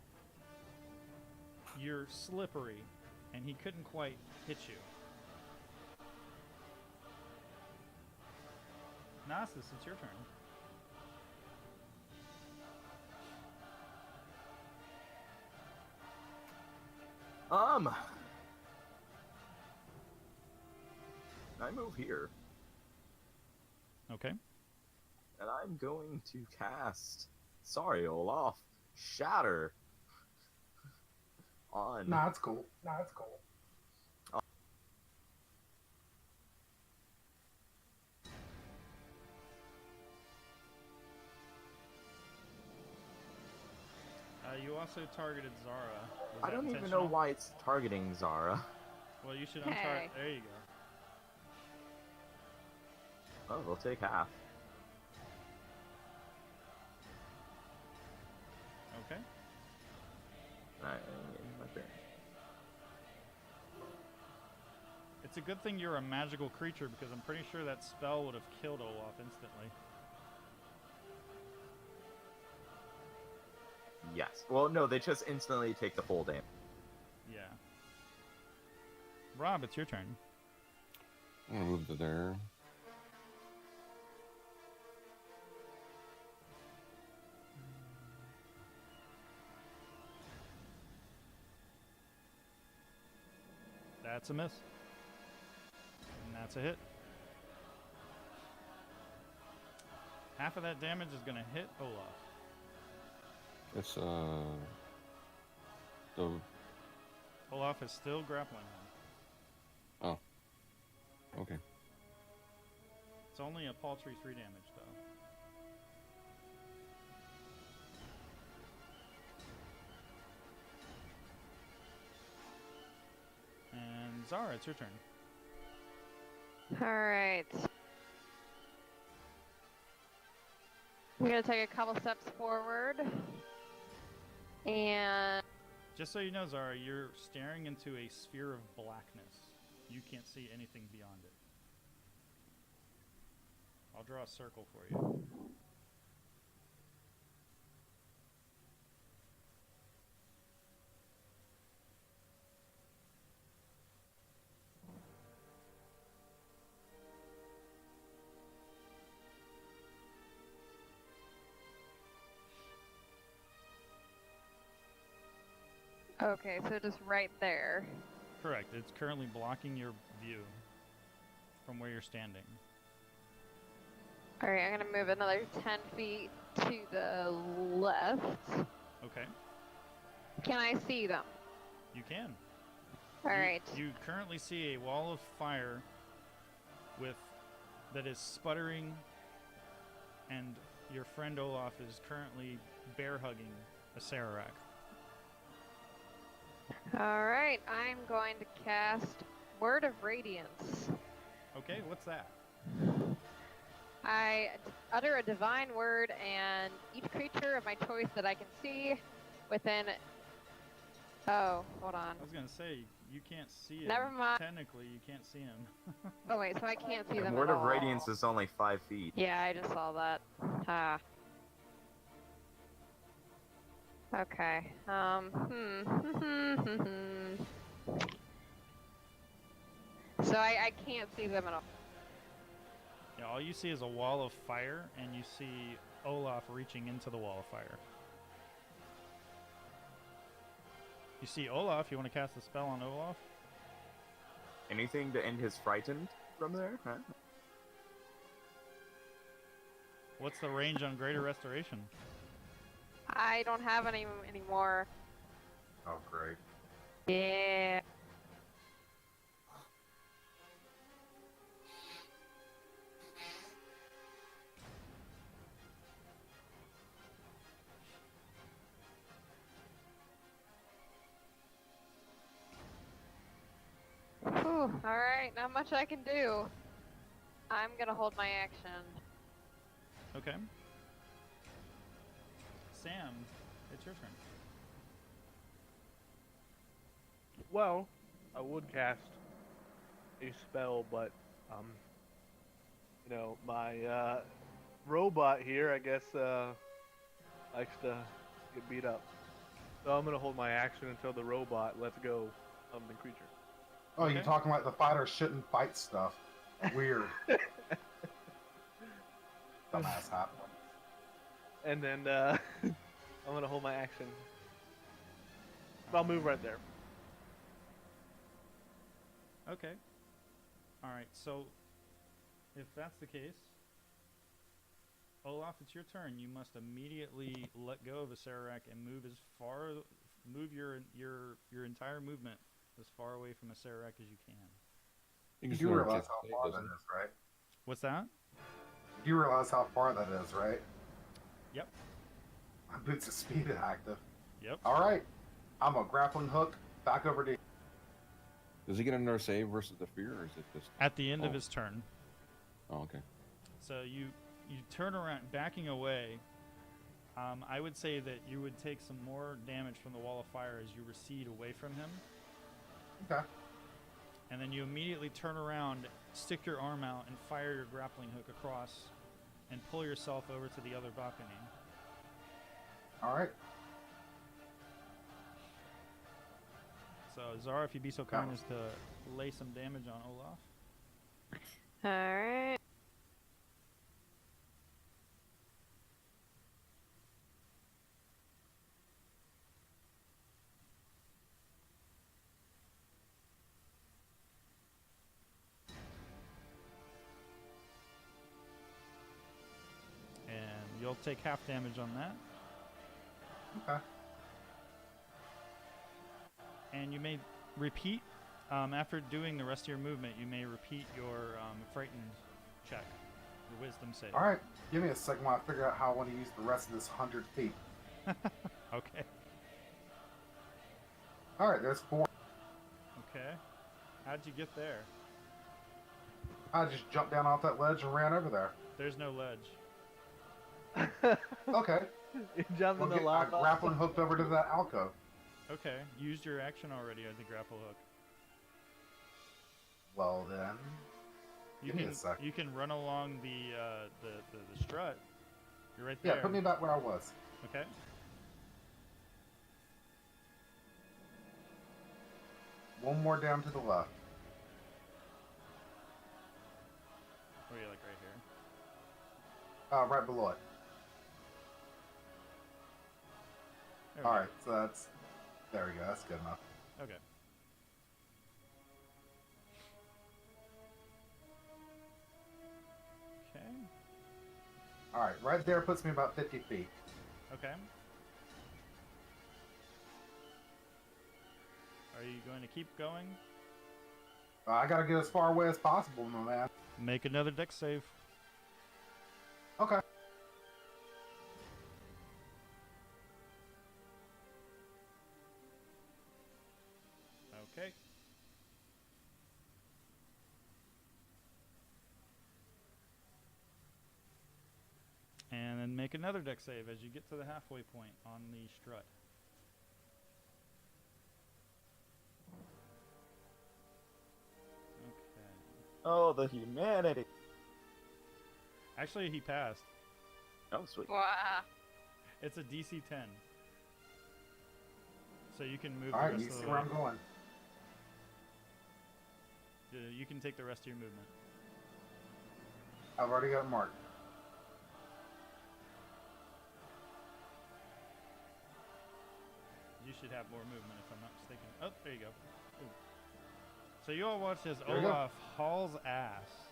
you're slippery, and he couldn't quite hit you. Nasus, it's your turn. I move here, Okay. and I'm going to cast. Sorry, Olaf. Shatter. On. Nah, it's cool. You also targeted Zara. Was I that don't even know intentional? why it's targeting Zara. Well, you should Hey. untarget. There you go. Oh, we'll take half. Okay. Alright, my turn. It's a good thing you're a magical creature because I'm pretty sure that spell would have killed Olaf instantly. Yes. Well, no, they just instantly take the full damage. Yeah. Rob, it's your turn. I'm gonna move to there. That's a miss. And that's a hit. Half of that damage is going to hit Olaf. It's the Olaf is still grappling him. okay. It's only a paltry 3 damage, though. And Zara, it's your turn. Alright. I'm gonna take a couple steps forward. And Just so you know, Zara, you're staring into a sphere of blackness. You can't see anything beyond it. I'll draw a circle for you. okay, so just right there. Correct. It's currently blocking your view from where you're standing. Alright, I'm gonna move another 10 feet to the left. Okay. Can I see them? You can. Alright. You currently see a wall of fire that is sputtering, and your friend Olaf is currently bear hugging Acererak. Alright, I'm going to cast Word of Radiance. Okay, what's that? I utter a divine word, and each creature of my choice that I can see within. Oh, hold on. I was gonna say you can't see him. Never mind. Technically, you can't see him. Oh wait, so I can't see The them Word at of all. Radiance is only 5 feet. Yeah, I just saw that. Ah. Okay. So I can't see them at all. Yeah, all you see is a wall of fire, and you see Olaf reaching into the wall of fire. You see Olaf. You want to cast a spell on Olaf? Anything to end his frightened from there? Huh? What's the range on Greater Restoration? I don't have any anymore. Oh, great. Yeah. Whew, alright, not much I can do. I'm gonna hold my action. Okay. Sam, it's your turn. Well, I would cast a spell, but my robot here, I guess, likes to get beat up. So I'm gonna hold my action until the robot lets go of the creature. Oh, Okay. you're talking like the fighter shouldn't fight stuff. Weird. Dumbass happening. And then I'm gonna hold my action. I'll move right there. Okay. Alright, so if that's the case, Olaf, it's your turn. You must immediately let go of Acererak and move your entire movement as far away from Acererak as you can. You do realize how far that is, right? What's that? You realize how far that is, right? Yep. My boots of speed is active. Yep. Alright. I'm a grappling hook back over to. Does he get another save versus the fear, or is it just At the end of his turn. Oh, okay. So you turn around, backing away. I would say that you would take some more damage from the wall of fire as you recede away from him. Okay. And then you immediately turn around, stick your arm out, and fire your grappling hook across, and pull yourself over to the other balcony. Alright. So, Zara, if you'd be so kind as to lay some damage on Olaf. Alright. And you'll take half damage on that. Okay. And you may repeat, after doing the rest of your movement, you may repeat your frightened check, your wisdom save. Alright. Give me a second while I figure out how I want to use the rest of this 100 feet. Okay. Alright, there's 4. Okay. How'd you get there? I just jumped down off that ledge and ran over there. There's no ledge. Okay. You jumped in the I lava. grappling hooked over to that alcove. Okay. Used your action already on the grapple hook. Well then, give me a sec. You can run along the strut. You're right Yeah, there. put me back where I was. Okay. One more down to the left. Where are you, like right here? Right below it. There we Alright, so that's... There we go, that's good enough. go. Okay. Okay. Alright, right there puts me about 50 feet. Okay. Are you going to keep going? I gotta get as far away as possible, my man. Make another dex save. Okay. Okay. And then make another dex save as you get to the halfway point on the strut. Okay. Oh, the humanity. Actually, he passed. Oh, sweet. Wow. It's a DC 10. So you can move Alright, the you rest see of the where way. I'm going. You can take the rest of your movement. I've already got it marked. You should have more movement if I'm not mistaken. Oh, there you go. Ooh. So you all watch as There we go. Olaf hauls ass,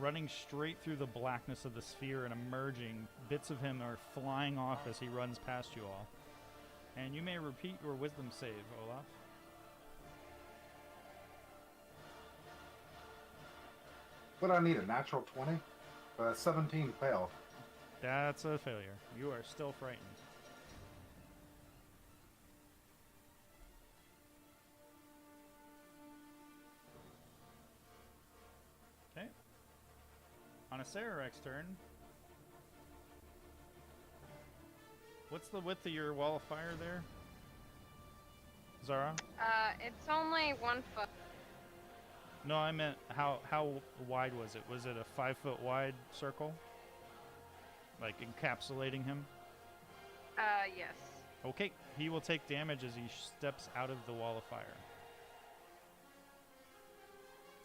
running straight through the blackness of the sphere and emerging. Bits of him are flying off as he runs past you all. And you may repeat your wisdom save, Olaf. What do I need, a natural 20? 17 failed. That's a failure. You are still frightened. Okay. On Acererak's turn. What's the width of your wall of fire there? Zara? It's only 1 foot. No, I meant how wide was it? Was it a 5-foot wide circle? Like encapsulating him? Yes. Okay, he will take damage as he steps out of the wall of fire.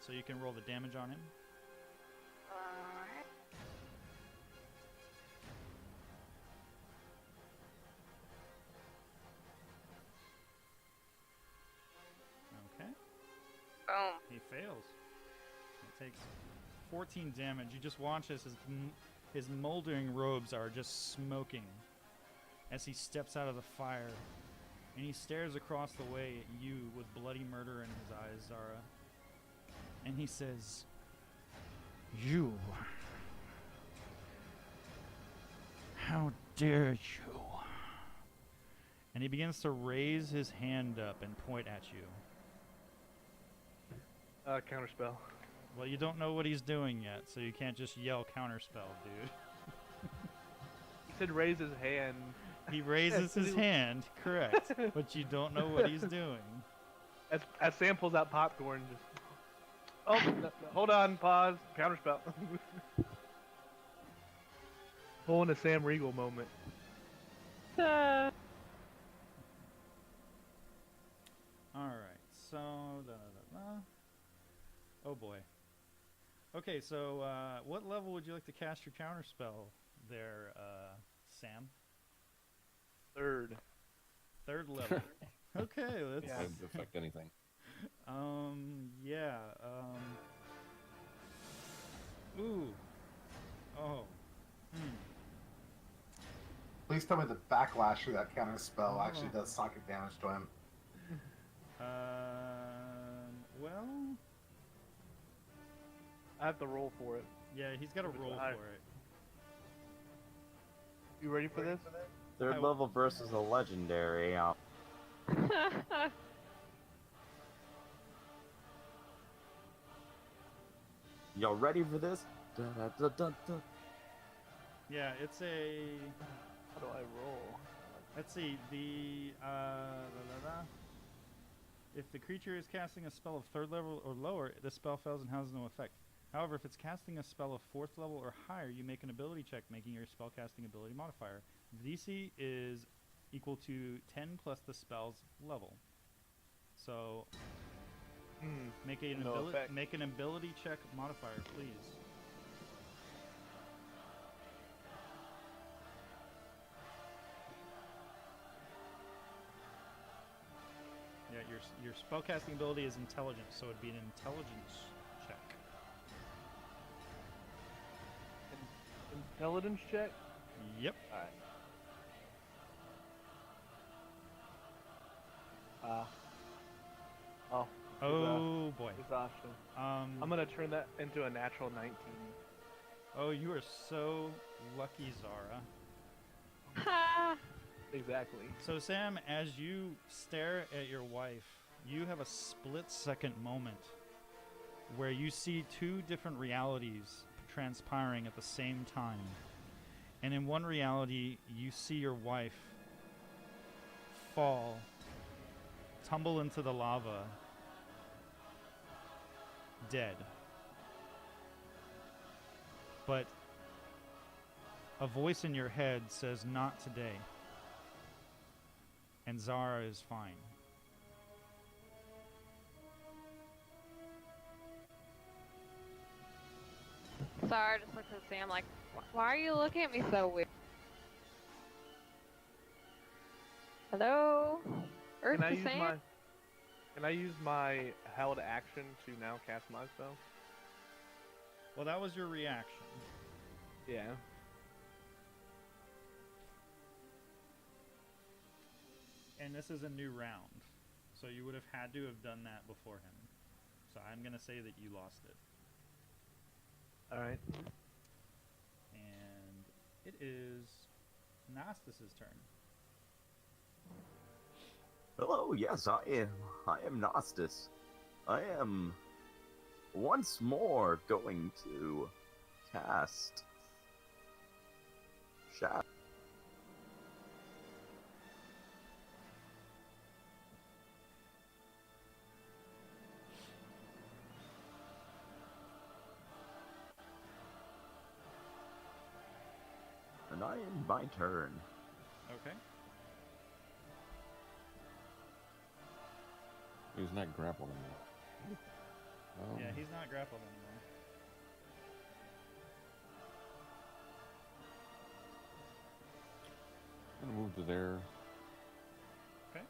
So you can roll the damage on him. Alright. Okay. Boom. He fails. It takes 14 damage. You just watch as his moldering robes are just smoking as he steps out of the fire. And he stares across the way at you with bloody murder in his eyes, Zara. And he says, "You. How dare you?" And he begins to raise his hand up and point at you. Counterspell. Well, you don't know what he's doing yet, so you can't just yell counterspell, dude. He said raise his hand. He raises his hand, correct, but you don't know what he's doing. As Sam pulls out popcorn, just... Oh, no, hold on, pause, counterspell. Pulling a Sam Riegel moment. Alright, so... Oh boy. Okay, so what level would you like to cast your counterspell there, Sam? Third level. Okay, let's... Yeah. Doesn't affect anything. Yeah, Ooh. Oh. Please tell me the backlash through that counter spell actually does psychic damage to him. Well... I have to roll for it. Yeah, he's got to roll for it. You ready for this? Third level versus a legendary. Y'all ready for this? Da, da, da, da, da. Yeah, it's a... How do I roll? Let's see, if the creature is casting a spell of 3rd level or lower, the spell fails and has no effect. However, if it's casting a spell of 4th level or higher, you make an ability check, making your spellcasting ability modifier. The DC is equal to 10 plus the spell's level. So, make an ability check modifier, please. Yeah, your spellcasting ability is intelligence, so it'd be an intelligence check. Intelligence check? Yep. Alright. Oh boy. Exhaustion. I'm gonna turn that into a natural 19. Oh, you are so lucky, Zara. Exactly. So Sam, as you stare at your wife, you have a split-second moment where you see 2 different realities transpiring at the same time. And in one reality, you see your wife fall, tumble into the lava, dead. But a voice in your head says, "Not today." And Zara is fine. Sarah just looks at Sam like, why are you looking at me so weird? Hello? Earth Can I to use Sam? Can I use my held action to now cast my spell? Well, that was your reaction. Yeah. And this is a new round. So you would have had to have done that before him. So I'm going to say that you lost it. Alright. And it is Nastus's turn. Hello, yes, I am Nostus. I am once more going to cast Shadow. And I end my turn. Okay. He's not grappled anymore. Yeah, he's not grappled anymore. I'm gonna move to there. Okay.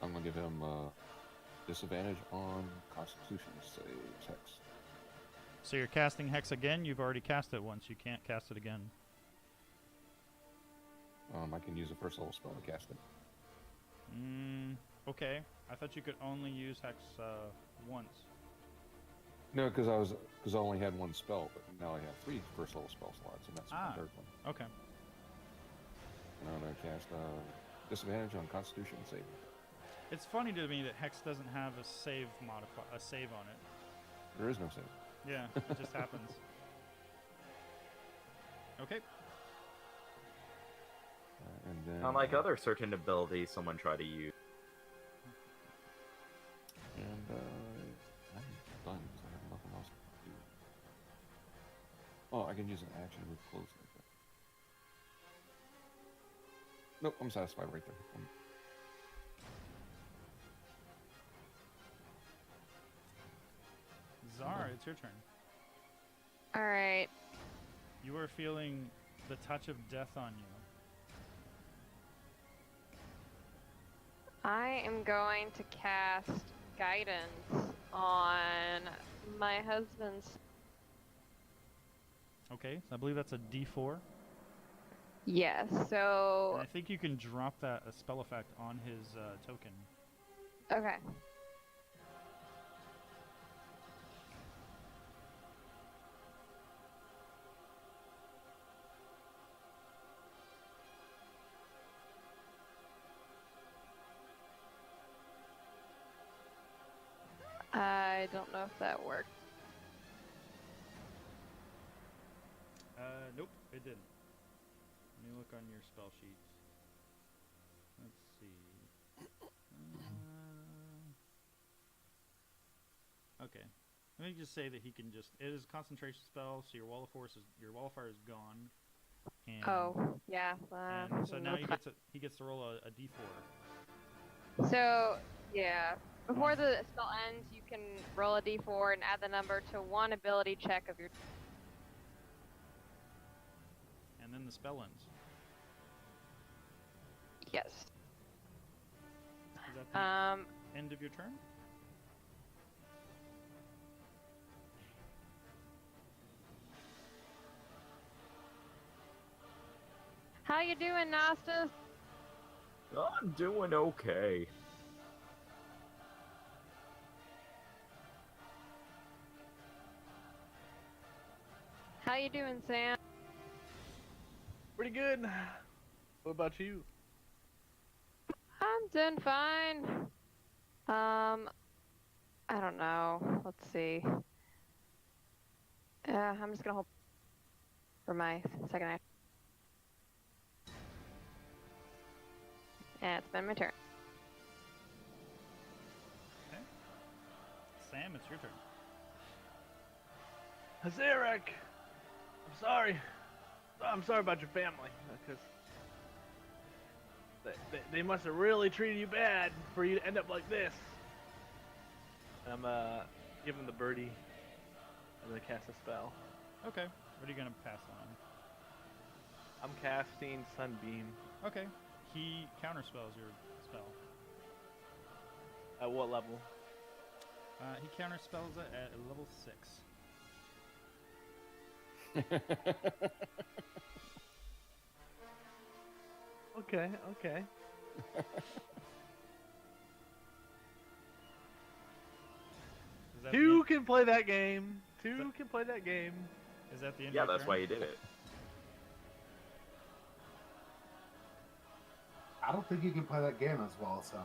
I'm gonna give him disadvantage on Constitution saves Hex. So you're casting Hex again? You've already cast it once. You can't cast it again. I can use a first level spell to cast it. Okay. I thought you could only use Hex once. No, because I only had one spell, but now I have 3 first level spell slots, and that's my third one. Okay. And I'm gonna cast disadvantage on Constitution save. It's funny to me that Hex doesn't have a save a save on it. There is no save. Yeah, it just happens. Okay. And then, Unlike other certain abilities someone tried to use. And I'm done because I have nothing else to do. Oh, I can use an action to move close like that. Nope, I'm satisfied right there. Zara, it's your turn. Alright. You are feeling the touch of death on you. I am going to cast guidance on my husband's. Okay, so I believe that's a D4. Yes, And so. I think you can drop that a spell effect on his token. Okay. I don't know if that worked. Nope, it didn't. Let me look on your spell sheets. Let's see. Okay. Let me just say that he can just. It is a concentration spell, so your wall of force is fire is gone. And, Oh, yeah. and so now he gets to roll a D4. So, yeah. Before the spell ends, you can roll a d4 and add the number to one ability check of your. And then the spell ends. Yes. Is that the end of your turn? How you doing, Nastas? I'm doing okay. How you doing, Sam? Pretty good. What about you? I'm doing fine. I don't know. Let's see. I'm just gonna hold for my second act. And it's been my turn. Okay. Sam, it's your turn. Acererak! I'm sorry. I'm sorry about your family, because they must have really treated you bad for you to end up like this. I'm giving the birdie. I'm gonna cast a spell. Okay. What are you gonna pass on? I'm casting Sunbeam. Okay. He counterspells your spell. At what level? He counterspells it at level 6. Okay, okay. Is that Two can play that game. Two that- can play that game. Is that the end Yeah, of your that's turn? why you did it. I don't think you can play that game as well as him.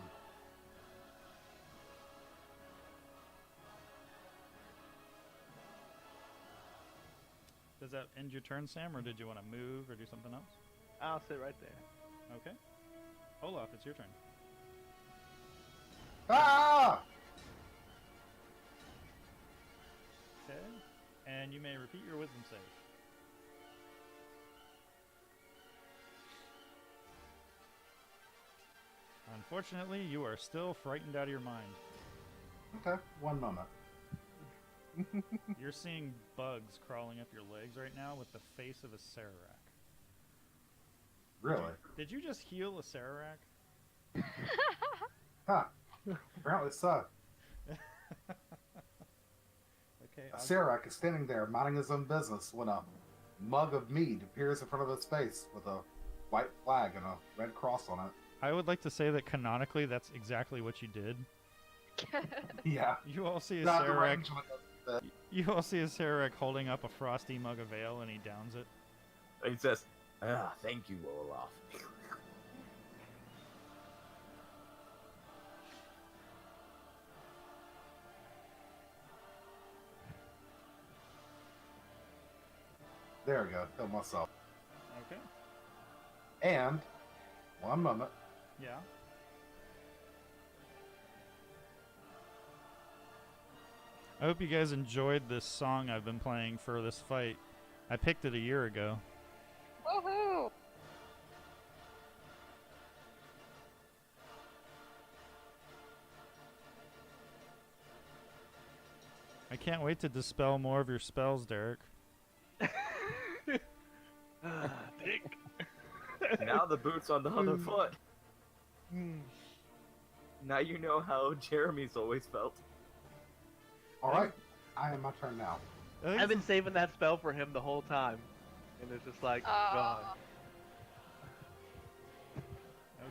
Does that end your turn, Sam, or did you want to move or do something else? I'll sit right there. Okay. Olaf, it's your turn. Ah! Okay. And you may repeat your wisdom save. Unfortunately, you are still frightened out of your mind. Okay, one moment. You're seeing bugs crawling up your legs right now with the face of a Acererak. Really? Did you just heal a Acererak? Huh. Apparently so. Okay. Acererak is standing there minding his own business when a mug of mead appears in front of his face with a white flag and a red cross on it. I would like to say that canonically, that's exactly what you did. Yeah. You all see Not the Acererak. range of it. You all see Acererak holding up a frosty mug of ale, and he downs it. He says, thank you, Olaf. There we go. Kill myself. Okay. And, one moment. Yeah. I hope you guys enjoyed this song I've been playing for this fight. I picked it a year ago. Woohoo! I can't wait to dispel more of your spells, Derek. Dick. Now the boot's on the other foot. Now you know how Jeremy's always felt. Alright. I have my turn now. I've been saving that spell for him the whole time. And it's just like, gone.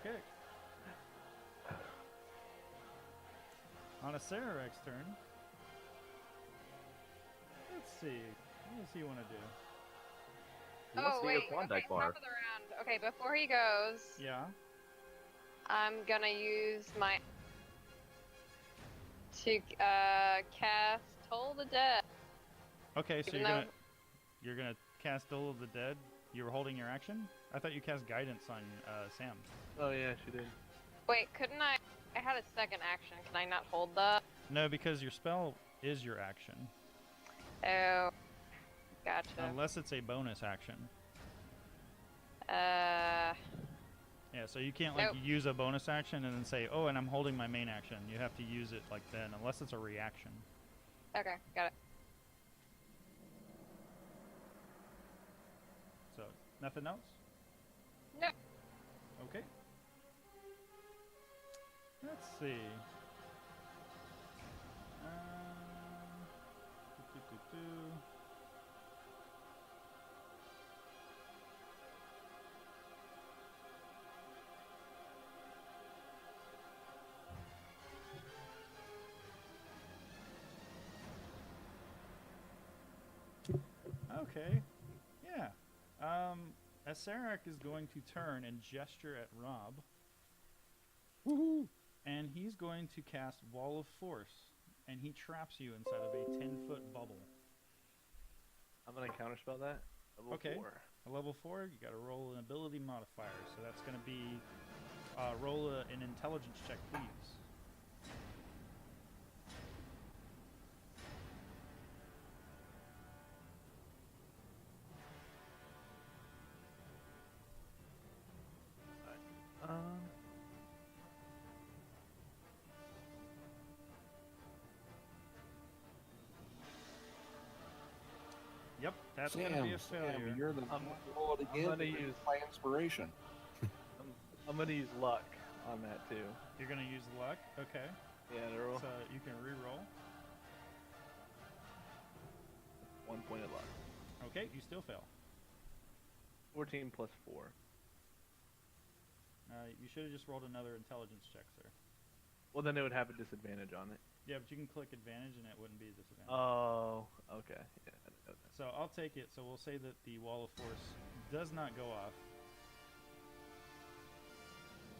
Okay. On Acererak's turn. Let's see. What does he want to do? He wants Oh to wait, eat a Klondike okay, bar. top of the round. Okay, before he goes, Yeah. I'm gonna use my to cast Toll the Dead. Okay, so Even you're gonna cast Duel of the Dead. You were holding your action? I thought you cast Guidance on Sam. Oh yeah, she did. Wait, couldn't I? I had a second action. Can I not hold that? No, because your spell is your action. Oh, gotcha. Unless it's a bonus action. Yeah, so you can't like Nope. use a bonus action and then say, oh, and I'm holding my main action. You have to use it like then, unless it's a reaction. Okay, got it. So, nothing else? No. Okay. Let's see. Do. Okay. Yeah. Acererak is going to turn and gesture at Rob. Woohoo! And he's going to cast Wall of Force, and he traps you inside of a 10-foot bubble. I'm gonna counterspell that. Level Okay. 4. A level 4, you got to roll an ability modifier, so that's going to be roll an intelligence check, please. Yep, that's going to be a failure. you're the I'm- roll it I'm again. gonna and use- my inspiration. I'm gonna use luck on that too. You're going to use luck? Okay. Yeah, to roll So you can re-roll. 1 point of luck. Okay, you still fail. 14 plus 4. You should have just rolled another intelligence check, sir. Well, then it would have a disadvantage on it. Yeah, but you can click advantage and it wouldn't be a disadvantage. Oh, okay. Yeah, I didn't know that. So I'll take it. So we'll say that the Wall of Force does not go off.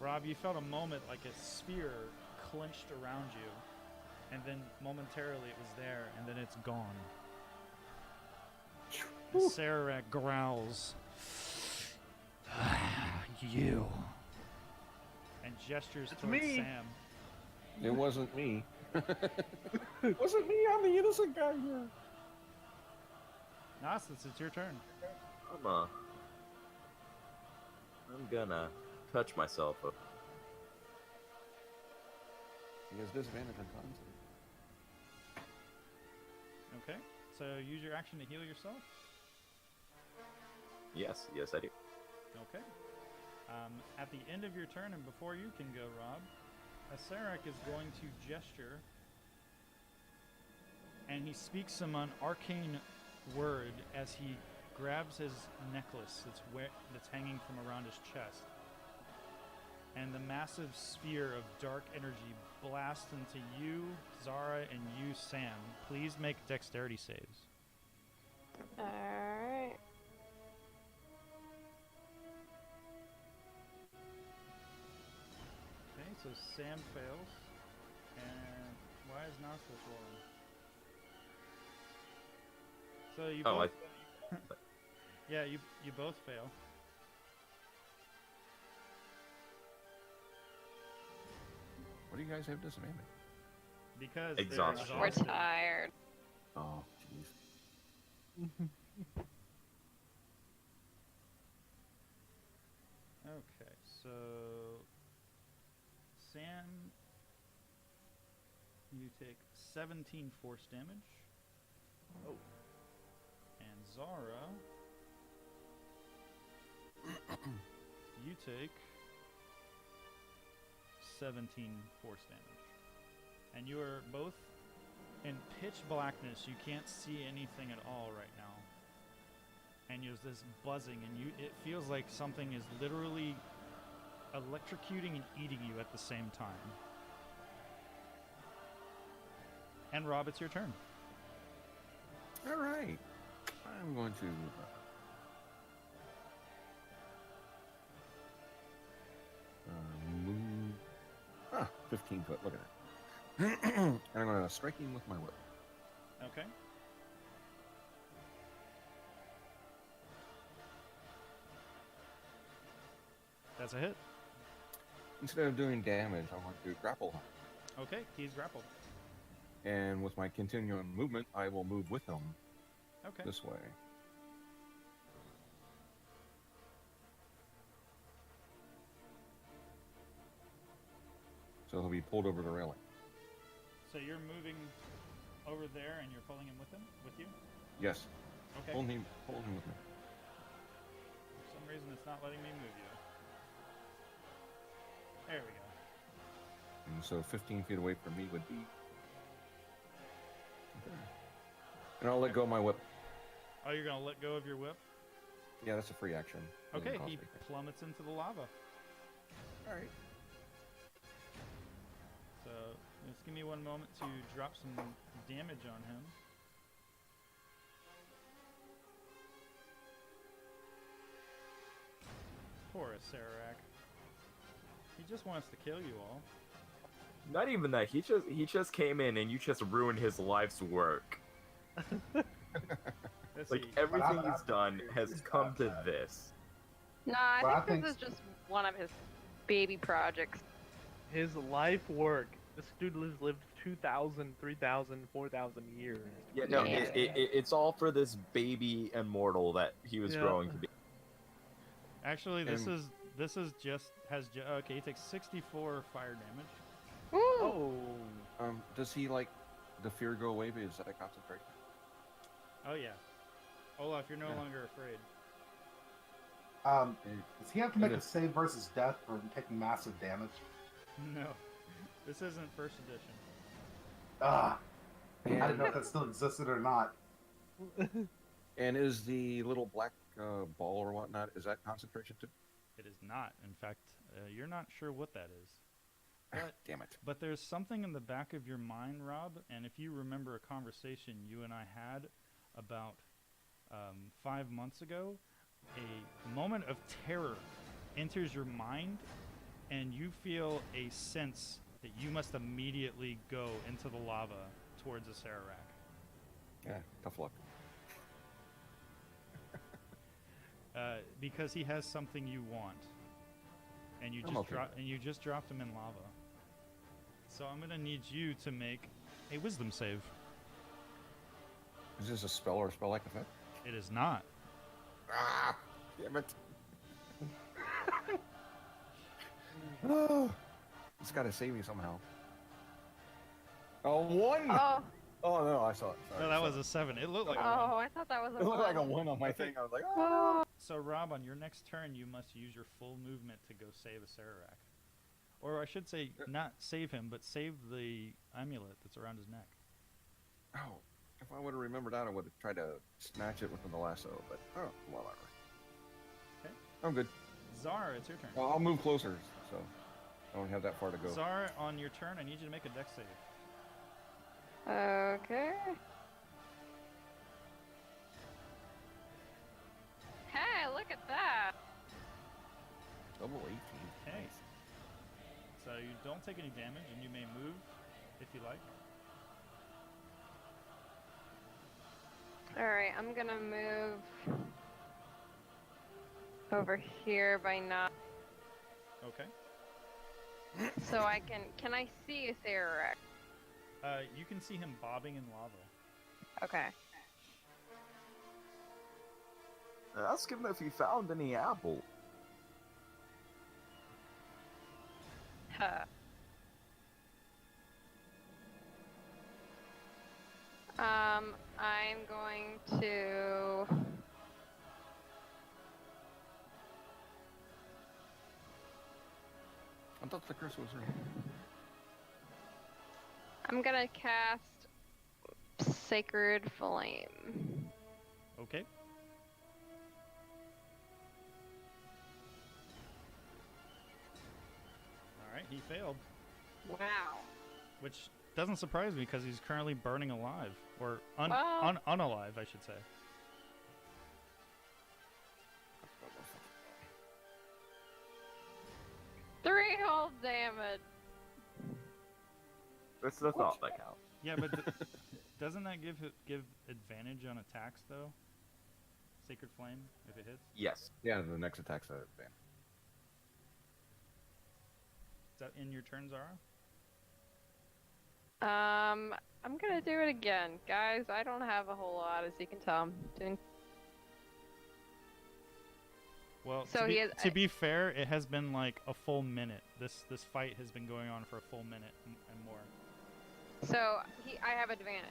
Rob, you felt a moment like a sphere clenched around you, and then momentarily it was there, and then it's gone. Acererak growls. You. And gestures It's towards me. Sam. It wasn't me. It wasn't me. I'm the innocent guy here. Gnostis, it's your turn. I'm gonna touch myself. He has disadvantage on cons. Okay. So use your action to heal yourself. Yes, I do. Okay. At the end of your turn and before you can go, Rob, Acererak is going to gesture, and he speaks some arcane word as he grabs his necklace that's hanging from around his chest. And the massive sphere of dark energy blasts into you, Zara, and you, Sam. Please make dexterity saves. Alright. Okay, so Sam fails. And why is Nostos rolling? So you both... yeah, you both fail. What do you guys have disadvantage? Because Exhaustion. they're We're exhausted. tired. Oh, jeez. Okay, so Sam, you take 17 force damage. Oh. And Zara, you take 17 force damage. And you are both in pitch blackness. You can't see anything at all right now. And there's this buzzing, and it feels like something is literally electrocuting and eating you at the same time. And Rob, it's your turn. All right. I'm going to move 15 foot. Look at that. And I'm going to strike him with my whip. Okay. That's a hit. Instead of doing damage, I want to grapple him. Okay, he's grappled. And with my continuing movement, I will move with him Okay. this way. So he'll be pulled over the railing. So you're moving over there and you're pulling him with you? Yes. Okay. Pull him with me. For some reason it's not letting me move you. There we go. And so 15 feet away from me would be... Okay. And I'll let go of my whip. Oh, you're gonna let go of your whip? Yeah, that's a free action. Doesn't Okay, cost he anything. plummets into the lava. Alright. So just give me one moment to drop some damage on him. Poor Acererak. He just wants to kill you all. Not even that. He just came in and you just ruined his life's work. Let's Like see. everything he's done has come to this. Nah, I Well, I think think this is just one of his baby projects. His life work. This dude has lived 2,000, 3,000, 4,000 years. Yeah, no, Yeah. it's all for this baby immortal that he was Yeah. growing to be. Actually, this And- is just okay. He takes 64 fire damage. Woo! Oh. Does he like the fear go away? Is that a concentration? Oh yeah, Olaf, you're no Yeah. longer afraid. Does he have to make a if- save versus death for taking massive damage? No, this isn't first edition. Ah, I didn't And, know if that still existed or not. and is the little black ball or whatnot, is that concentration too? It is not. In fact, you're not sure what that is. But Damn it. But there's something in the back of your mind, Rob, and if you remember a conversation you and I had about 5 months ago, a moment of terror enters your mind, and you feel a sense that you must immediately go into the lava towards Acererak. Yeah, tough luck. Because he has something you want, and you I'm just okay. dropped him in lava. So I'm gonna need you to make a wisdom save. Is this a spell or a spell like effect? It is not. Ah, damn it. Oh, it's got to save me somehow. Oh, 1! Oh, Oh, no, I saw it. Sorry, No, that I was saw a 7. It looked like a 1. oh, I thought that was it. a It looked like a 1. 1 on my thing. I was like, oh. Oh. So Rob, on your next turn, you must use your full movement to go save Acererak. Or I should say, not save him, but save the amulet that's around his neck. Oh, if I would have remembered that, I would have tried to snatch it within the lasso, but whatever. Okay. I'm good. Zara, it's your turn. Well, I'll move closer, so I don't have that far to go. Zara, on your turn, I need you to make a dex save. Okay. Hey, look at that. Double 18. Okay. So you don't take any damage, and you may move if you like. Alright, I'm gonna move over here by not. Okay. So I can I see Acererak? You can see him bobbing in lava. Okay. Ask him if he found any apple. Huh. I'm going to I thought the curse was her. I'm gonna cast Sacred Flame. Okay. Alright, he failed. Wow. Which doesn't surprise me because he's currently burning alive. Or Well- unalive, I should say. Three whole damage. It's the thought that counts. Yeah, but doesn't that give advantage on attacks, though? Sacred Flame, if it hits? Yes. Yeah, the next attack's a ban. Is that in your turn, Zara? I'm gonna do it again. Guys, I don't have a whole lot, as you can tell. I'm doing... Well, So he has- to be fair, it has been like a full minute. This fight has been going on for a full minute and more. So, I have advantage.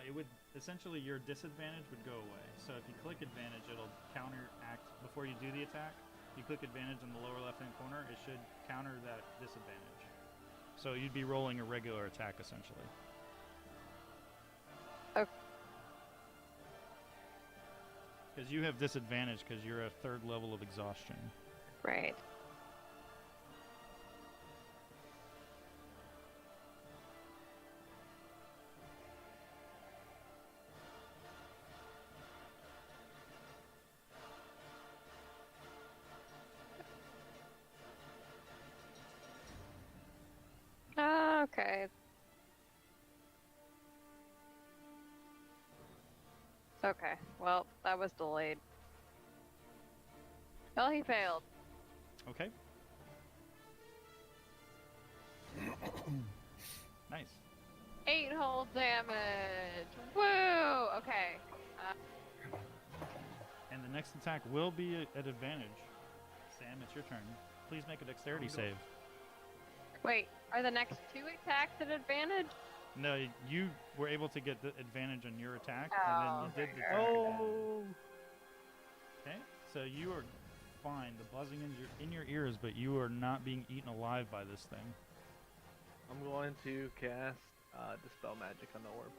It would essentially, your disadvantage would go away. So if you click advantage, it'll counteract before you do the attack. You click advantage in the lower left-hand corner, it should counter that disadvantage. So you'd be rolling a regular attack essentially. Okay. Because you have disadvantage because you're a 3rd level of exhaustion. Right. Okay. Okay, well, that was delayed. Well, he failed. Okay. Nice. 8 whole damage! Woo! Okay. And the next attack will be at advantage. Sam, it's your turn. Please make a dexterity save. Wait, are the next 2 attacks at advantage? No, you were able to get the advantage on your attack, Oh, and then you did the okay. attack. Okay, so you are fine. The buzzing in your ears, but you are not being eaten alive by this thing. I'm going to cast Dispel Magic on the orb.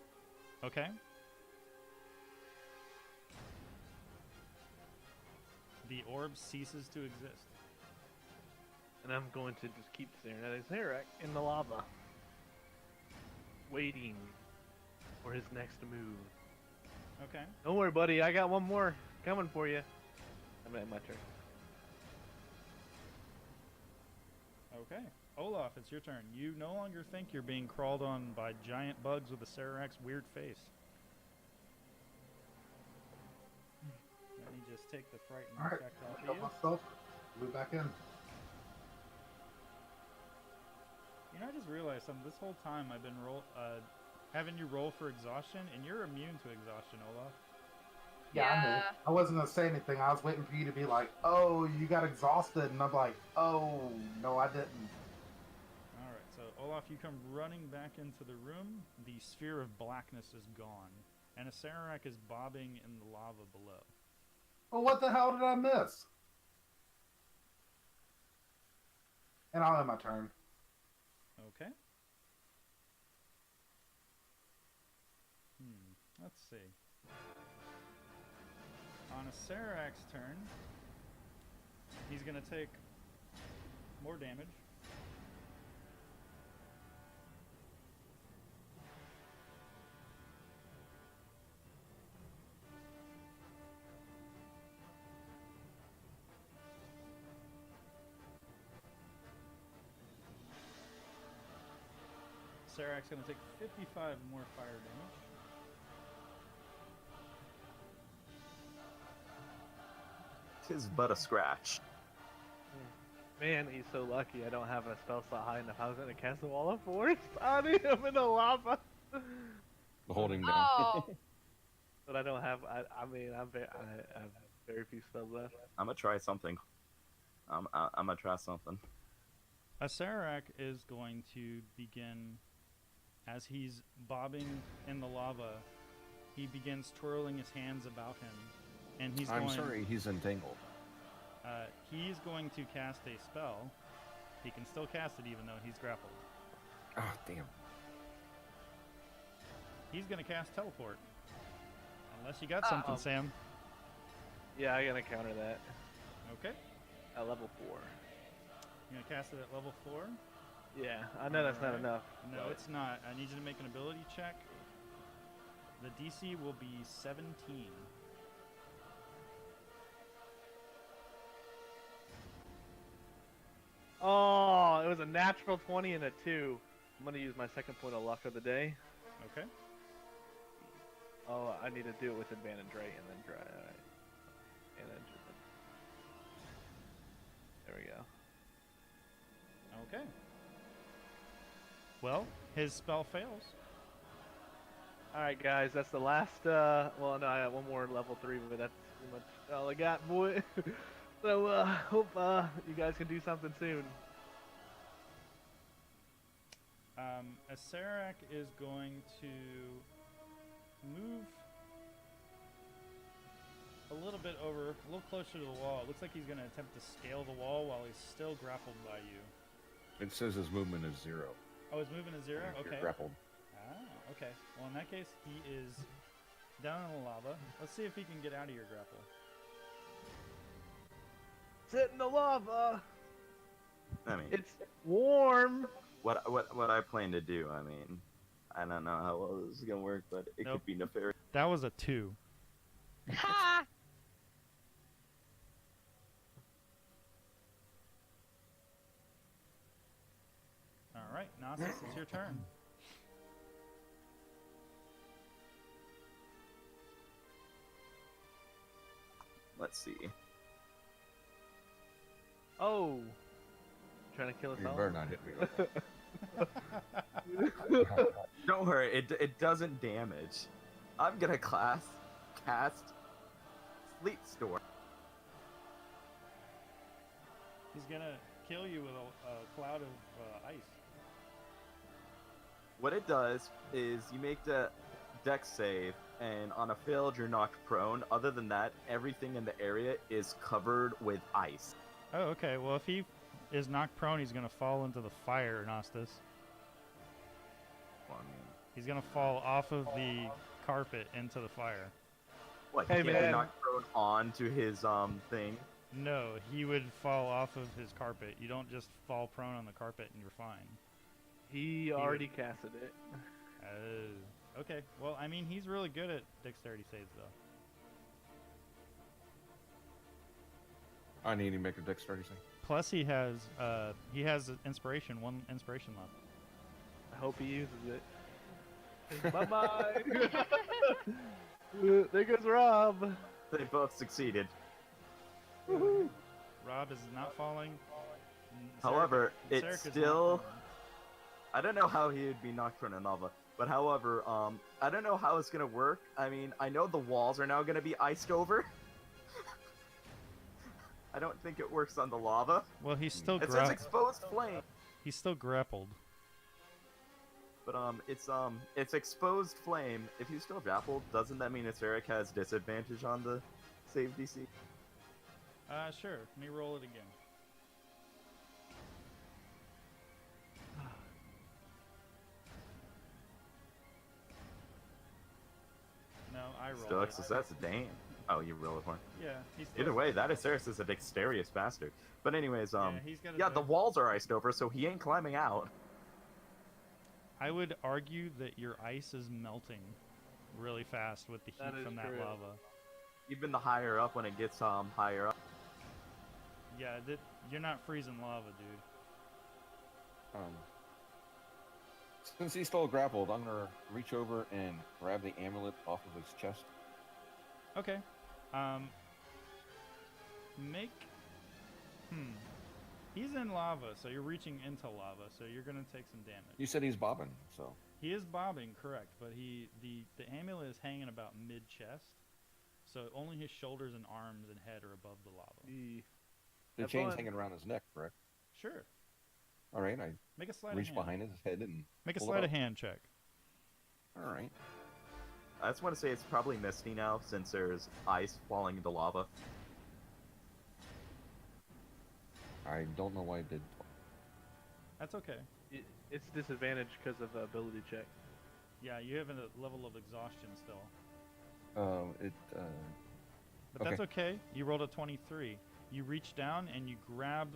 Okay. The orb ceases to exist. And I'm going to just keep staring at Acererak in the lava. Waiting for his next move. Okay. Don't worry, buddy. I got one more coming for you. I'm at my turn. Okay. Olaf, it's your turn. You no longer think you're being crawled on by giant bugs with Acererak's weird face. Let me just take the frightened All right, effect off I'll of you. myself. Move back in. You know, I just realized something. This whole time I've been having you roll for exhaustion, and you're immune to exhaustion, Olaf. Yeah, I knew. I wasn't gonna say anything. I was waiting for you to be like, "Oh, you got exhausted," and I'm like, "Oh, no, I didn't." All right, so Olaf, you come running back into the room. The sphere of blackness is gone, and Acererak is bobbing in the lava below. Well, what the hell did I miss? And I'll end my turn. Okay. Let's see. On Acererak's turn, he's going to take more damage. Acererak's going to take 55 more fire damage. Tis but a scratch. Man, he's so lucky I don't have a spell slot high enough. I was gonna cast a wall of force on him in the lava. Holding down. Oh, But I don't have. I mean, I have very few spells left. I'm gonna try something. I'm gonna try something. Acererak is going to begin, as he's bobbing in the lava, he begins twirling his hands about him, and he's I'm going, sorry, he's entangled. he's going to cast a spell. He can still cast it even though he's grappled. Ah, damn. He's going to cast teleport. Unless you got something, Sam. Yeah, I'm gonna counter that Okay. at level 4. You're going to cast it at level 4? Yeah, I know that's not Alright. enough. No, but- it's not. I need you to make an ability check. The DC will be 17. Oh, it was a natural 20 and a 2. I'm gonna use my second point of luck of the day. Okay. Oh, I need to do it with advantage, right? And then try. Alright. And then. There we go. Okay. Well, his spell fails. Alright, guys, that's the last. Well, no, I have one more level 3, but that's pretty much all I got, boy. So, hope you guys can do something soon. Acererak is going to move a little bit over, a little closer to the wall. It looks like he's going to attempt to scale the wall while he's still grappled by you. It says his movement is 0. Oh, his movement is 0? If Okay. You're grappled. Ah, okay. Well, in that case, he is down in the lava. Let's see if he can get out of your grapple. Sit in the lava. I mean, It's warm. what I plan to do. I mean, I don't know how well this is gonna work, but it Nope. could be nefarious. That was a 2. ha! All right, Gnosis, it's your turn. Let's see. Oh. Trying to kill us You all. better not hit me with Don't worry, it doesn't damage. I'm gonna cast Sleep Storm. He's gonna kill you with a cloud of ice. What it does is you make the dex save, and on a failed, you're knocked prone. Other than that, everything in the area is covered with ice. Oh, okay. Well, if he is knocked prone, he's gonna fall into the fire, Nostus. Well, I mean, He's gonna fall off of the carpet into the fire. what? Hey, He can't be man. knocked prone onto his thing. No, he would fall off of his carpet. You don't just fall prone on the carpet and you're fine. He already casted it. Oh, okay. Well, I mean, he's really good at dexterity saves, though. I need to make a dexterity save. Plus, he has inspiration, 1 inspiration left. I hope he uses it. Bye bye. There goes Rob. They both succeeded. Rob is not falling. However, Sarek it's is not still. falling. I don't know how he would be knocked prone in lava, but however, I don't know how it's gonna work. I mean, I know the walls are now gonna be iced over. I don't think it works on the lava. Well, he's still It says exposed flame, he's still grappled. but it's exposed flame. If he's still grappled, doesn't that mean Acererak has disadvantage on the save DC? Sure. Let me roll it again. roll it. so that's a damn. Oh, you roll it for him. Yeah, he's still... Either way, that Acererak is a dexterous bastard. But anyways, he's got yeah, the walls are iced over, so he ain't climbing out. I would argue that your ice is melting really fast with the heat from that lava. Even the higher up, when it gets higher up. Yeah, you're not freezing lava, dude. Since he's still grappled, I'm gonna reach over and grab the amulet off of his chest. Okay. Make... He's in lava, so you're reaching into lava, so you're gonna take some damage. You said he's bobbing, so... He is bobbing, correct, but the amulet is hanging about mid-chest, so only his shoulders and arms and head are above the lava. The chain's hanging around his neck, correct? Sure. All right, I Make a sleight of reach hand. behind his head and Make a pull it sleight up. of hand check. All right. I just want to say it's probably misty now, since there's ice falling into lava. I don't know why I did. That's okay. It's disadvantage because of the ability check. Yeah, you have a level of exhaustion still. But Okay. that's okay. You rolled a 23. You reach down and you grab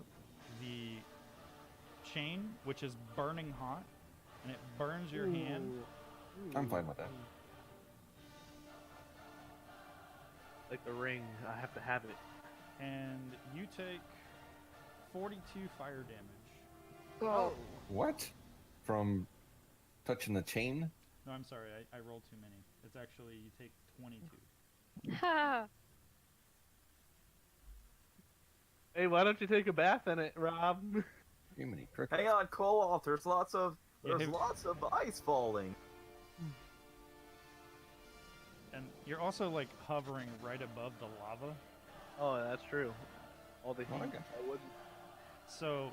the chain, which is burning hot, and it burns your hand. I'm fine with that. Like the ring, I have to have it. And you take 42 fire damage. Whoa. What? From touching the chain? No, I'm sorry. I rolled too many. It's actually, you take 22. Ha! Hey, why don't you take a bath in it, Rob? Too many crickets. Hang on, Koloth, there's lots of Yeah, lots of ice falling. And you're also, like, hovering right above the lava. Oh, that's true. All the heat. Oh, I got you. I wouldn't. So,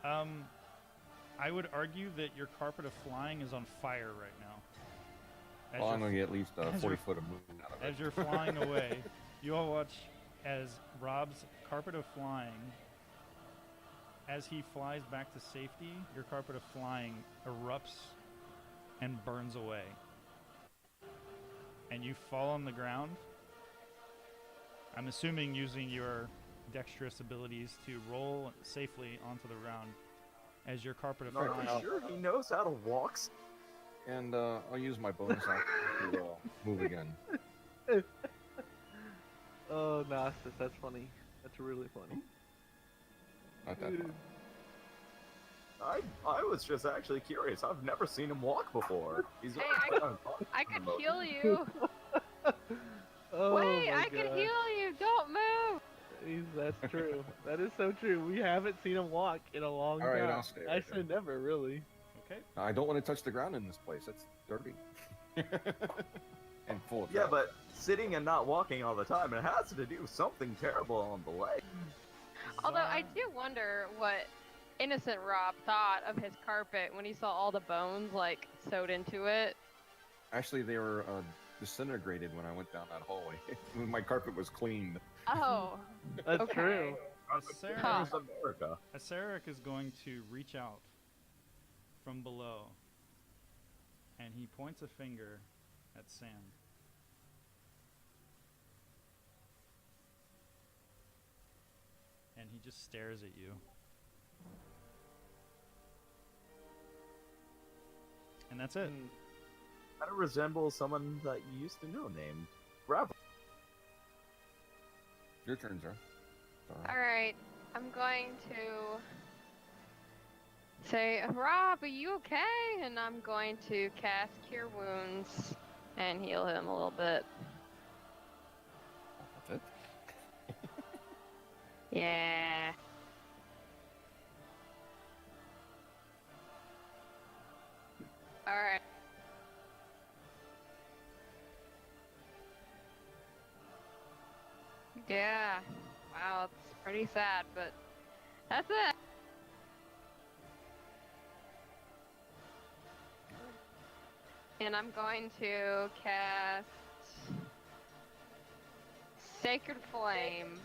I would argue that your carpet of flying is on fire right now. Well, I'm gonna get at least as 40 you're- foot of movement out of it. As you're flying away, you all watch as Rob's carpet of flying, as he flies back to safety, your carpet of flying erupts and burns away. And you fall on the ground. I'm assuming using your dexterous abilities to roll safely onto the ground as your carpet of Are flying. you sure he knows how to walk? And I'll use my bonus action to move again. Oh, Gnostus, that's funny. That's really funny. Not that far. I was just actually curious. I've never seen him walk before. He's Hey, I could heal you. Oh, Wait, my I can God. heal you. Don't move. That's true. That is so true. We haven't seen him walk in a long All right, time. I'll stay I right said never, really. Okay. I don't want to touch the ground in this place. It's dirty. And full of Yeah, traps. but sitting and not walking all the time, it has to do something terrible on the leg. Although I do wonder what innocent Rob thought of his carpet when he saw all the bones like sewed into it. Actually, they were disintegrated when I went down that hallway. When my carpet was cleaned. Oh, That's Okay. true. Acererak, Huh. It's America. Acererak is going to reach out from below, and he points a finger at Sam. And he just stares at you. And that's it. Kind of resembles someone that you used to know named Bravo. Your turn, sir. all right. I'm going to say, Rob, are you okay? And I'm going to cast Cure Wounds and heal him a little bit. That's it. Yeah. All right. Yeah. Wow, it's pretty sad, but that's it. And I'm going to cast Sacred Flame.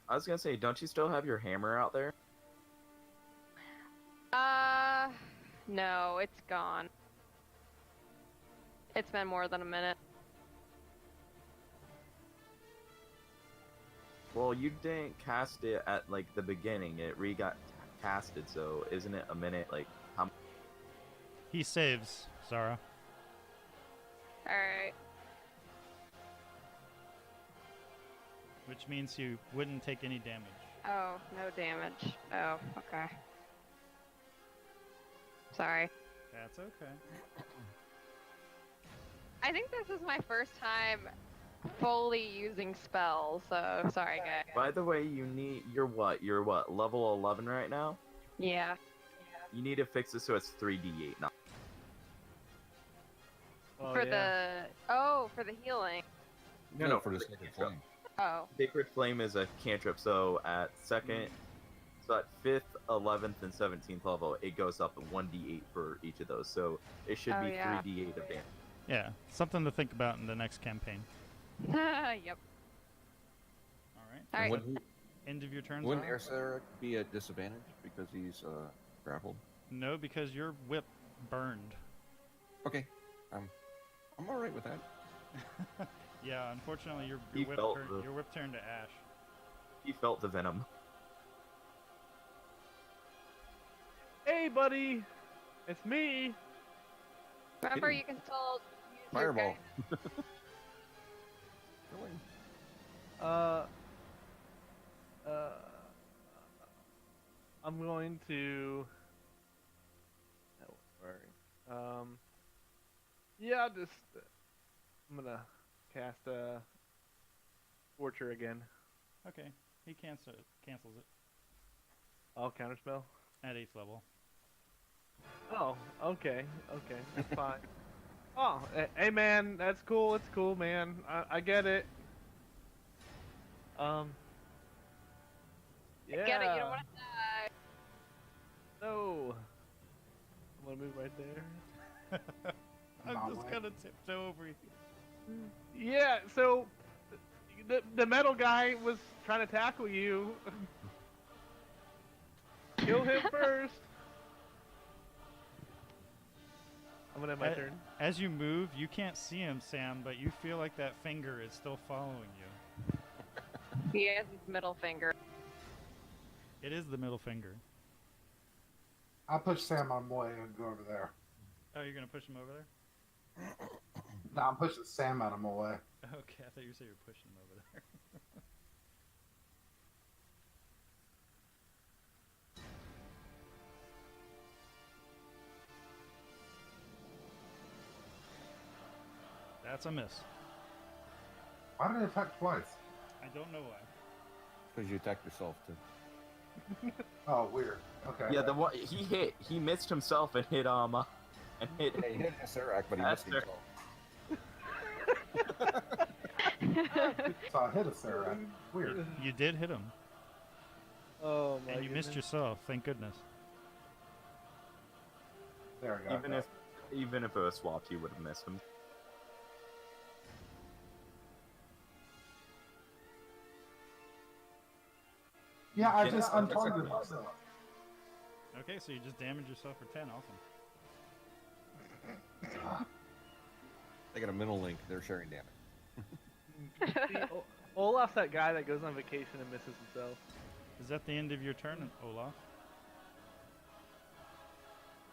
I was gonna say, don't you still have your hammer out there? No, it's gone. It's been more than a minute. Well, you didn't cast it at like the beginning. It got casted, so isn't it a minute? Like how? He saves, Zara. Alright. Which means you wouldn't take any damage. Oh, no damage. Oh, okay. Sorry. That's okay. I think this is my first time fully using spells, so sorry, guys. By the way, you're what? You're what? Level 11 right now? Yeah. You need to fix this so it's 3d8 now. Oh, For yeah. for the healing. No, for the second flame. Oh. Sacred Flame is a cantrip, so at 5th, 11th, and 17th level, it goes up 1d8 for each of those, so it should Oh, be yeah. 3d8 of damage. Yeah, something to think about in the next campaign. Yep. Alright. Alright. Wouldn't, End of your turn, wouldn't Zara? Acererak be at disadvantage because he's grappled? No, because your whip burned. Okay, I'm all right with that. Yeah, unfortunately, He felt the- your whip turned to ash. He felt the venom. Hey, buddy! It's me! Remember, you can still use Fireball. your Really? I'm going to. Yeah, I'll just. I'm gonna cast Torture again. Okay, he cancels it I'll counterspell. at 8th level. Oh, okay, that's fine. Oh, hey man, that's cool. It's cool, man. I get it. Yeah. Get it, you don't want to die. No. I'm gonna move right there. I'm Not just way. gonna tiptoe over here. Yeah. So, the metal guy was trying to tackle you. Kill him first. I'm gonna have my turn. As you move, you can't see him, Sam, but you feel like that finger is still following you. He has his middle finger. It is the middle finger. I'll push Sam on my way and go over there. Oh, you're gonna push him over there? No, I'm pushing Sam out of my way. Okay, I thought you said you were pushing him over there. That's a miss. Why did it attack twice? I don't know why. Because you attacked yourself too. Oh, weird. Okay. Yeah, he missed himself and hit and hit. Yeah, he hit Acererak, but he missed Aster. himself. So I hit a Sarah. Weird. You did hit him, Oh my and you missed goodness. yourself. Thank goodness. There we go. Even if it was swapped, you would have missed him. Yeah, I Yeah, just that's untargeted myself. Okay, so you just damaged yourself for 10. Awesome. They got a middle link. They're sharing damage. See, Olaf's that guy that goes on vacation and misses himself. Is that the end of your turn, Olaf?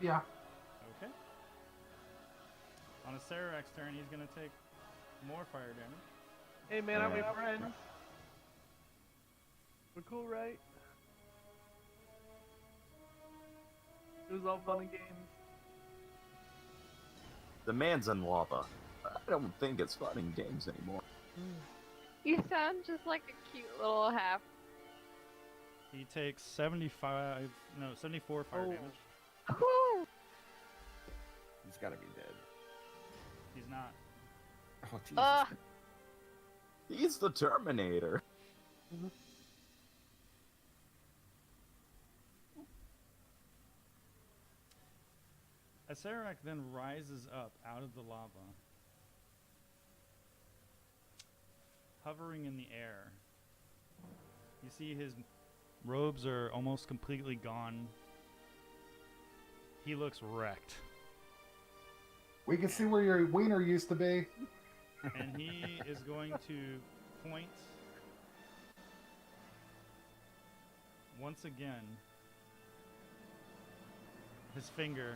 Yeah. Okay. On Acererak's turn, he's gonna take more fire damage. Hey man, aren't we Yeah. friends? We're cool, right? It was all fun and games. The man's in lava. I don't think it's fun in games anymore. You sound just like a cute little half. He takes 74 fire Oh. damage. Whew. He's got to be dead. He's not. Oh, Jesus. He's the Terminator. Acererak then rises up out of the lava, hovering in the air. You see his robes are almost completely gone. He looks wrecked. We can see where your wiener used to be. And he is going to point once again his finger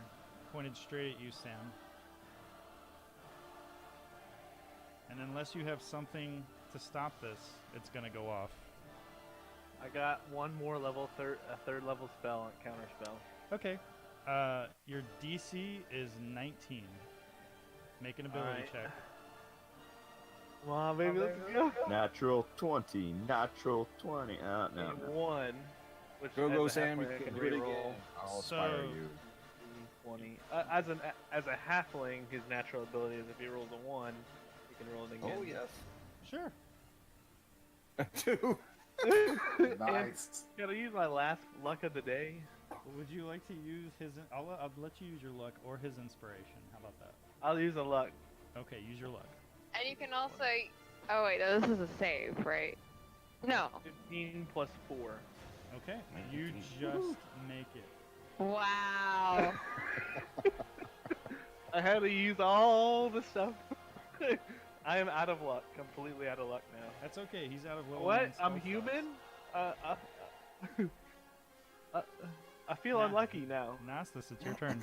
pointed straight at you, Sam. And unless you have something to stop this, it's gonna go off. I got one more level, a third level spell, counter spell. Okay. Your DC is 19. Make an ability check. Come on, baby, let's go. Natural 20. Natural 20. No. One. Which Go, as a Sam. You halfling, I can can do it reroll again. I'll So- inspire you. 20. As a halfling, his natural ability is if he rolls a 1, he can roll it again. Oh, yes. Sure. 2. Nice. Gotta use my last luck of the day. Would you like to use his? I'll let you use your luck or his inspiration. How about that? I'll use a luck. Okay, use your luck. And you can also. Oh wait, no, this is a save, right? No. 15 plus 4. Okay, you just make it. Wow. I had to use all the stuff. I am out of luck. Completely out of luck now. That's okay. He's out of level. What? 9 I'm spell human? I feel Nah. unlucky now. slots. Nastus, it's your turn.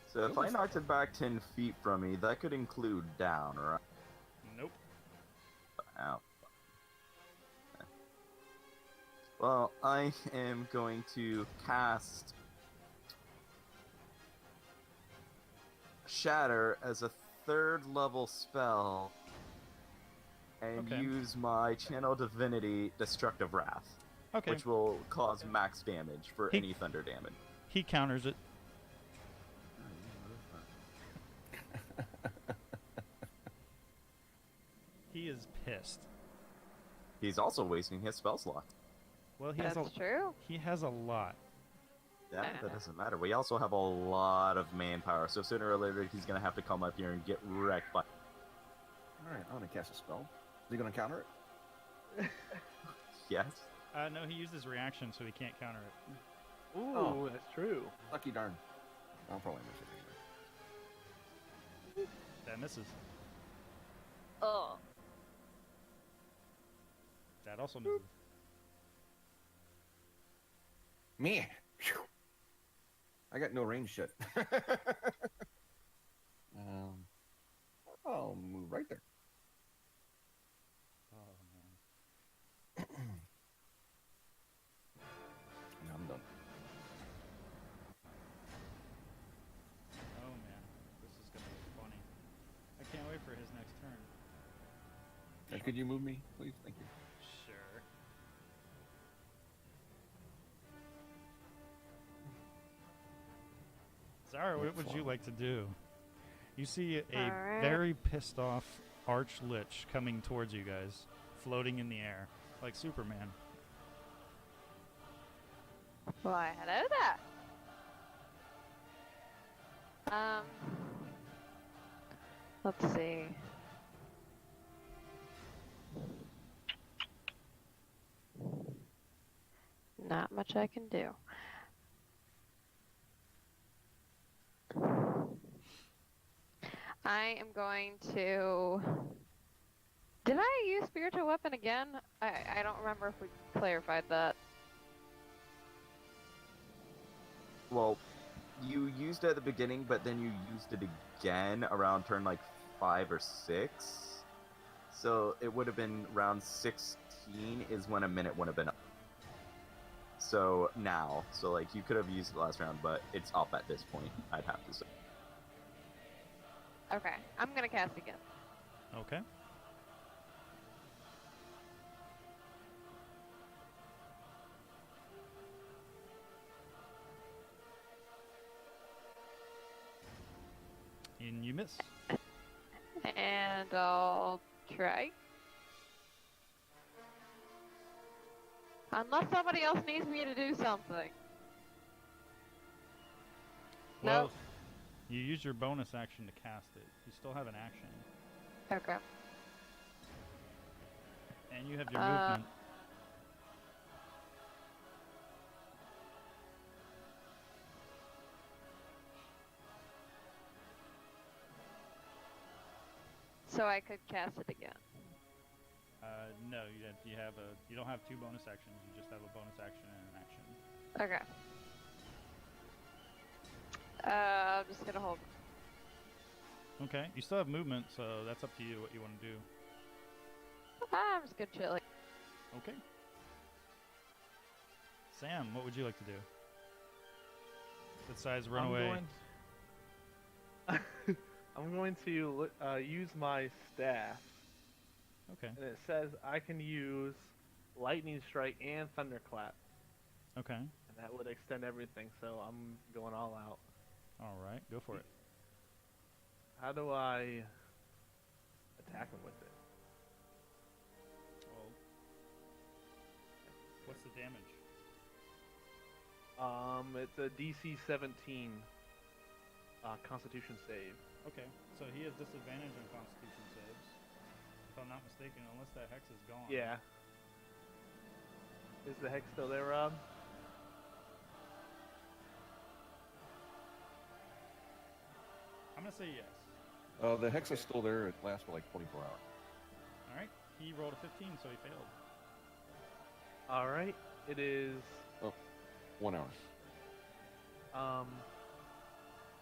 So if I knocked it back 10 feet from me, that could include down, right? Nope. Ow. Well, I am going to cast Shatter as a 3rd level spell and Okay. use my Channel Divinity Destructive Wrath, Okay. which will cause max damage for He- any thunder damage. He counters it. He is pissed. He's also wasting his spell slot. Well, he has That's a true. he has a lot. That doesn't matter. We also have a lot of manpower, so sooner or later he's gonna have to come up here and get wrecked by. Alright, I'm gonna cast a spell. Is he gonna counter it? Yes. No, he used his reaction, so he can't counter it. Ooh, Oh. that's true. Lucky darn. I'll probably miss it anyway. That misses. Oh. That also misses. Me. Phew. I got no range shit. I'll move right there. Oh man. And I'm done. Oh man. This is gonna be funny. I can't wait for his next turn. Could you move me, please? Thank you. Sure. Zara, what would you like to do? You see a Alright. very pissed off archlich coming towards you guys, floating in the air, like Superman. Why, hello there. Let's see. Not much I can do. I am going to. Did I use spiritual weapon again? I don't remember if we clarified that. Well, you used it at the beginning, but then you used it again around turn like 5 or 6. So it would have been round 16 is when a minute would have been up. So now, so like you could have used it last round, but it's up at this point, I'd have to say. Okay, I'm gonna cast again. Okay. And you miss. And I'll try. Unless somebody else needs me to do something. Well, Nope. you use your bonus action to cast it. You still have an action. Okay. And you have your Uh, movement. so I could cast it again. No, you don't have 2 bonus actions. You just have a bonus action and an action. Okay. I'm just gonna hold. Okay, you still have movement, so that's up to you what you want to do. I'm just gonna chill. Okay. Sam, what would you like to do? Besides run away. I'm going to use my staff, Okay. and it says I can use lightning strike and thunderclap, Okay. and that would extend everything. So I'm going all out. All right, go for it. How do I attack him with it? Well, what's the damage? It's a DC 17 Constitution save. Okay, so he has disadvantage on Constitution saves. If I'm not mistaken, unless that hex is gone. Yeah. Is the hex still there, Rob? I'm gonna say yes. The hex is still there. It lasts for like 24 hours. All right, he rolled a 15, so he failed. All right. It is 1 hour.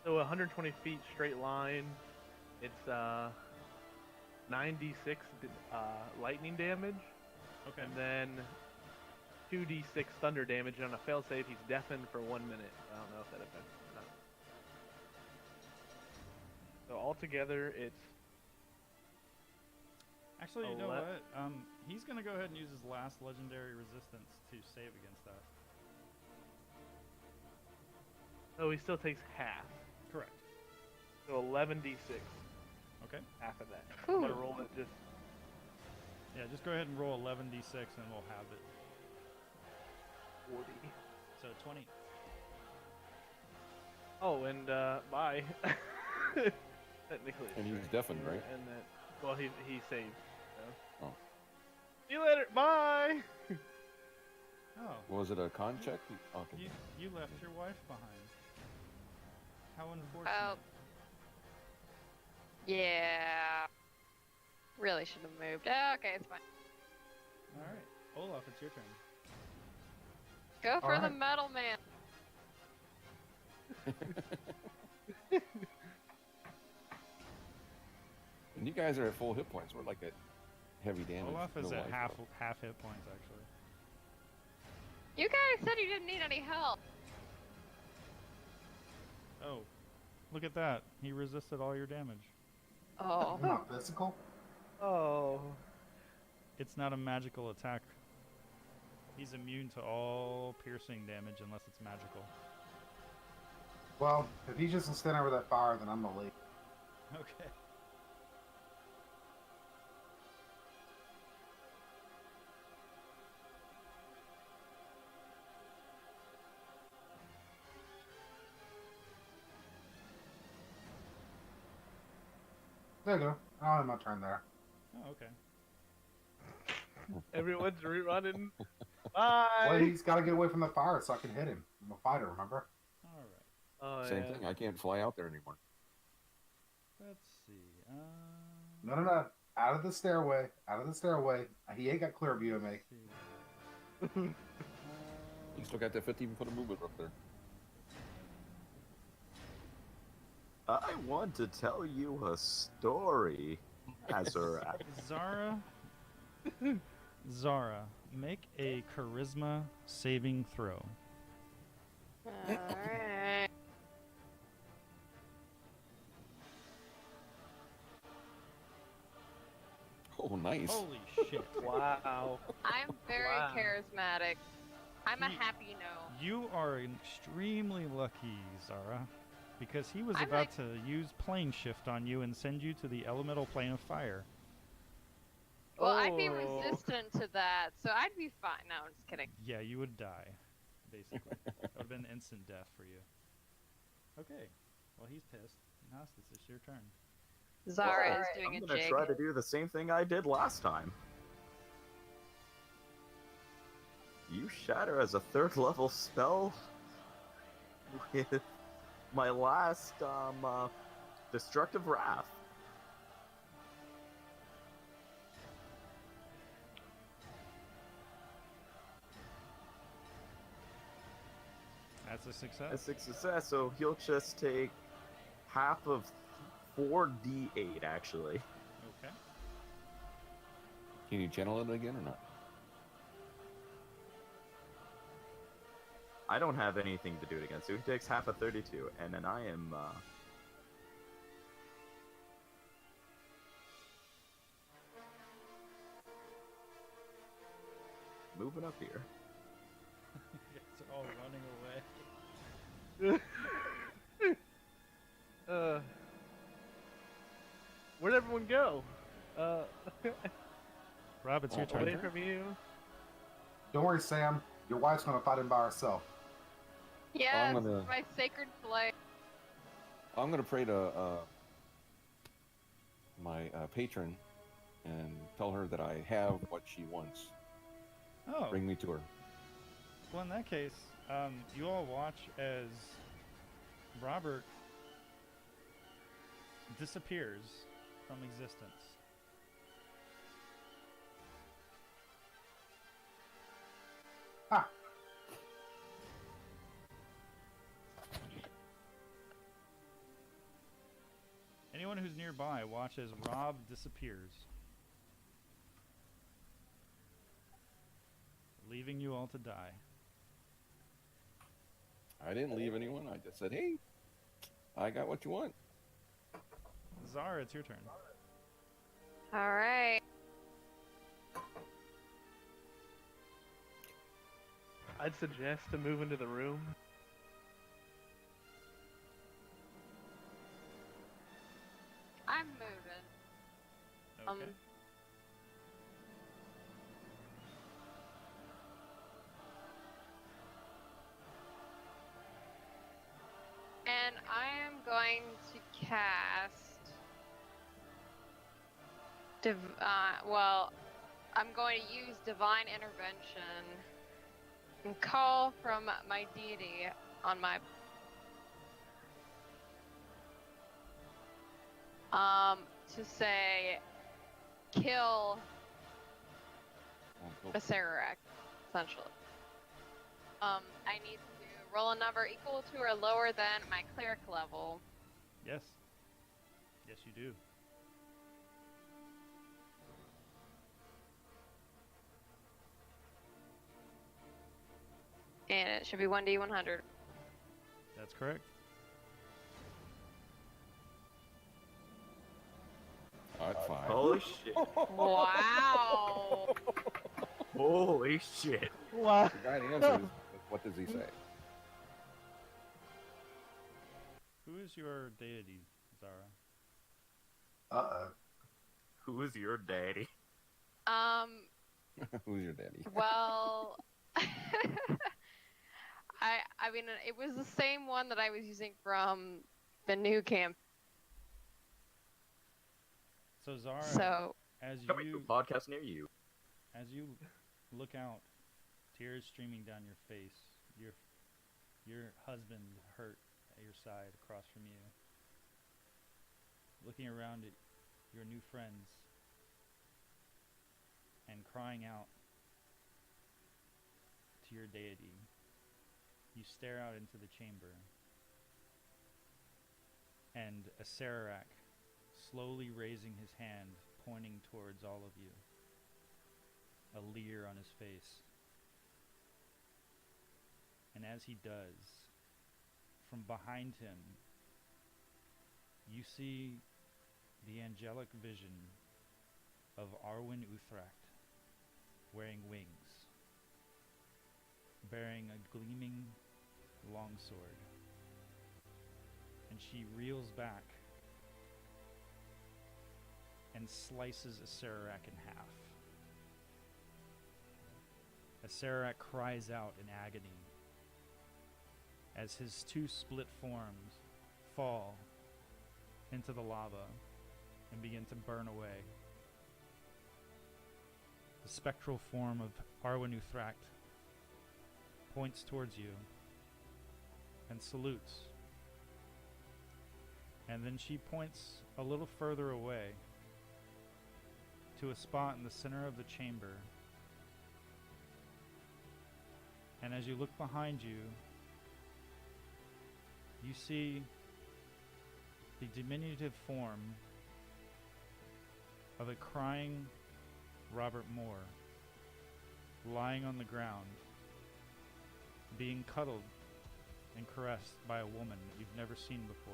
So 120 feet straight line. It's 9d6 lightning damage, Okay. and then 2d6 thunder damage. And on a fail save, he's deafened for 1 minute. I don't know if that affects him or not. So altogether, it's Actually, you know what? He's gonna go ahead and use his last legendary resistance to save against that. so he still takes half. Correct. So 11d6, Okay. half of that. Whew. I'm gonna roll it just Yeah, just go ahead and roll 11d6, and we'll have it. 40. So 20. Oh, and bye. Technically. And it's he's right deafened, here, right? And that, well, he saved. So. Oh. See you later. Bye. Oh, Was it a con check? Okay. you left your wife behind. How unfortunate. Oh. Yeah. Really should have moved. Okay, it's fine. All right, Olaf, it's your turn. Go for the Alright. metal man. And you guys are at full hit points. We're like at heavy damage. Olaf is no at life, half though. hit points actually. You guys said you didn't need any help. Oh, look at that. He resisted all your damage. Oh. Not physical. Oh. It's not a magical attack. He's immune to all piercing damage unless it's magical. Well, if he's just standing over that fire, then I'm gonna leave. Okay. There you go. I don't have my turn there. Oh, okay. Everyone's rerunning. Bye. Well, he's got to get away from the fire so I can hit him. I'm a fighter, remember? All right. Oh, Same yeah. thing. I can't fly out there anymore. Let's see. No. Out of the stairway. Out of the stairway. He ain't got clear view of me. let's see. You still got that 15-foot of movement up there. I want to tell you a story, Acererak. Zara, make a charisma saving throw. Alright. Oh, nice. Holy shit. Wow. I'm very Wow. charismatic. I'm a You- happy no. You are extremely lucky, Zara, because he was I'm about like- to use plane shift on you and send you to the elemental plane of fire. Well, I'd be Oh. resistant to that, so I'd be fine. No, I'm just kidding. Yeah, you would die, basically. That would have been instant death for you. Okay, well, he's pissed. Nastas, it's your turn. Zara Well, is doing I'm a gonna jig. try to do the same thing I did last time. You shatter as a 3rd level spell with my last destructive wrath. That's a success. That's a success, so he'll just take half of 4d8, actually. Okay. Can you channel it again or not? I don't have anything to do it against, so he takes half of 32, and then I am, moving up here. You guys are all running away. Where'd everyone go? Rob, it's your turn. Away from you. Don't worry, Sam. Your wife's gonna fight him by herself. Yes, gonna- my sacred flame. I'm gonna pray to my patron and tell her that I have what she wants. Oh, Bring me to her. well, in that case, you all watch as Robert disappears from existence. Ah, Anyone who's nearby, watch as Rob disappears, leaving you all to die. I didn't leave anyone. I just said, hey, I got what you want. Zara, it's your turn. All right. I'd suggest to move into the room. I'm moving. Okay. And I am going to cast. Well, I'm going to use Divine Intervention and call from my deity on my. To say, kill Acererak, essentially. I need to roll a number equal to or lower than my cleric level. Yes. Yes, you do. And it should be 1d100. That's correct. That's fine. Holy shit. Wow! Holy shit. Wow. The guy answers, what does he say? Who is your deity, Zara? uh-oh. Who's your daddy? Who's your daddy? Well, I mean, it was the same one that I was using from the new camp. So Zara, So, as Coming to you a podcast near you. look out, tears streaming down your face, your husband hurt at your side across from you, looking around at your new friends and crying out to your deity, you stare out into the chamber, and Acererak, slowly raising his hand, pointing towards all of you, a leer on his face. And as he does, from behind him, you see the angelic vision of Arwen Uthracht, wearing wings, bearing a gleaming longsword. And she reels back and slices Acererak in half. Acererak cries out in agony as his two split forms fall into the lava and begin to burn away. The spectral form of Arwen Uthracht points towards you and salutes. And then she points a little further away to a spot in the center of the chamber. And as you look behind you, you see the diminutive form of a crying Robert Moore lying on the ground, being cuddled and caressed by a woman that you've never seen before.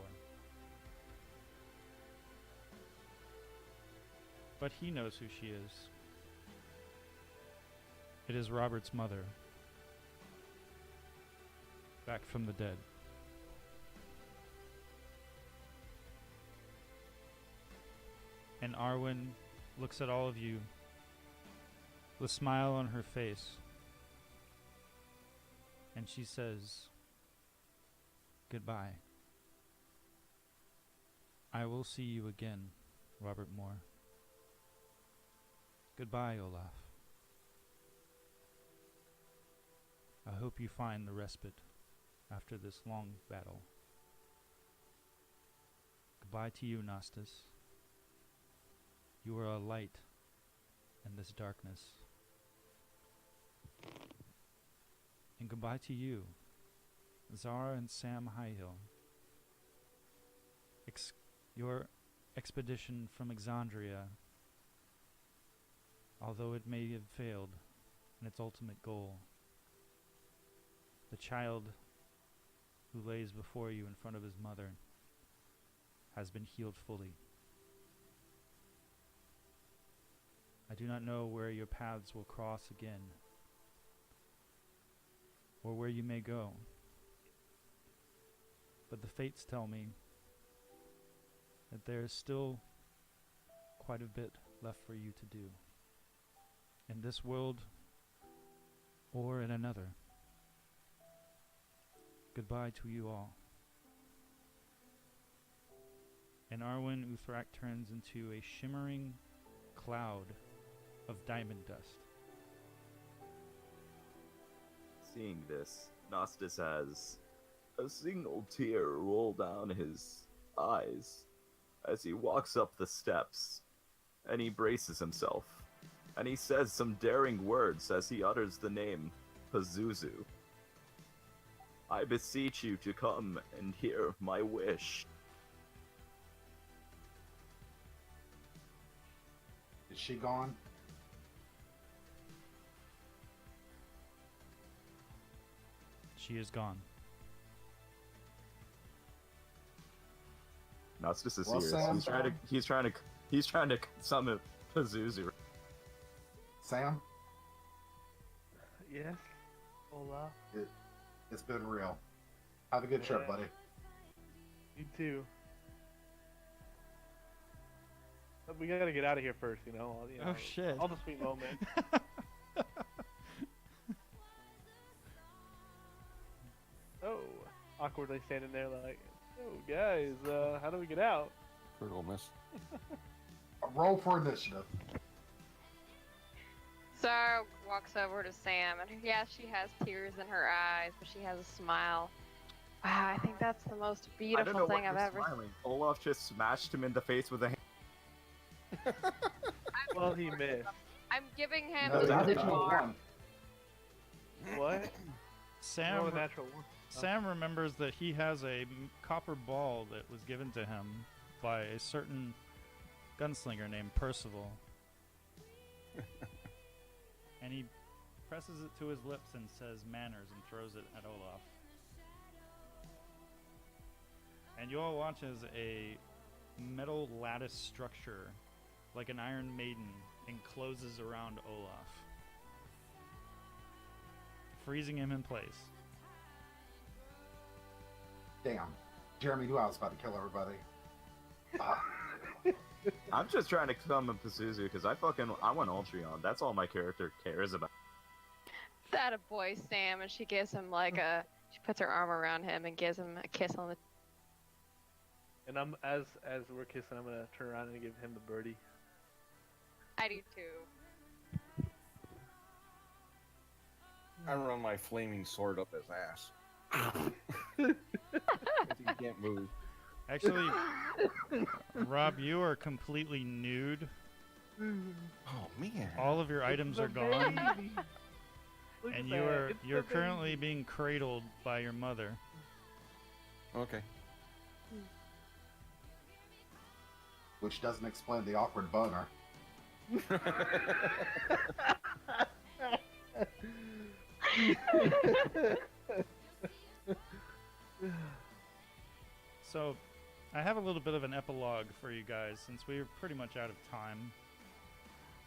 But he knows who she is. It is Robert's mother, back from the dead. And Arwen looks at all of you with a smile on her face, and she says, "Goodbye. I will see you again, Robert Moore. Goodbye, Olaf. I hope you find the respite after this long battle. Goodbye to you, Nostis. You are a light in this darkness. And goodbye to you, Zara and Sam Highhill. Your expedition from Exandria, although it may have failed in its ultimate goal, the child who lays before you in front of his mother has been healed fully. I do not know where your paths will cross again, or where you may go, but the fates tell me that there is still quite a bit left for you to do, in this world or in another. Goodbye to you all." And Arwen Uthrak turns into a shimmering cloud of diamond dust. Seeing this, Nostis has a single tear roll down his eyes as he walks up the steps, and he braces himself, and he says some daring words as he utters the name Pazuzu. "I beseech you to come and hear my wish." Is she gone? She is gone. Nostis is Well, here. Sam, He's trying to summon Pazuzu. Sam, Yes. Hola. it's been real. Have a good trip, Yeah. buddy. You too. But we gotta get out of here first, you know. Oh, shit. All the sweet moments. Oh, awkwardly standing there like, "Oh, guys, how do we get out?" Critical miss. Roll for initiative. Zara walks over to Sam, and yeah, she has tears in her eyes, but she has a smile. Wow, I think that's the most I don't know beautiful why thing I've you're ever smiling. Olaf just smashed him in the face with a hand. Well, he missed. I'm giving him No, the that's gift not bar. one. What? Sam, Roll a natural one. Sam remembers that he has a copper ball that was given to him by a certain gunslinger named Percival. And he presses it to his lips and says "manners" and throws it at Olaf. And you all watch as a metal lattice structure, like an Iron Maiden, encloses around Olaf, freezing him in place. Damn. Jeremy knew I was about to kill everybody. I'm just trying to summon Pazuzu because I want Ultreon. That's all my character cares about. That a boy, Sam, and she gives him like she puts her arm around him and gives him a kiss on the. And I'm as we're kissing, I'm gonna turn around and give him the birdie. I do too. I run my flaming sword up his ass. He can't move. Actually, Rob, you are completely nude. Oh man. All of your items are gone, Look and at that. It's you're the currently baby. being cradled by your mother. Okay. Which doesn't explain the awkward boner. So, I have a little bit of an epilogue for you guys since we're pretty much out of time.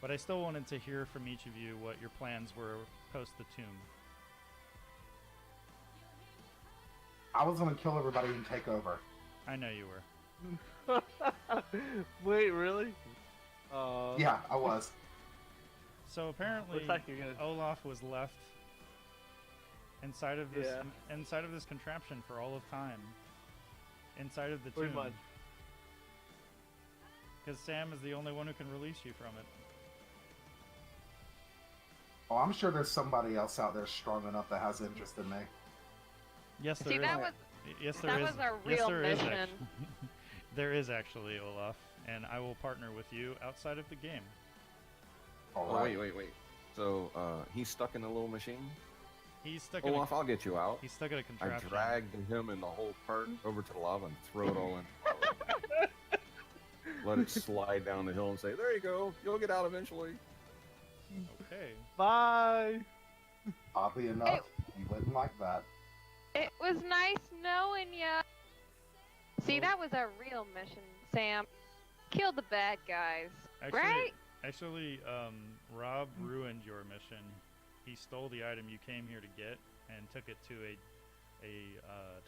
But I still wanted to hear from each of you what your plans were post the tomb. I was gonna kill everybody and take over. I know you were. Wait, really? Yeah, I was. So apparently, Looks like you're gonna. Olaf was left inside of this Yeah. inside of this contraption for all of time. Inside of the Pretty tomb. much. Because Sam is the only one who can release you from it. Oh, I'm sure there's somebody else out there strong enough that has interest in me. Yes, there See, is. that was Yes, there that is. was a Yes, real there is mission. actually. There is actually, Olaf, and I will partner with you outside of the game. All Oh, right. wait. So, he's stuck in a little machine? He's stuck Olaf, I'll get you out. He's stuck in a I contraption. dragged him and the whole cart over to the lava and throw it all in. Let it slide down the hill and say, there you go, you'll get out eventually. Okay. Bye. Oddly enough, you wouldn't like that. It was nice knowing ya. See, that was a real mission, Sam. Kill the bad guys, right? Actually, Rob ruined your mission. He stole the item you came here to get and took it to a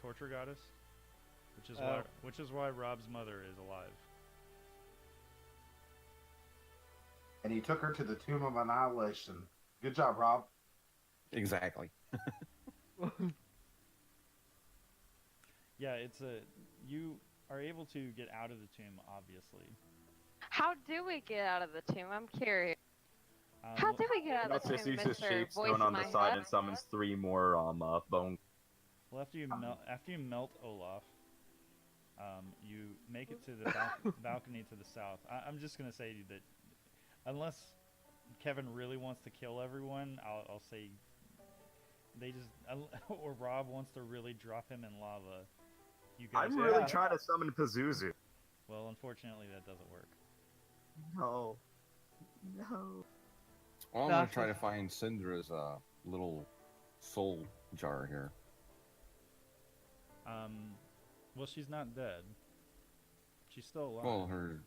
torture goddess, which is why Rob's mother is alive. And he took her to the Tomb of Annihilation. Good job, Rob. Exactly. Yeah, you are able to get out of the tomb, obviously. How do we get out of the tomb? I'm curious. How Well, do we get out of the Just tomb, uses Mr. shape Voice stone in on my the side head? and summons 3 more bone. well, after you melt Olaf, you make it to the balcony to the south. I'm just gonna say that unless Kevin really wants to kill everyone, I'll say they just or Rob wants to really drop him in lava. You guys, I'm really trying to summon Pazuzu. well, unfortunately, that doesn't work. No. No. Well, I'm No, going to try she's- to find Syndra's little soul jar here. Well, she's not dead. She's still alive.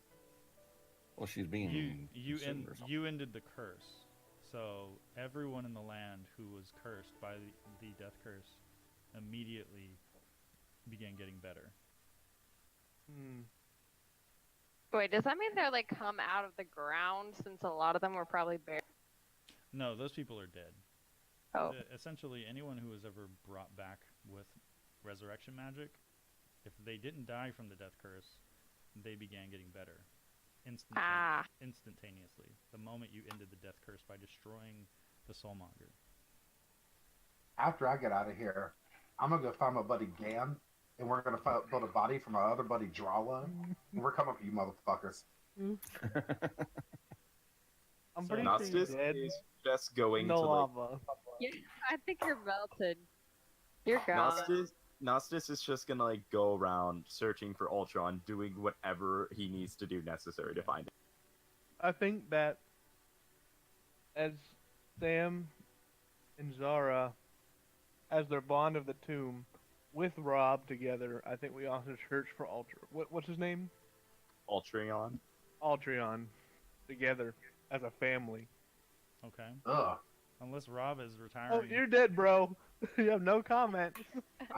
Well, she's being consumed or something. You ended the curse. So everyone in the land who was cursed by the death curse immediately began getting better. Wait, does that mean they're like come out of the ground since a lot of them were probably buried? No, those people are dead. Oh. Essentially, anyone who was ever brought back with resurrection magic, if they didn't die from the death curse, they began getting better. Instantaneously. The moment you ended the death curse by destroying the soulmonger. After I get out of here, I'm going to go find my buddy Gan, and we're going to build a body for my other buddy Drahlo, and we're coming for you motherfuckers. I'm So pretty Gnostis sure he's dead. is just going No to like, lava. Yeah, I think you're melted. You're gone. Gnostis is just gonna like go around searching for Ultron, doing whatever he needs to do necessary to find it. I think that as Sam and Zara, as their bond of the tomb, with Rob together, I think we also search for what's his name? Ultron. Altreon, together as a family. Okay. Ugh. Unless Rob is retiring. Oh, you're dead, bro. You have no comment.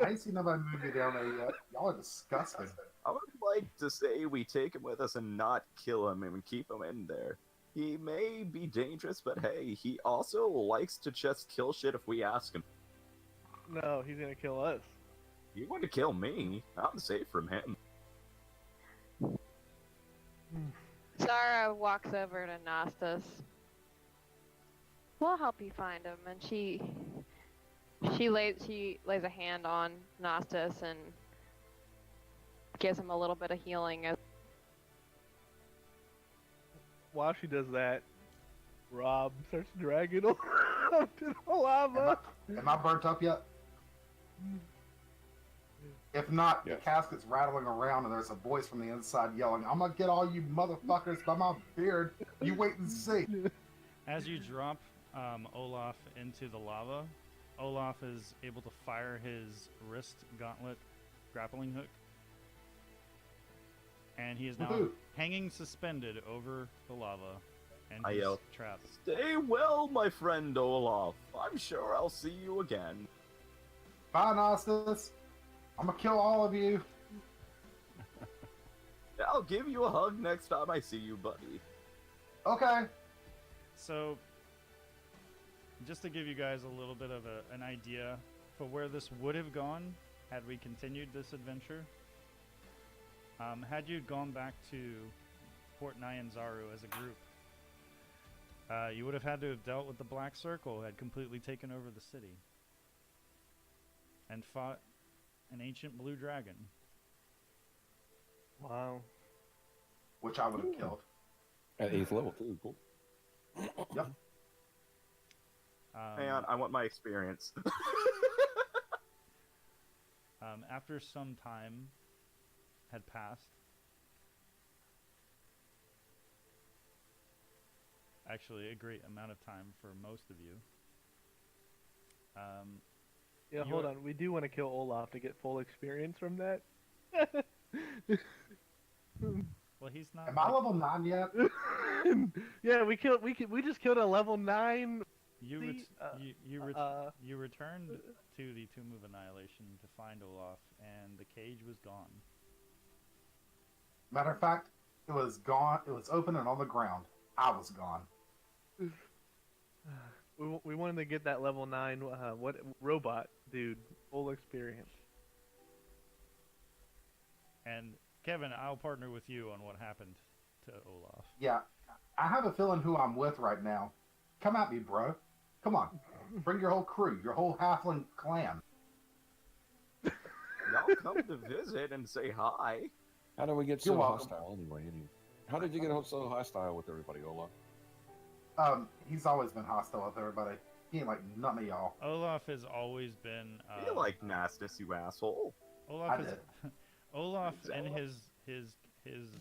I ain't seen nobody move me down there yet. Y'all are disgusting. I would like to say we take him with us and not kill him and keep him in there. He may be dangerous, but hey, he also likes to just kill shit if we ask him. No, he's gonna kill us. You want to kill me? I'm safe from him. Zara walks over to Nostos. We'll help you find him, and she lays a hand on Nostos and gives him a little bit of healing. While she does that, Rob starts dragging him up to the lava. Am I burnt up yet? If not, Yes. the casket's rattling around and there's a voice from the inside yelling, I'm gonna get all you motherfuckers by my beard. You wait and see. As you drop Olaf into the lava, Olaf is able to fire his wrist gauntlet grappling hook. And he is now Woohoo. hanging suspended over the lava. And I he's yell, trapped. Stay well, my friend Olaf. I'm sure I'll see you again. Bye, Nostus. I'm gonna kill all of you. I'll give you a hug next time I see you, buddy. Okay. So, just to give you guys a little bit of an idea for where this would have gone had we continued this adventure. Had you gone back to Port Nyanzaru as a group, you would have had to have dealt with the Black Circle, had completely taken over the city, and fought an ancient blue dragon. Wow. Which I would have killed. At 8th level, too. Cool. Yep. Hang on, I want my experience. After some time had passed, actually a great amount of time for most of you. Yeah, You hold are- on. We do want to kill Olaf to get full experience from that. Well, he's not. Am I level 9 yet? Yeah, we just killed a level 9. You See, you returned to the Tomb of Annihilation to find Olaf, and the cage was gone. Matter of fact, it was gone. It was open and on the ground. I was gone. we wanted to get that level 9 what robot dude full experience. And Kevin, I'll partner with you on what happened to Olaf. Yeah. I have a feeling who I'm with right now. Come at me, bro. Come on. Bring your whole crew, your whole halfling clan. Y'all come to visit and say hi. How did we get You're so welcome. hostile anyway? How did you get so hostile with everybody, Ola? He's always been hostile with everybody. He ain't like none of y'all. Olaf has always been. You like Nastus, you asshole. Olaf I is, did. Olaf and Olaf? his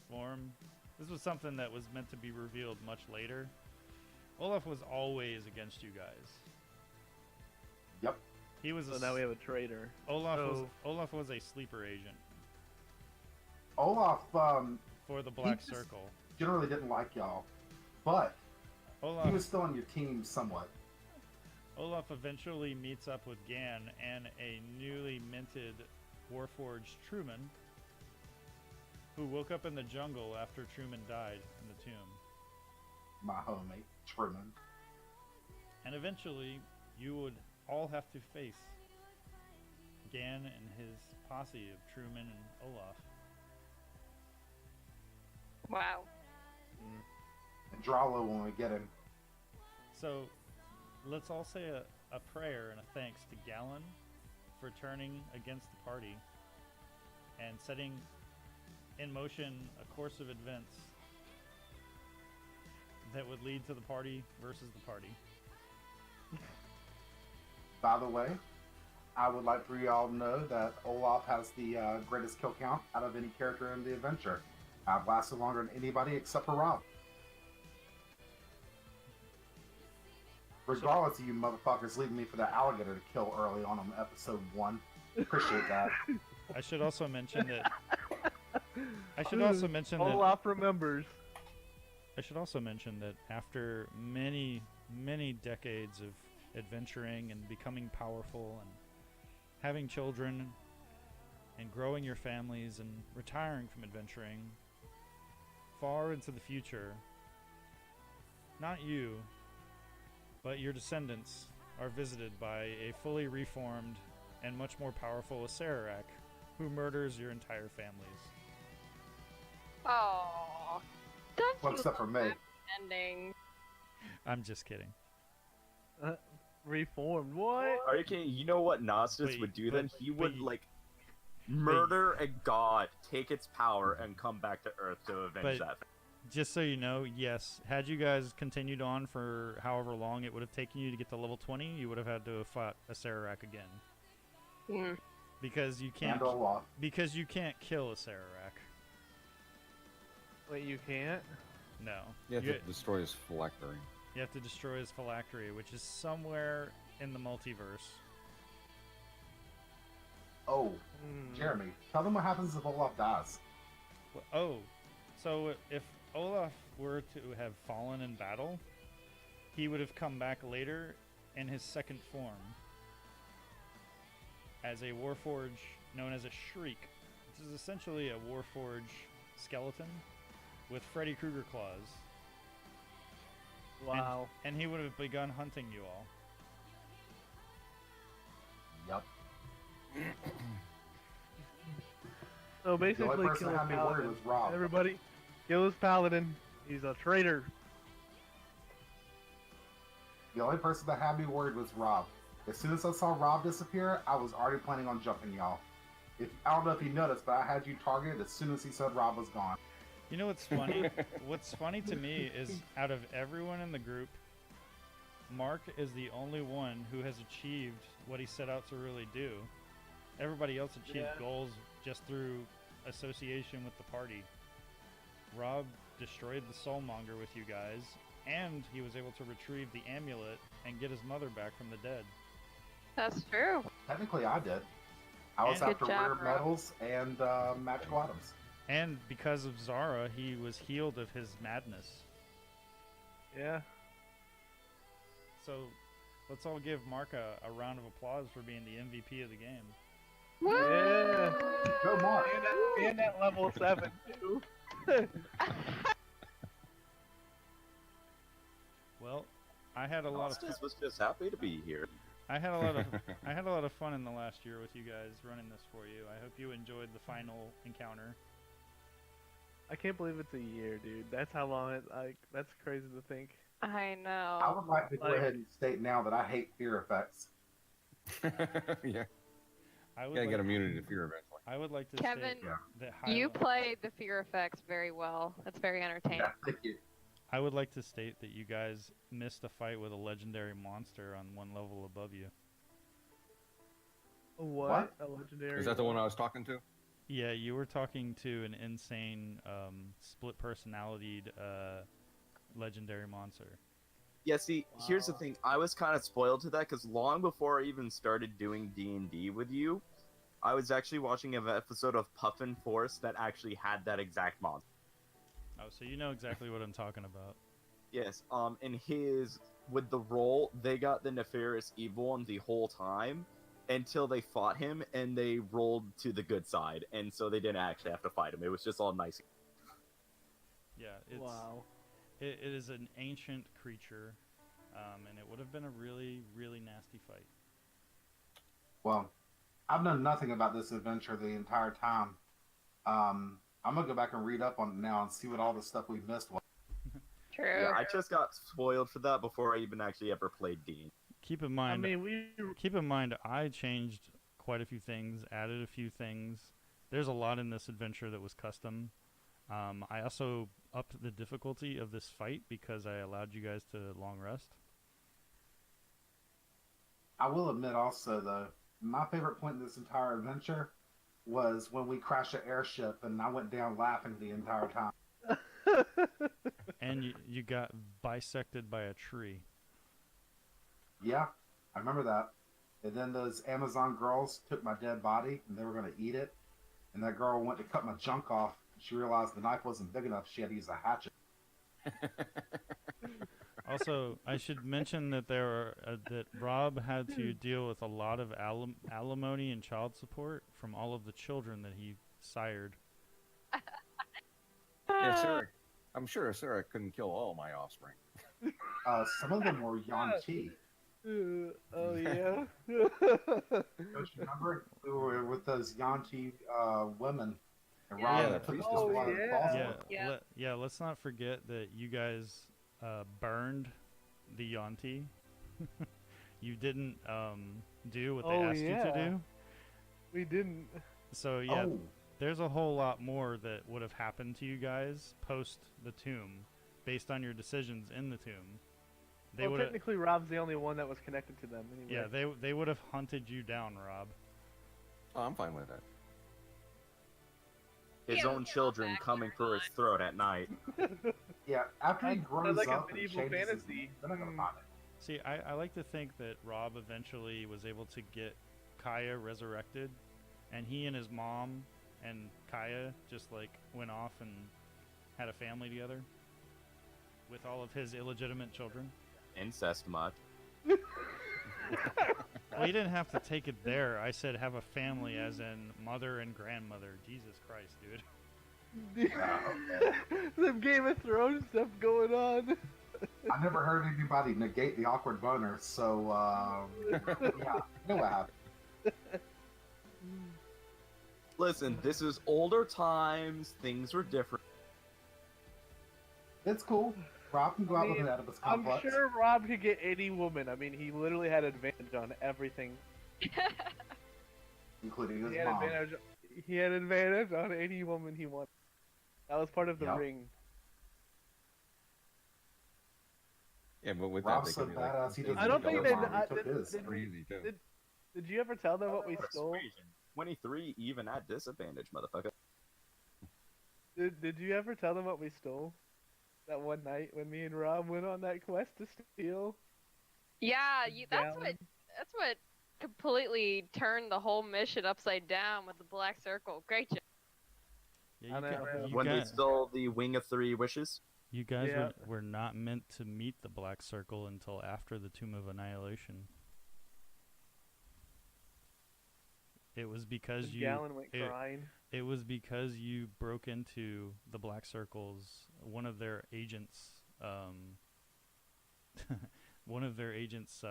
form. This was something that was meant to be revealed much later. Olaf was always against you guys. Yep. He was. So now we have a traitor. Olaf was a sleeper agent Olaf, for the Black just- Circle. generally didn't like y'all, but Olaf. he was still on your team somewhat. Olaf eventually meets up with Gan and a newly minted Warforged Truman, who woke up in the jungle after Truman died in the tomb. My homie, Truman. And eventually, you would all have to face Gan and his posse of Truman and Olaf. Wow. And Drahlo when we get him. So, let's all say a prayer and a thanks to Galen for turning against the party and setting in motion a course of events that would lead to the party versus the party. By the way, I would like for you all to know that Olaf has the greatest kill count out of any character in the adventure. I've lasted longer than anybody except for Rob. Regardless of you motherfuckers leaving me for the alligator to kill early on in episode 1. Appreciate that. I should also mention that. I should also mention that. Olaf remembers. I should also mention that after many, many decades of adventuring and becoming powerful and having children and growing your families and retiring from adventuring, far into the future, not you, but your descendants are visited by a fully reformed and much more powerful Acererak who murders your entire families. Oh, don't Well, you except for love me. that ending? I'm just kidding. Reformed. What? Are you kidding? You know what Nastus Wait, would do but- then? He would, but- like, murder a god, take its power, and come back to Earth to avenge But- that. Just so you know, yes, had you guys continued on for however long it would have taken you to get to level 20, you would have had to have fought Acererak again. Because you can't. And Olaf. Because you can't kill Acererak. Wait, you can't? No. You have to destroy his phylactery. You have to destroy his phylactery, which is somewhere in the multiverse. Oh, Jeremy, tell them what happens if Olaf dies. Oh, so if Olaf were to have fallen in battle, he would have come back later in his second form as a warforge known as a Shriek, which is essentially a warforge skeleton with Freddy Krueger claws. Wow. And he would have begun hunting you all. Yep. So The only basically, person kill that his had me worried paladin. was Rob. Everybody, kill his paladin. He's a traitor. The only person that had me worried was Rob. As soon as I saw Rob disappear, I was already planning on jumping y'all. I don't know if you noticed, but I had you targeted as soon as he said Rob was gone. You know what's funny? What's funny to me is out of everyone in the group, Mark is the only one who has achieved what he set out to really do. Everybody else achieved goals just through association with the party. Rob destroyed the Soulmonger with you guys, and he was able to retrieve the amulet and get his mother back from the dead. That's true. Technically, I did. I was And- after Good job, rare Rob. metals and magical items. And because of Zara, he was healed of his madness. Yeah. So let's all give Mark a round of applause for being the MVP of the game. Yeah. Go, Mark. And at level 7 too. Well, I had a lot of Austin was just happy to be here. I had a lot of fun in the last year with you guys running this for you. I hope you enjoyed the final encounter. I can't believe it's a year, dude. That's how long it. Like, that's crazy to think. I know. I would like to go Like- ahead and state now that I hate fear effects. Yeah. I would Gotta like, get immunity to fear eventually. I would like to Kevin, state that You Hyla- played the fear effects very well. It's very entertaining. Yeah, thank you. I would like to state that you guys missed a fight with a legendary monster on one level above you. What? A legendary. Is that the one I was talking to? Yeah, you were talking to an insane, split personalitied, legendary monster. Yeah, see, here's the Wow. thing. I was kind of spoiled to that because long before I even started doing D&D with you, I was actually watching an episode of Puffin Force that actually had that exact monster. Oh, so you know exactly what I'm talking about. Yes, in his, with the roll, they got the Nefarious Evil one the whole time until they fought him and they rolled to the good side, and so they didn't actually have to fight him. It was just all nice. Yeah, it's Wow. it is an ancient creature, and it would have been a really, really nasty fight. Well, I've known nothing about this adventure the entire time. I'm gonna go back and read up on it now and see what all the stuff we missed was. True. Yeah, I just got spoiled for that before I even actually ever played D. Keep in I mind, mean, keep in mind, I changed quite a few things, added a few things. There's a lot in this adventure that was custom. I also upped the difficulty of this fight because I allowed you guys to long rest. I will admit also, though, my favorite point in this entire adventure was when we crashed an airship and I went down laughing the entire time. And you got bisected by a tree. Yeah, I remember that. And then those Amazon girls took my dead body and they were going to eat it. And that girl went to cut my junk off. She realized the knife wasn't big enough. She had to use a hatchet. Also, I should mention that that Rob had to deal with a lot of alimony and child support from all of the children that he sired. Yeah, Sarah. I'm sure Sarah couldn't kill all my offspring. Some of them were Yanti. Oh yeah. Don't you remember? We were with those Yanti women. And Yeah, Robin the took priestess us to one. one of the Yeah. balls. Yeah, Yeah. let's not forget that you guys burned the Yanti. You didn't do what they Oh, asked you yeah. to do. We didn't. So yeah, Oh, there's a whole lot more that would have happened to you guys post the tomb, based on your decisions in the tomb. They Well, would have, technically, Rob's the only one that was connected to them. Anyway. yeah, they would have hunted you down, Rob. Oh, I'm fine with that. His Yeah, own we can all children back coming here, for his throat at night. Yeah, after he Sounds grows like a up and medieval changes his fantasy. name, they're not gonna Hmm. find it. See, I like to think that Rob eventually was able to get Kaya resurrected, and he and his mom and Kaya just like went off and had a family together with all of his illegitimate children. Incest much. Well, you didn't have to take it there. I said have a family, as in mother and grandmother. Jesus Christ, dude. Some Game of Thrones stuff going on. I never heard anybody negate the awkward boner, so yeah, you know what happened. Listen, this is older times. Things were different. It's cool. Rob can go out with an Oedipus I'm complex. sure Rob could get any woman. I mean, he literally had advantage on everything. Including He his had mom. advantage. He had advantage on any woman he wanted. That was part of the Yep. ring. Yeah, but with Rob's that, so they could badass, he doesn't I don't need think their they- mom, he I- took his. did- crazy too. Did you ever tell them what we stole? Persuasion. 23 even at disadvantage, motherfucker. Did you ever tell them what we stole? That one night when me and Rob went on that quest to steal. Yeah, that's Gallon. what completely turned the whole mission upside down with the black circle. Great job. Yeah, I know. you When they guys, stole the Wing of Three Wishes. you guys Yeah. were not meant to meet the Black Circle until after the Tomb of Annihilation. It was because And you Gallon went it- crying. It was because you broke into the Black Circle's one of their agents, one of their agents'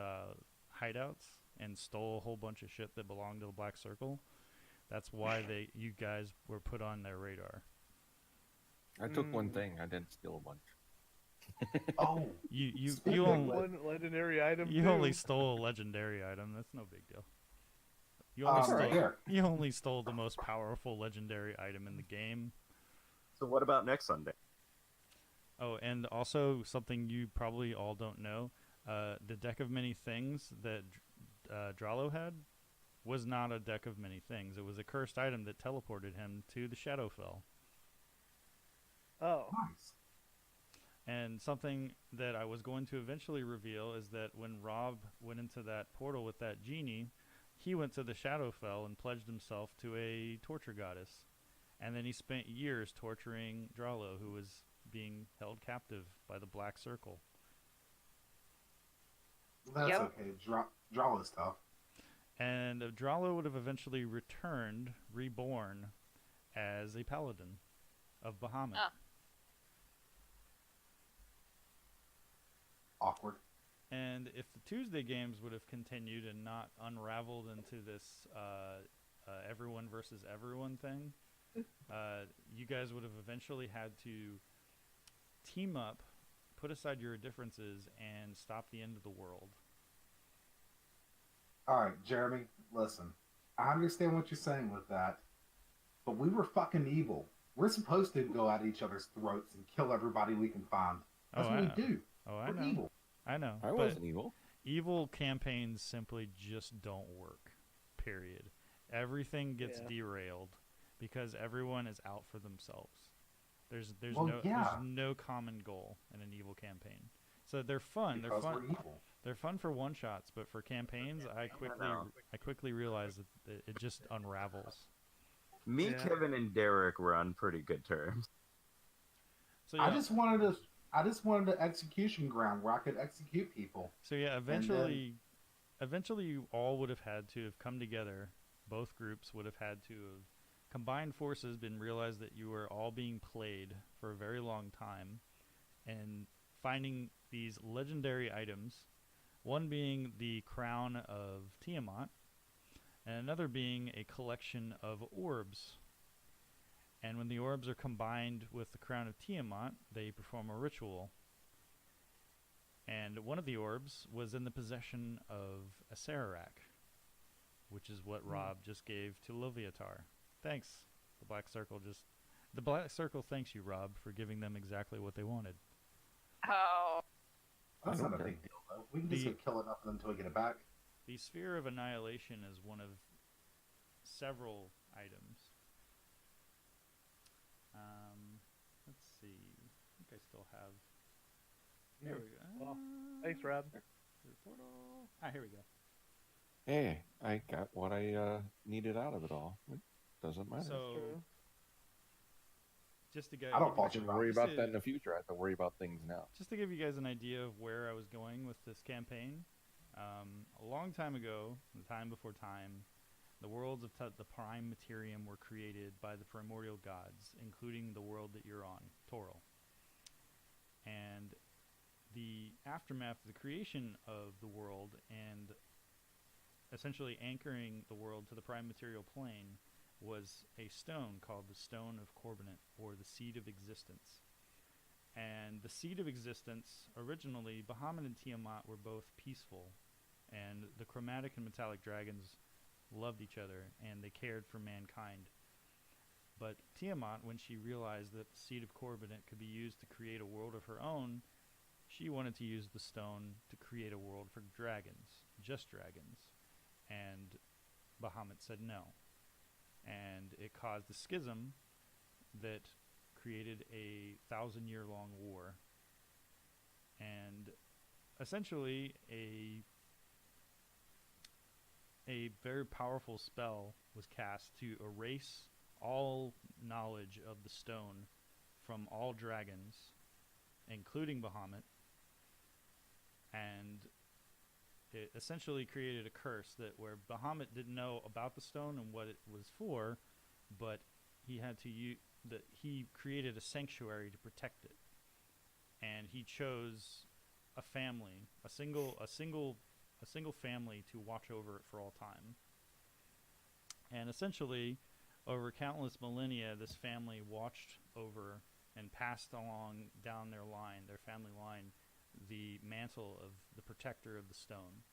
hideouts, and stole a whole bunch of shit that belonged to the Black Circle. That's why you guys were put on their radar. I took one Mm. thing. I didn't steal a bunch. Oh, You Speaking you of only One legendary item. you too. only stole a legendary item. That's no big deal. You only stole here. you only stole the most powerful legendary item in the game. So what about next Sunday? Oh, and also something you probably all don't know: the deck of many things that Drahlo had was not a deck of many things. It was a cursed item that teleported him to the Shadowfell. Oh. Nice. And something that I was going to eventually reveal is that when Rob went into that portal with that genie, he went to the Shadowfell and pledged himself to a torture goddess. And then he spent years torturing Drahlo, who was being held captive by the Black Circle. That's Yep. okay. Draw is tough. And Drahlo would have eventually returned, reborn, as a paladin of Bahamut. Ah. Awkward. And if the Tuesday games would have continued and not unraveled into this everyone versus everyone thing, you guys would have eventually had to team up, put aside your differences, and stop the end of the world. All right, Jeremy, listen. I understand what you're saying with that, but we were fucking evil. We're supposed to go at each other's throats and kill everybody we can find. That's Oh, what I we know. do. Oh, I We're know. evil. I know. I but wasn't evil. evil campaigns simply just don't work. Period. Everything gets Yeah. derailed because everyone is out for themselves. There's Well, there's yeah. no common goal in an evil campaign. So they're fun. Because they're we're fun. evil. They're fun for one shots, but for campaigns, I quickly realized that it just unravels. Me, Yeah. Kevin, and Derek were on pretty good terms. So yeah, I just wanted an execution ground where I could execute people. eventually you all would have had to have come together. Both groups would have had to have combined forces and realized that you were all being played for a very long time, and finding these legendary items, one being the crown of Tiamat, and another being a collection of orbs. And when the orbs are combined with the crown of Tiamat, they perform a ritual. And one of the orbs was in the possession of Acererak, which is what Rob just gave to Loviatar. Thanks. The Black Circle thanks you, Rob, for giving them exactly what they wanted. Oh, That's I not don't a think- big deal, though. We can just The- go kill it up until we get it back. The Sphere of Annihilation is one of several items. Let's see. I think I still have. There we go. Well, thanks, Rob. The portal. Here we go. Hey, I got what I needed out of it all. It doesn't matter. So, just to get, I don't I fault can you, worry Rob. about that in the future. I have to worry about things now. just to give you guys an idea of where I was going with this campaign, a long time ago, the time before time, the worlds of the Prime Materium were created by the primordial gods, including the world that you're on, Toril. And the aftermath of the creation of the world and essentially anchoring the world to the prime material plane was a stone called the Stone of Corbinate, or the Seed of Existence. And the Seed of Existence, originally, Bahamut and Tiamat were both peaceful, and the chromatic and metallic dragons loved each other, and they cared for mankind. But Tiamat, when she realized that the Seed of Corbinate could be used to create a world of her own, she wanted to use the stone to create a world for dragons, just dragons. And Bahamut said no. And it caused a schism that created a 1,000-year-long war. And essentially a very powerful spell was cast to erase all knowledge of the stone from all dragons, including Bahamut. And it essentially created a curse that where Bahamut didn't know about the stone and what it was for, but he had to he created a sanctuary to protect it, and he chose a family, a single family to watch over it for all time. And essentially, over countless millennia, this family watched over and passed along down their family line, the mantle of the protector of the stone.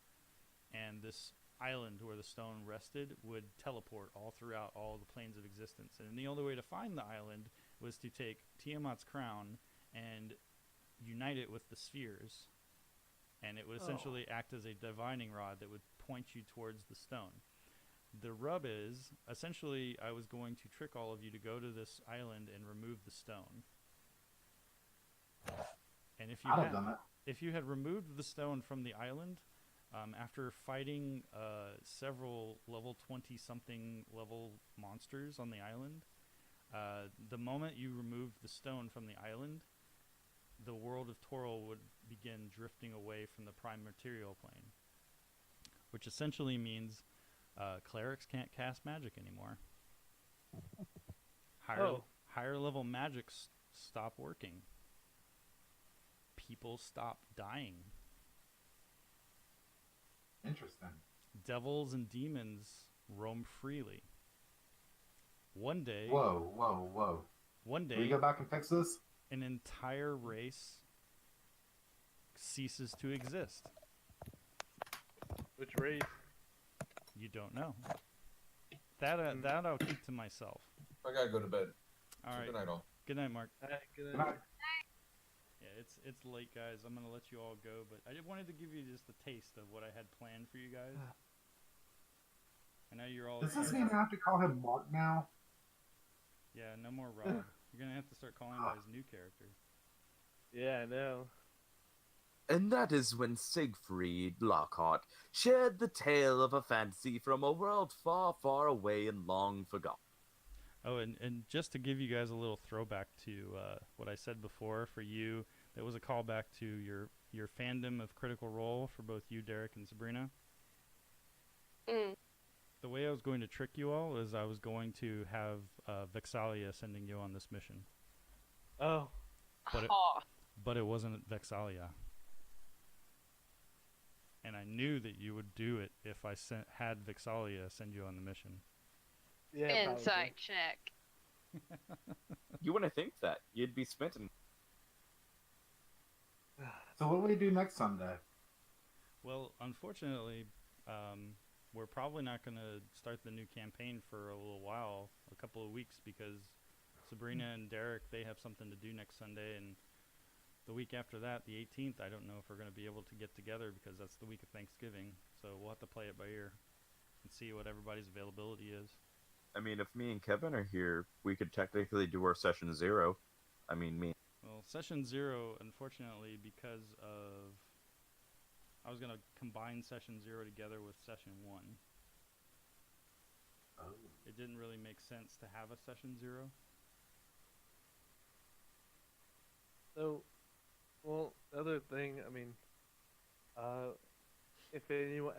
And this island where the stone rested would teleport all throughout all the planes of existence. And the only way to find the island was to take Tiamat's crown and unite it with the spheres. And it would essentially act as a divining rod that would point you towards the stone. The rub is, essentially, I was going to trick all of you to go to this island and remove the stone. And if you had removed the stone from the island, after fighting several level 20-something level monsters on the island, the moment you removed the stone from the island, the world of Toril would begin drifting away from the prime material plane, which essentially means clerics can't cast magic anymore. Higher level magic stop working. People stop dying. Interesting. Devils and demons roam freely. One day... Whoa. One day... Can we go back and fix this? An entire race ceases to exist. Which race? You don't know. That I'll keep to myself. I gotta go to bed. All right. Good night, all. Good night, Mark. Good night. Yeah, it's late, guys. I'm gonna let you all go, but I just wanted to give you just a taste of what I had planned for you guys. I know you're all. Does this mean I have to call him Mark now? Yeah, no more Rob. You're gonna have to start calling him by his new character. Yeah, I know. And that is when Siegfried Lockhart shared the tale of a fantasy from a world far, far away and long forgotten. Oh, and just to give you guys a little throwback to what I said before for you, that was a callback to your fandom of Critical Role for both you, Derek, and Sabrina. The way I was going to trick you all is I was going to have Vexalia sending you on this mission. Oh. But it wasn't Vexalia. And I knew that you would do it if I had Vexalia send you on the mission. Yeah, Insight check. You wouldn't think that. You'd be spitting. So what do we do next Sunday? Well, unfortunately, we're probably not going to start the new campaign for a little while, a couple of weeks, because Sabrina and Derek, they have something to do next Sunday, and the week after that, the 18th, I don't know if we're going to be able to get together because that's the week of Thanksgiving, so we'll have to play it by ear and see what everybody's availability is. I mean, if me and Kevin are here, we could technically do our session 0. I mean, me. Well, session 0, unfortunately, because of... I was going to combine session 0 together with session 1. Oh. It didn't really make sense to have a session 0. So, well, the other thing, I mean, if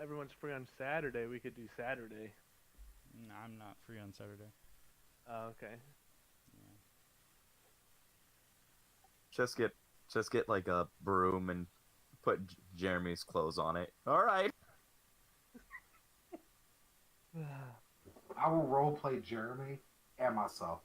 everyone's free on Saturday, we could do Saturday. No, I'm not free on Saturday. Okay. Yeah. Just get like a broom and put Jeremy's clothes on it. All right. I will role play Jeremy and myself.